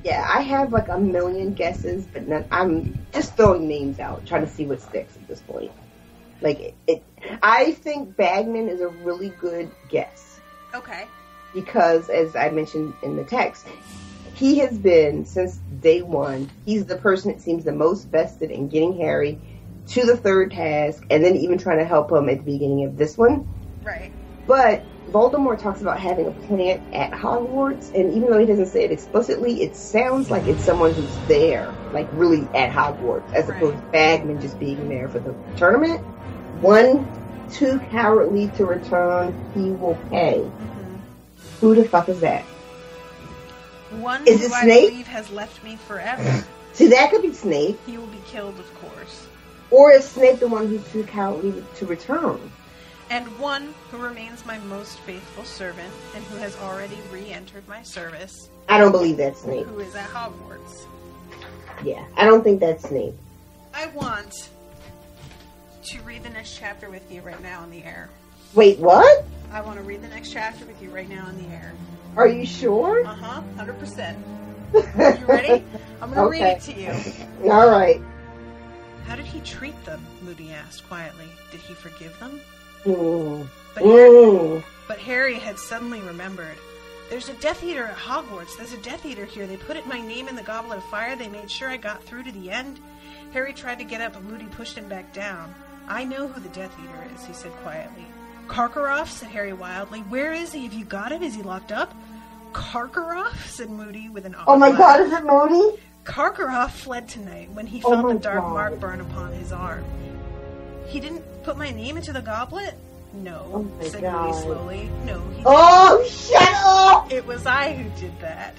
Speaker 8: Yeah, I have like a million guesses, but I'm just throwing names out, trying to see what sticks at this point. Like, I think Bagman is a really good guess.
Speaker 2: Okay.
Speaker 8: Because, as I mentioned in the text, he has been, since day one, he's the person that seems the most vested in getting Harry to the third task, and then even trying to help him at the beginning of this one.
Speaker 2: Right.
Speaker 8: But Voldemort talks about having a plant at Hogwarts, and even though he doesn't say it explicitly, it sounds like it's someone who's there, like really at Hogwarts, as opposed to Bagman just being there for the tournament. 1, too cowardly to return, he will pay. Mm-hmm. Who the fuck is that?
Speaker 2: One
Speaker 8: is
Speaker 2: who
Speaker 8: it
Speaker 2: I
Speaker 8: Snape?
Speaker 2: believe has left me forever.
Speaker 8: See, that could be Snape.
Speaker 2: He will be killed, of course.
Speaker 8: Or is Snape the one who's too cowardly to return?
Speaker 2: And one who remains my most faithful servant, and who has already re-entered my service.
Speaker 8: I don't believe that's Snape.
Speaker 2: Who is at Hogwarts.
Speaker 8: Yeah, I don't think that's Snape.
Speaker 2: I want to read the next chapter with you right now on the air.
Speaker 8: Wait, what?
Speaker 2: I want to read the next chapter with you right now on the air.
Speaker 8: Are you sure?
Speaker 2: 100%. You ready? I'm going to read it to you.
Speaker 8: All right.
Speaker 2: How did he treat them? Moody asked quietly. Did he forgive them? But Harry had suddenly remembered. There's a Death Eater at Hogwarts. There's a Death Eater here. They put my name in the Goblet of Fire. They made sure I got through to the end. Harry tried to get up, but Moody pushed him back down. I know who the Death Eater is, he said quietly. Karkaroff, said Harry wildly. Where is he? Have you got him? Is he locked up? Karkaroff, said Moody with an odd
Speaker 8: Oh my
Speaker 2: laugh.
Speaker 8: God, is it Moody?
Speaker 2: Karkaroff fled tonight when he felt the dark mark burn upon his arm. He didn't put my name into the goblet? No, said Moody slowly. No, he didn't.
Speaker 8: Oh, shut up!
Speaker 2: It was I who did that.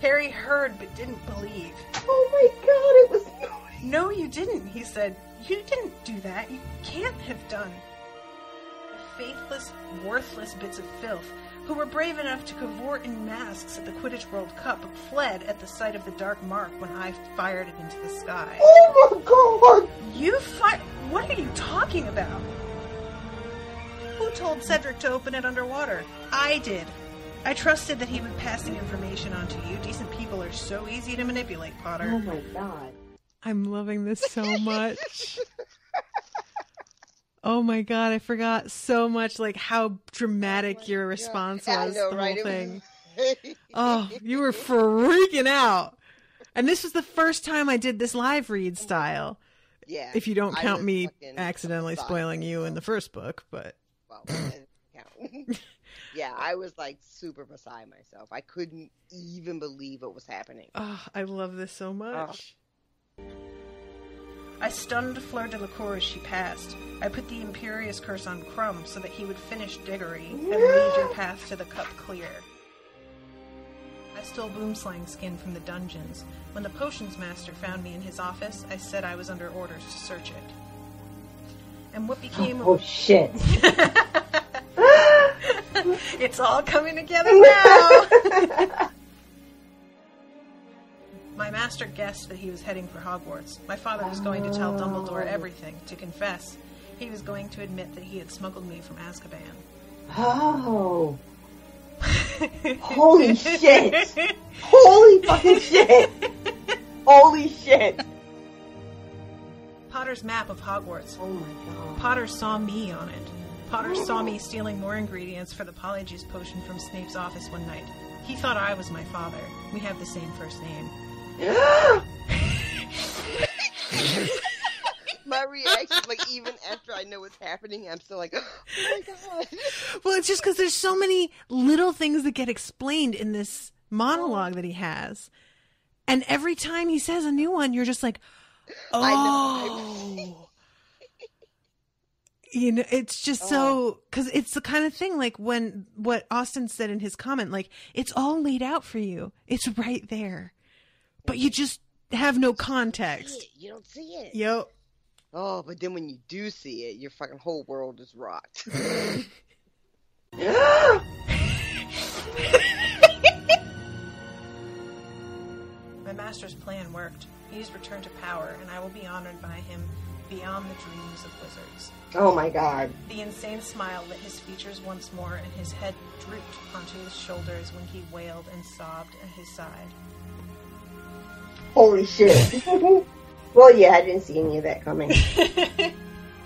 Speaker 2: Harry heard but didn't believe.
Speaker 8: Oh my God, it was Moody.
Speaker 2: No, you didn't, he said. You didn't do that. You can't have done. The faithless, worthless bits of filth who were brave enough to cavort in masks at the Quidditch World Cup fled at the sight of the dark mark when I fired it into the sky.
Speaker 8: Oh my God!
Speaker 2: You fired? What are you talking about? Who told Cedric to open it underwater? I did. I trusted that he would pass the information on to you. Decent people are so easy to manipulate, Potter.
Speaker 8: Oh my God.
Speaker 6: I'm loving this so much. Oh my God, I forgot so much, like, how dramatic your response was, the whole thing. Oh, you were freaking out. And this was the first time I did this live read style.
Speaker 3: Yeah.
Speaker 6: If you don't count me accidentally spoiling you in the first book, but...
Speaker 3: Well, that doesn't count. Yeah, I was, like, super beside myself. I couldn't even believe what was happening.
Speaker 6: Oh, I love this so much.
Speaker 2: I stunned Fleur Delacour as she passed. I put the Imperious Curse on Crumb so that he would finish Diggory and lead your path to the cup clear. I stole Boomslang's skin from the dungeons. When the potions master found me in his office, I said I was under orders to search it. And what became of...
Speaker 8: Oh, shit.
Speaker 2: It's all coming together now! My master guessed that he was heading for Hogwarts. My father was going to tell Dumbledore everything, to confess. He was going to admit that he had smuggled me from Azkaban.
Speaker 8: Oh. Holy shit. Holy fucking shit. Holy shit.
Speaker 2: Potter's map of Hogwarts.
Speaker 8: Oh my God.
Speaker 2: Potter saw me on it. Potter saw me stealing more ingredients for the Polyjuice potion from Snape's office one night. He thought I was my father. We have the same first name.
Speaker 3: My reaction, like, even after I know what's happening, I'm still like, oh my God.
Speaker 2: Well, it's just because there's so many little things that get explained in this monologue that he has. And every time he says a new one, you're just like, oh. You know, it's just so, because it's the kind of thing, like what Austin said in his comment, like, it's all laid out for you. It's right there. But you just have no context.
Speaker 3: You don't see it.
Speaker 2: Yep.
Speaker 3: Oh, but then when you do see it, your fucking whole world is rocked.
Speaker 6: My master's plan worked. He's returned to power, and I will be honored by him beyond the dreams of wizards.
Speaker 8: Oh my God.
Speaker 6: The insane smile lit his features once more, and his head drooped onto his shoulders when he wailed and sobbed at his side.
Speaker 8: Holy shit. Well, yeah, I didn't see any of that coming.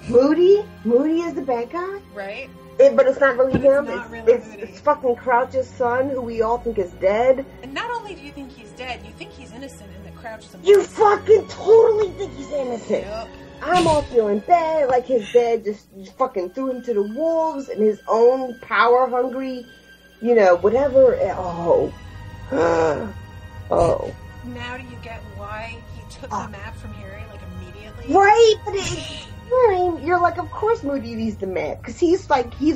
Speaker 8: Moody? Moody is the bad guy?
Speaker 6: Right?
Speaker 8: But it's not really him.
Speaker 6: It's
Speaker 8: it's fucking Crouch's son, who we all think is dead.
Speaker 6: And not only do you think he's dead, you think he's innocent and that Crouch is a
Speaker 8: You fucking totally think he's innocent.
Speaker 6: Yep.
Speaker 8: I'm all feeling bad, like his dad just fucking threw him to the wolves and his own power-hungry, you know, whatever. Oh. Oh.
Speaker 6: Now do you get why he took the map from Harry, like, immediately?
Speaker 8: Right, but it's... You're like, of course Moody needs the map, because he's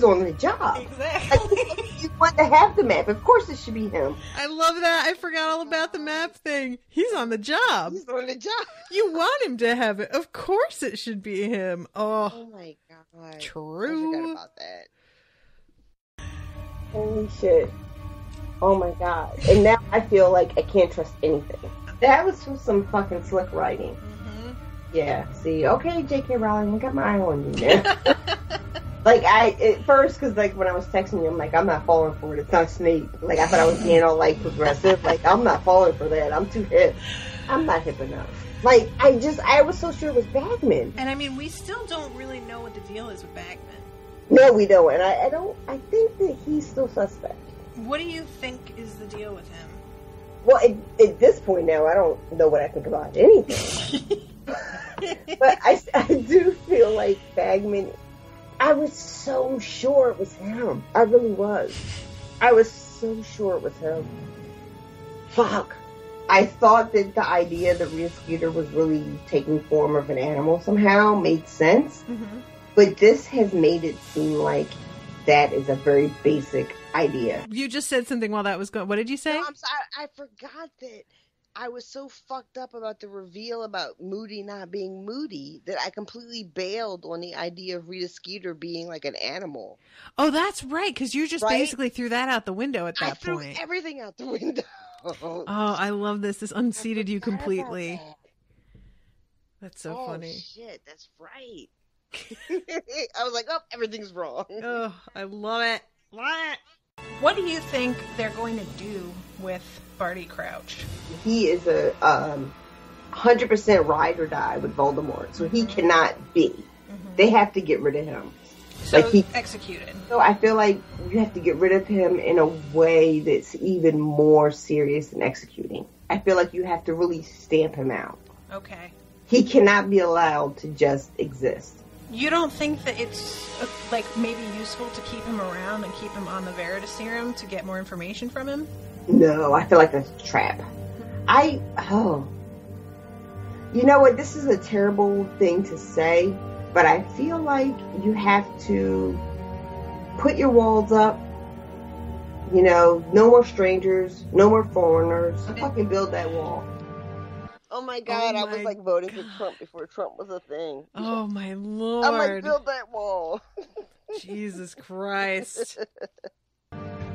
Speaker 8: on the job.
Speaker 6: Exactly.
Speaker 8: Like, you want to have the map. Of course it should be him.
Speaker 2: I love that. I forgot all about the map thing. He's on the job.
Speaker 3: He's on the job.
Speaker 2: You want him to have it. Of course it should be him. Oh
Speaker 3: my God.
Speaker 2: True.
Speaker 3: I forgot about that.
Speaker 8: Holy shit. Oh my God. And now I feel like I can't trust anything. That was some fucking slick writing. Yeah, see, okay, J.K. Rowling, I got my eye on you, man. Like, at first, because, like, when I was texting you, I'm like, I'm not falling for it. It's not Snape. Like, I thought I was being all, like, progressive. Like, I'm not falling for that. I'm too hip. I'm not hip enough. Like, I was so sure it was Bagman.
Speaker 6: And, I mean, we still don't really know what the deal is with Bagman.
Speaker 8: No, we don't. And I think that he's still suspect.
Speaker 6: What do you think is the deal with him?
Speaker 8: Well, at this point now, I don't know what I think about anything. But I do feel like Bagman, I was so sure it was him. I really was. I was so sure it was him. Fuck. I thought that the idea that Rhea Skeeter was really taking form of an animal somehow made sense. Mm-hmm. But this has made it seem like that is a very basic idea.
Speaker 2: You just said something while that was going. What did you say?
Speaker 3: No, I'm sorry. I forgot that I was so fucked up about the reveal about Moody not being Moody that I completely bailed on the idea of Rita Skeeter being like an animal.
Speaker 2: Oh, that's right, because you just basically threw that out the window at that point.
Speaker 3: I threw everything out the window.
Speaker 2: Oh, I love this. This unseated you completely. That's so funny.
Speaker 3: Oh, shit, that's right. I was like, oh, everything's wrong.
Speaker 2: Oh, I love it.
Speaker 6: What do you think they're going to do with Barty Crouch?
Speaker 8: He is a 100% ride or die with Voldemort, so he cannot be. Mm-hmm. They have to get rid of him.
Speaker 6: So like executed.
Speaker 8: So I feel like you have to get rid of him in a way that's even more serious than executing. I feel like you have to really stamp him out.
Speaker 6: Okay.
Speaker 8: He cannot be allowed to just exist.
Speaker 6: You don't think that it's, like, maybe useful to keep him around and keep him on the Veritaserum to get more information from him?
Speaker 8: No, I feel like that's a trap. You know what? This is a terrible thing to say, but I feel like you have to put your walls up. You know, no more strangers, no more foreigners. Fucking build that wall.
Speaker 3: Oh my God, I was like voting for Trump before Trump was a thing.
Speaker 2: Oh my Lord.
Speaker 3: I'm like, build that wall.
Speaker 2: Jesus Christ.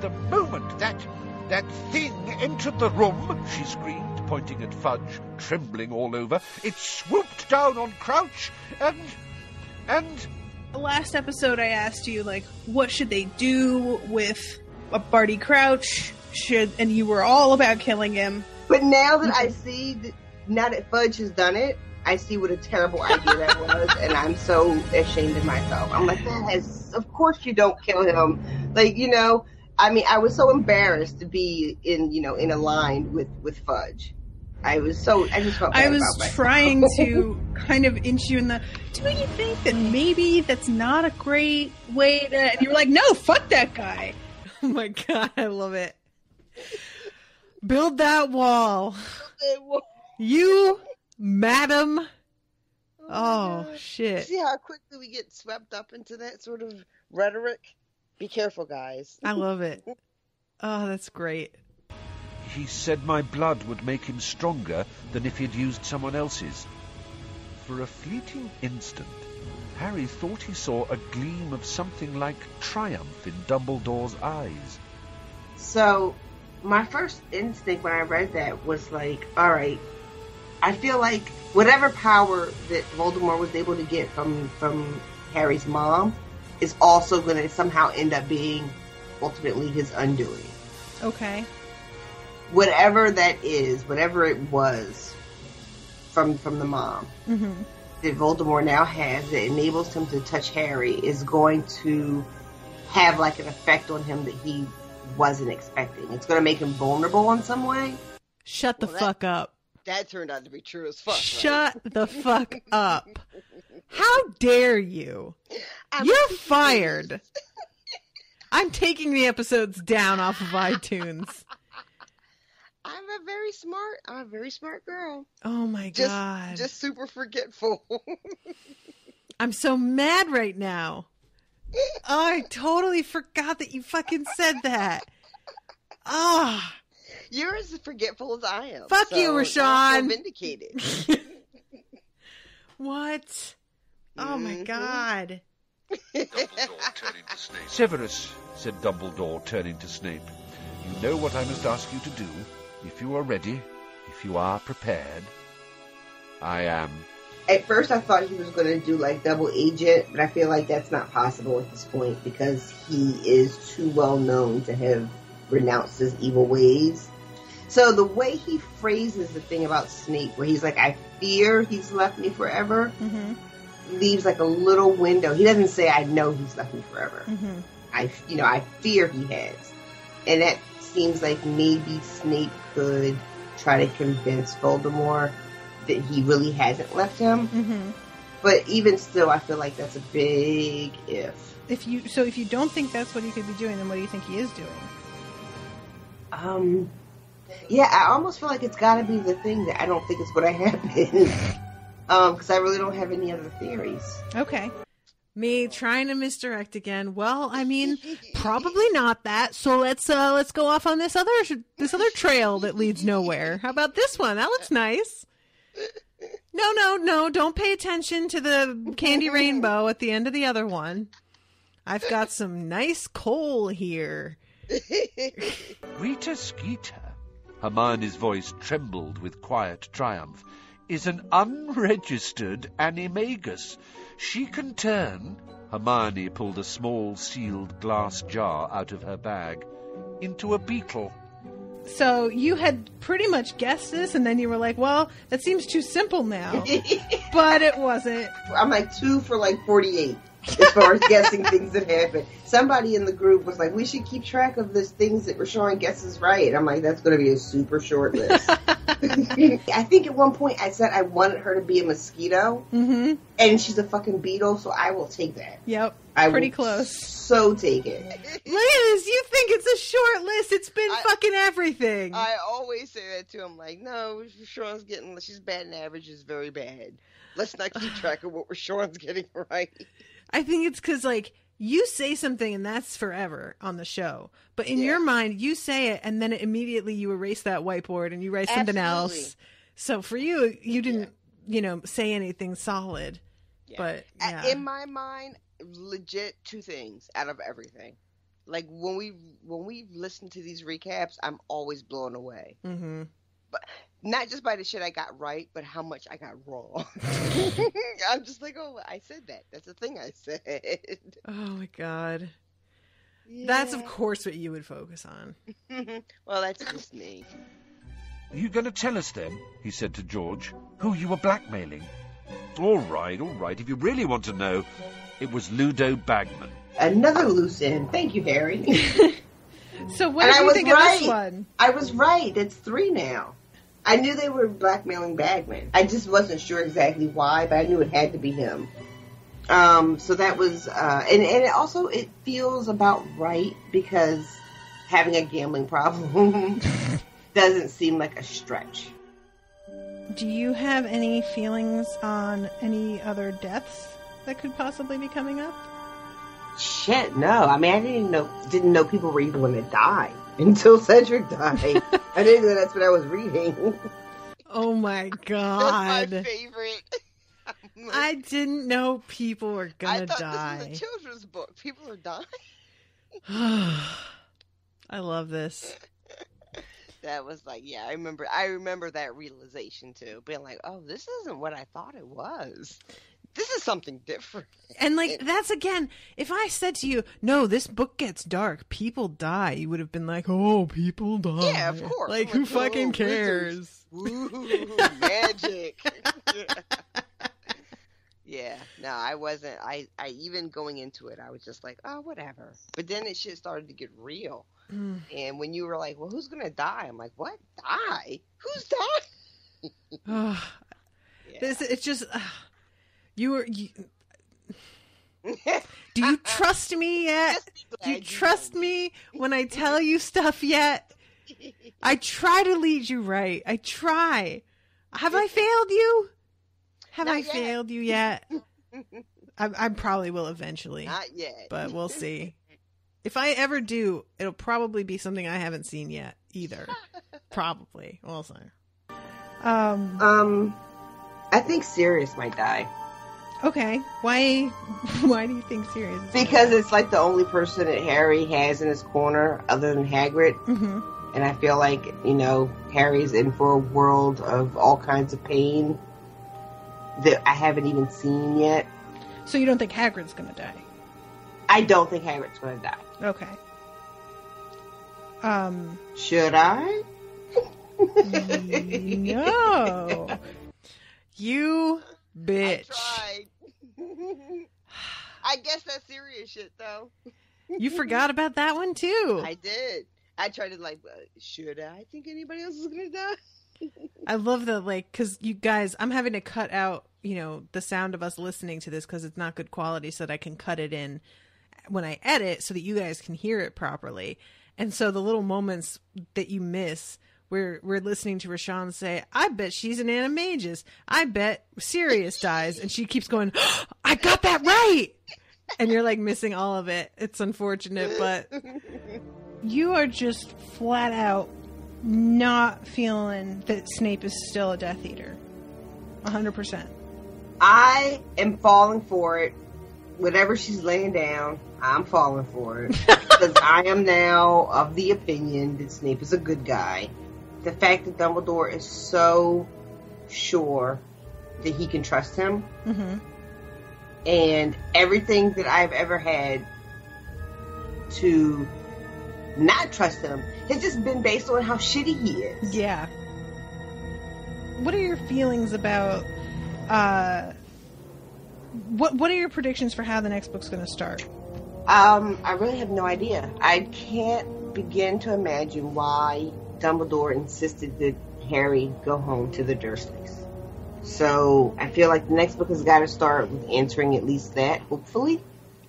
Speaker 5: The moment that thing entered the room, she screamed, pointing at Fudge, trembling all over, it swooped down on Crouch and...
Speaker 2: Last episode I asked you, like, what should they do with Barty Crouch? And you were all about killing him.
Speaker 8: But now that I see... Now that Fudge has done it, I see what a terrible idea that was, and I'm so ashamed of myself. I'm like, of course you don't kill him. Like, you know, I mean, I was so embarrassed to be in a line with Fudge. I just felt bad
Speaker 6: I was
Speaker 8: about myself.
Speaker 6: trying to kind of inch you in the, do you think that maybe that's not a great way to, and you were like, no, fuck that guy.
Speaker 2: Oh my God, I love it. Build that wall. You, madam. Oh, shit.
Speaker 3: See how quickly we get swept up into that sort of rhetoric? Be careful, guys.
Speaker 2: I love it. Oh, that's great.
Speaker 4: He said my blood would make him stronger than if he'd used someone else's. For a fleeting instant, Harry thought he saw a gleam of something like triumph in Dumbledore's eyes.
Speaker 8: So, my first instinct when I read that was like, all right, I feel like whatever power that Voldemort was able to get from Harry's mom is also going to somehow end up being ultimately his undoing.
Speaker 2: Okay.
Speaker 8: Whatever that is, whatever it was from the mom that Voldemort now has that enables him to touch Harry is going to have like an effect on him that he wasn't expecting. It's going to make him vulnerable in some way.
Speaker 2: Shut the fuck up.
Speaker 3: That turned out to be true as fuck.
Speaker 2: Shut the fuck up. How dare you? You're fired. I'm taking the episodes down off of iTunes.
Speaker 3: I'm a very smart girl.
Speaker 2: Oh my God.
Speaker 3: Just super forgetful.
Speaker 2: I'm so mad right now. I totally forgot that you fucking said that. Ah.
Speaker 3: You're as forgetful as I am.
Speaker 2: Fuck you, RoShawn.
Speaker 3: Vindicated.
Speaker 2: What? Oh my God.
Speaker 4: Dumbledore turning to Snape. Severus, said Dumbledore, turning to Snape, you know what I must ask you to do, if you are ready, if you are prepared. I am.
Speaker 8: At first I thought he was going to do like double agent, but I feel like that's not possible at this point because he is too well known to have renounced his evil ways. So the way he phrases the thing about Snape, where he's like, I fear he's left me forever, leaves like a little window. He doesn't say, I know he's left me forever. I fear he has. And that seems like maybe Snape could try to convince Voldemort that he really hasn't left him. But even still, I feel like that's a big if.
Speaker 2: If you don't think that's what he could be doing, then what do you think he is doing?
Speaker 8: Yeah, I almost feel like it's got to be the thing that I don't think is going to happen. Because I really don't have any other theories.
Speaker 2: Okay. Me trying to misdirect again. Well, I mean, probably not that. So let's go off on this other trail that leads nowhere. How about this one? That looks nice. No, don't pay attention to the candy rainbow at the end of the other one. I've got some nice coal here.
Speaker 4: Rita Skeeter, Hermione's voice trembled with quiet triumph, is an unregistered animagus. She can turn, Hermione pulled a small sealed glass jar out of her bag, into a beetle.
Speaker 2: So you had pretty much guessed this, and then you were like, well, that seems too simple now. But it wasn't.
Speaker 8: I'm like 2 for like 48 as far as guessing things that happen. Somebody in the group was like, we should keep track of these things that RoShawn guesses right. I'm like, that's going to be a super short list. I think at one point I said I wanted her to be a mosquito, and she's a fucking beetle, so I will take that.
Speaker 2: Yep,
Speaker 8: I
Speaker 2: pretty
Speaker 8: will
Speaker 2: close.
Speaker 8: So take it.
Speaker 2: Look at this, you think it's a short list, it's been fucking everything.
Speaker 3: I always say that too. I'm like, no, RoShawn's she's batting average is very bad. Let's not keep track of what RoShawn's getting right.
Speaker 2: I think it's because, like, you say something and that's forever on the show. But in your mind, you say it and then immediately you erase that whiteboard and you write something else. So for you, you didn't, say anything solid. Yeah. But
Speaker 3: in my mind, legit 2 things out of everything. Like when we listen to these recaps, I'm always blown away. But not just by the shit I got right, but how much I got wrong. I'm just like, oh, I said that. That's the thing I said.
Speaker 2: Oh my God. Yeah. That's of course what you would focus on.
Speaker 3: Well, that's just me.
Speaker 4: Are you going to tell us then, he said to George, who you were blackmailing? All right. If you really want to know, it was Ludo Bagman.
Speaker 8: Another loose end. Thank you, Harry.
Speaker 2: So what did you think of this one?
Speaker 8: I was right. It's 3 now. I knew they were blackmailing Bagman. I just wasn't sure exactly why, but I knew it had to be him. So that was, and it also, it feels about right because having a gambling problem doesn't seem like a stretch.
Speaker 2: Do you have any feelings on any other deaths that could possibly be coming up?
Speaker 8: Shit, no. I mean, I didn't know people were even going to die until Cedric died. I didn't know that's what I was reading.
Speaker 2: Oh my god.
Speaker 3: That's my favorite.
Speaker 2: I didn't know people were gonna die.
Speaker 3: This was a children's book. People are dying.
Speaker 2: I love this.
Speaker 3: That was like, yeah, I remember that realization too. Being like, oh, this isn't what I thought it was. This is something different.
Speaker 2: And like, that's again, if I said to you, no, this book gets dark, people die, you would have been like, oh, people die.
Speaker 3: Yeah, of course.
Speaker 2: Like, who fucking cares?
Speaker 3: Ooh, magic. Yeah, no, I wasn't. I even going into it, I was just like, oh, whatever. But then it shit started to get real. And when you were like, well, who's going to die? I'm like, what? Die? Who's dying?
Speaker 2: Yeah. It's just, do you trust me yet? Do you trust me when I tell you stuff yet? I try to lead you right. I try. Have I failed you? Have I failed you yet? I probably will eventually.
Speaker 3: Not yet.
Speaker 2: But we'll see. If I ever do, it'll probably be something I haven't seen yet either. Probably. We'll see.
Speaker 8: I think Sirius might die.
Speaker 2: Okay. Why do you think Sirius is
Speaker 8: Because it's like the only person that Harry has in his corner other than Hagrid.
Speaker 2: Mm-hmm.
Speaker 8: And I feel like, Harry's in for a world of all kinds of pain that I haven't even seen yet.
Speaker 2: So you don't think Hagrid's going to die?
Speaker 8: I don't think Hagrid's going to die.
Speaker 2: Okay.
Speaker 8: Should I?
Speaker 2: No. You bitch.
Speaker 3: I tried. I guess that's serious shit, though.
Speaker 2: You forgot about that one, too.
Speaker 3: I did. I tried to, should I think anybody else is going to die?
Speaker 2: I love that, because you guys, I'm having to cut out, the sound of us listening to this because it's not good quality so that I can cut it in when I edit so that you guys can hear it properly. And so the little moments that you miss, we're listening to RoShawn say, I bet she's an animagus. I bet Sirius dies. And she keeps going, oh, I got that right. And you're missing all of it. It's unfortunate, but you are just flat out not feeling that Snape is still a Death Eater. 100%.
Speaker 8: I am falling for it. Whatever she's laying down, I'm falling for it. Because I am now of the opinion that Snape is a good guy. The fact that Dumbledore is so sure that he can trust him.
Speaker 2: Mm-hmm.
Speaker 8: And everything that I've ever had to not trust him has just been based on how shitty he is.
Speaker 2: Yeah. What are your feelings about what are your predictions for how the next book's going to start?
Speaker 8: I really have no idea. I can't begin to imagine why Dumbledore insisted that Harry go home to the Dursleys. So I feel like the next book has got to start with answering at least that, hopefully.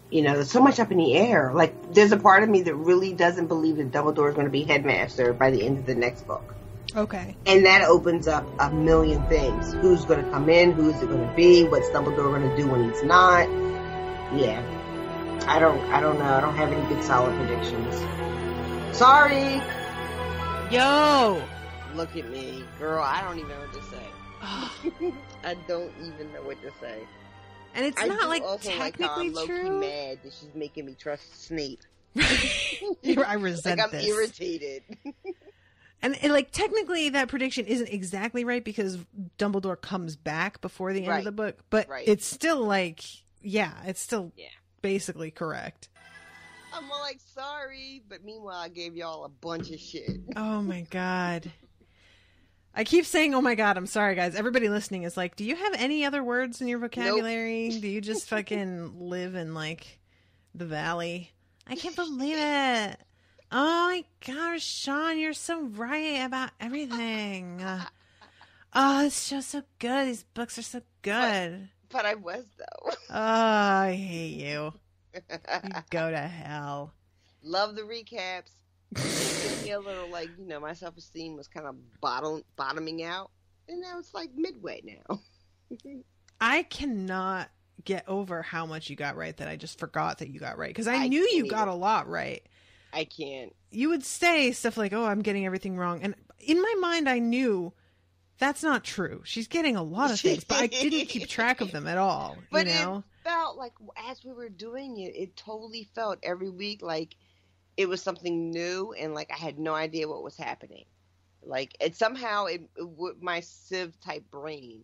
Speaker 8: There's so much up in the air. There's a part of me that really doesn't believe that Dumbledore is going to be headmaster by the end of the next book.
Speaker 2: Okay.
Speaker 8: And that opens up a million things. Who's going to come in? Who is it going to be? What's Dumbledore going to do when he's not? Yeah. I don't know. I don't have any good solid predictions. Sorry.
Speaker 2: Yo.
Speaker 3: Look at me. Girl, I don't even know what to say. I don't even know what to say.
Speaker 2: And it's not technically
Speaker 3: I'm
Speaker 2: true.
Speaker 3: low-key mad that she's making me trust Snape.
Speaker 2: I resent
Speaker 3: I'm
Speaker 2: this.
Speaker 3: irritated.
Speaker 2: And technically that prediction isn't exactly right because Dumbledore comes back before the end of the book, but it's still it's still basically correct.
Speaker 3: I'm all sorry, but meanwhile I gave y'all a bunch of shit.
Speaker 2: Oh my god. I keep saying, oh my god, I'm sorry guys. Everybody listening is do you have any other words in your vocabulary? Nope. Do you just fucking live in the valley? I can't believe it. Oh my gosh, Sean, you're so right about everything. Oh, it's just so good. These books are so good.
Speaker 3: But I was, though.
Speaker 2: Oh, I hate you. You go to hell.
Speaker 3: Love the recaps. It me a little like, my self-esteem was kind of bottoming out. And now it's like midway now.
Speaker 2: I cannot get over how much you got right that I just forgot that you got right. Because I knew you got a lot right.
Speaker 3: I can't.
Speaker 2: You would say stuff like, oh, I'm getting everything wrong. And in my mind, I knew that's not true. She's getting a lot of things, but I didn't keep track of them at all.
Speaker 3: But it felt like as we were doing it, it totally felt every week like it was something new and like I had no idea what was happening. Like, it somehow, my Civ-type brain,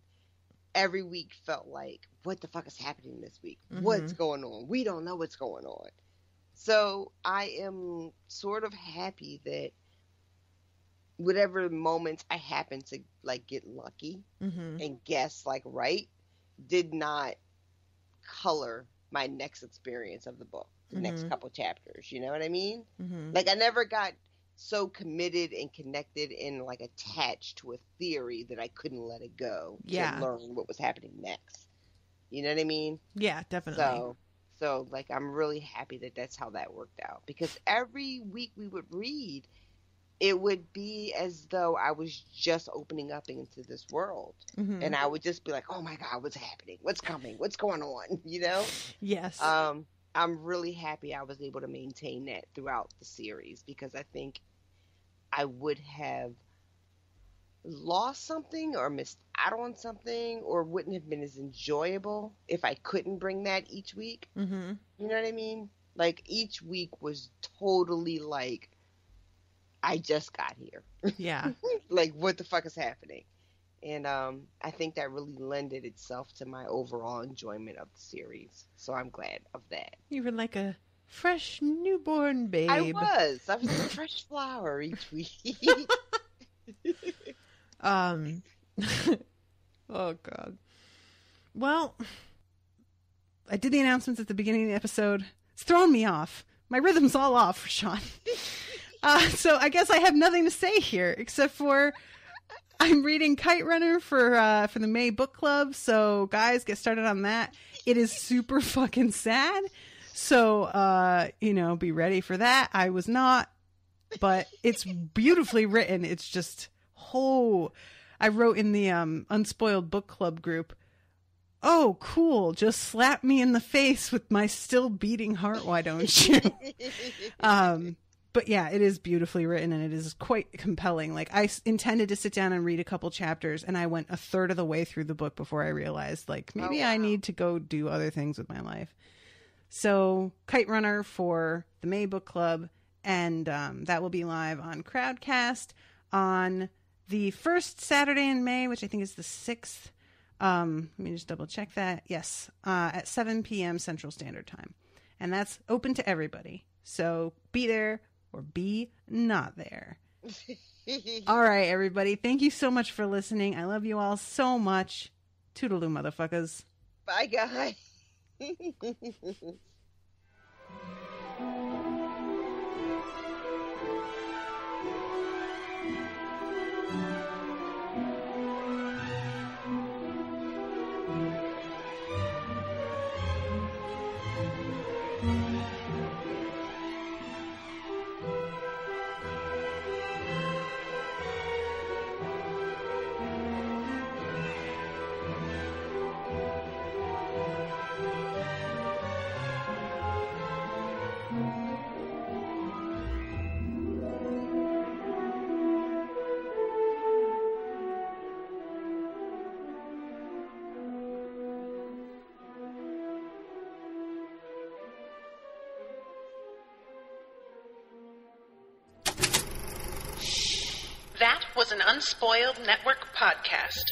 Speaker 3: every week felt like, what the fuck is happening this week? Mm-hmm. What's going on? We don't know what's going on. So I am sort of happy that whatever moments I happen to, like, get lucky and guess, like, right, did not color my next experience of the book, the next couple chapters. You know what I mean? Like, I never got so committed and connected and like attached to a theory that I couldn't let it go to learn what was happening next. You know what I mean?
Speaker 2: Yeah, definitely.
Speaker 3: So like I'm really happy that that's how that worked out, because every week we would read, it would be as though I was just opening up into this world, and I would just be like, oh my God, what's happening? What's coming? What's going on? You know?
Speaker 2: Yes.
Speaker 3: I'm really happy I was able to maintain that throughout the series, because I think I would have lost something or missed out on something or wouldn't have been as enjoyable if I couldn't bring that each week. You know what I mean? Like, each week was totally like, I just got here.
Speaker 2: Yeah.
Speaker 3: Like, what the fuck is happening? And I think that really lended itself to my overall enjoyment of the series. So I'm glad of that.
Speaker 2: You were like a fresh newborn babe.
Speaker 3: I was a fresh flower each week.
Speaker 2: Oh, God. Well, I did the announcements at the beginning of the episode. It's thrown me off. My rhythm's all off, RoShawn. So I guess I have nothing to say here except for I'm reading Kite Runner for the May book club. So guys, get started on that. It is super fucking sad. So, be ready for that. I was not, but it's beautifully written. It's just, I wrote in the Unspoiled book club group, oh, cool. Just slap me in the face with my still beating heart. Why don't you? But yeah, it is beautifully written and it is quite compelling. Like, I intended to sit down and read a couple chapters and I went a third of the way through the book before I realized, like, maybe I need to go do other things with my life. So Kite Runner for the May book club. And that will be live on Crowdcast on the first Saturday in May, which I think is the 6th. Let me just double check that. Yes. At 7 p.m. Central Standard Time. And that's open to everybody. So be there or be not there. All right, everybody. Thank you so much for listening. I love you all so much. Toodaloo, motherfuckers.
Speaker 3: Bye, guys.
Speaker 1: That was an Unspoiled Network podcast.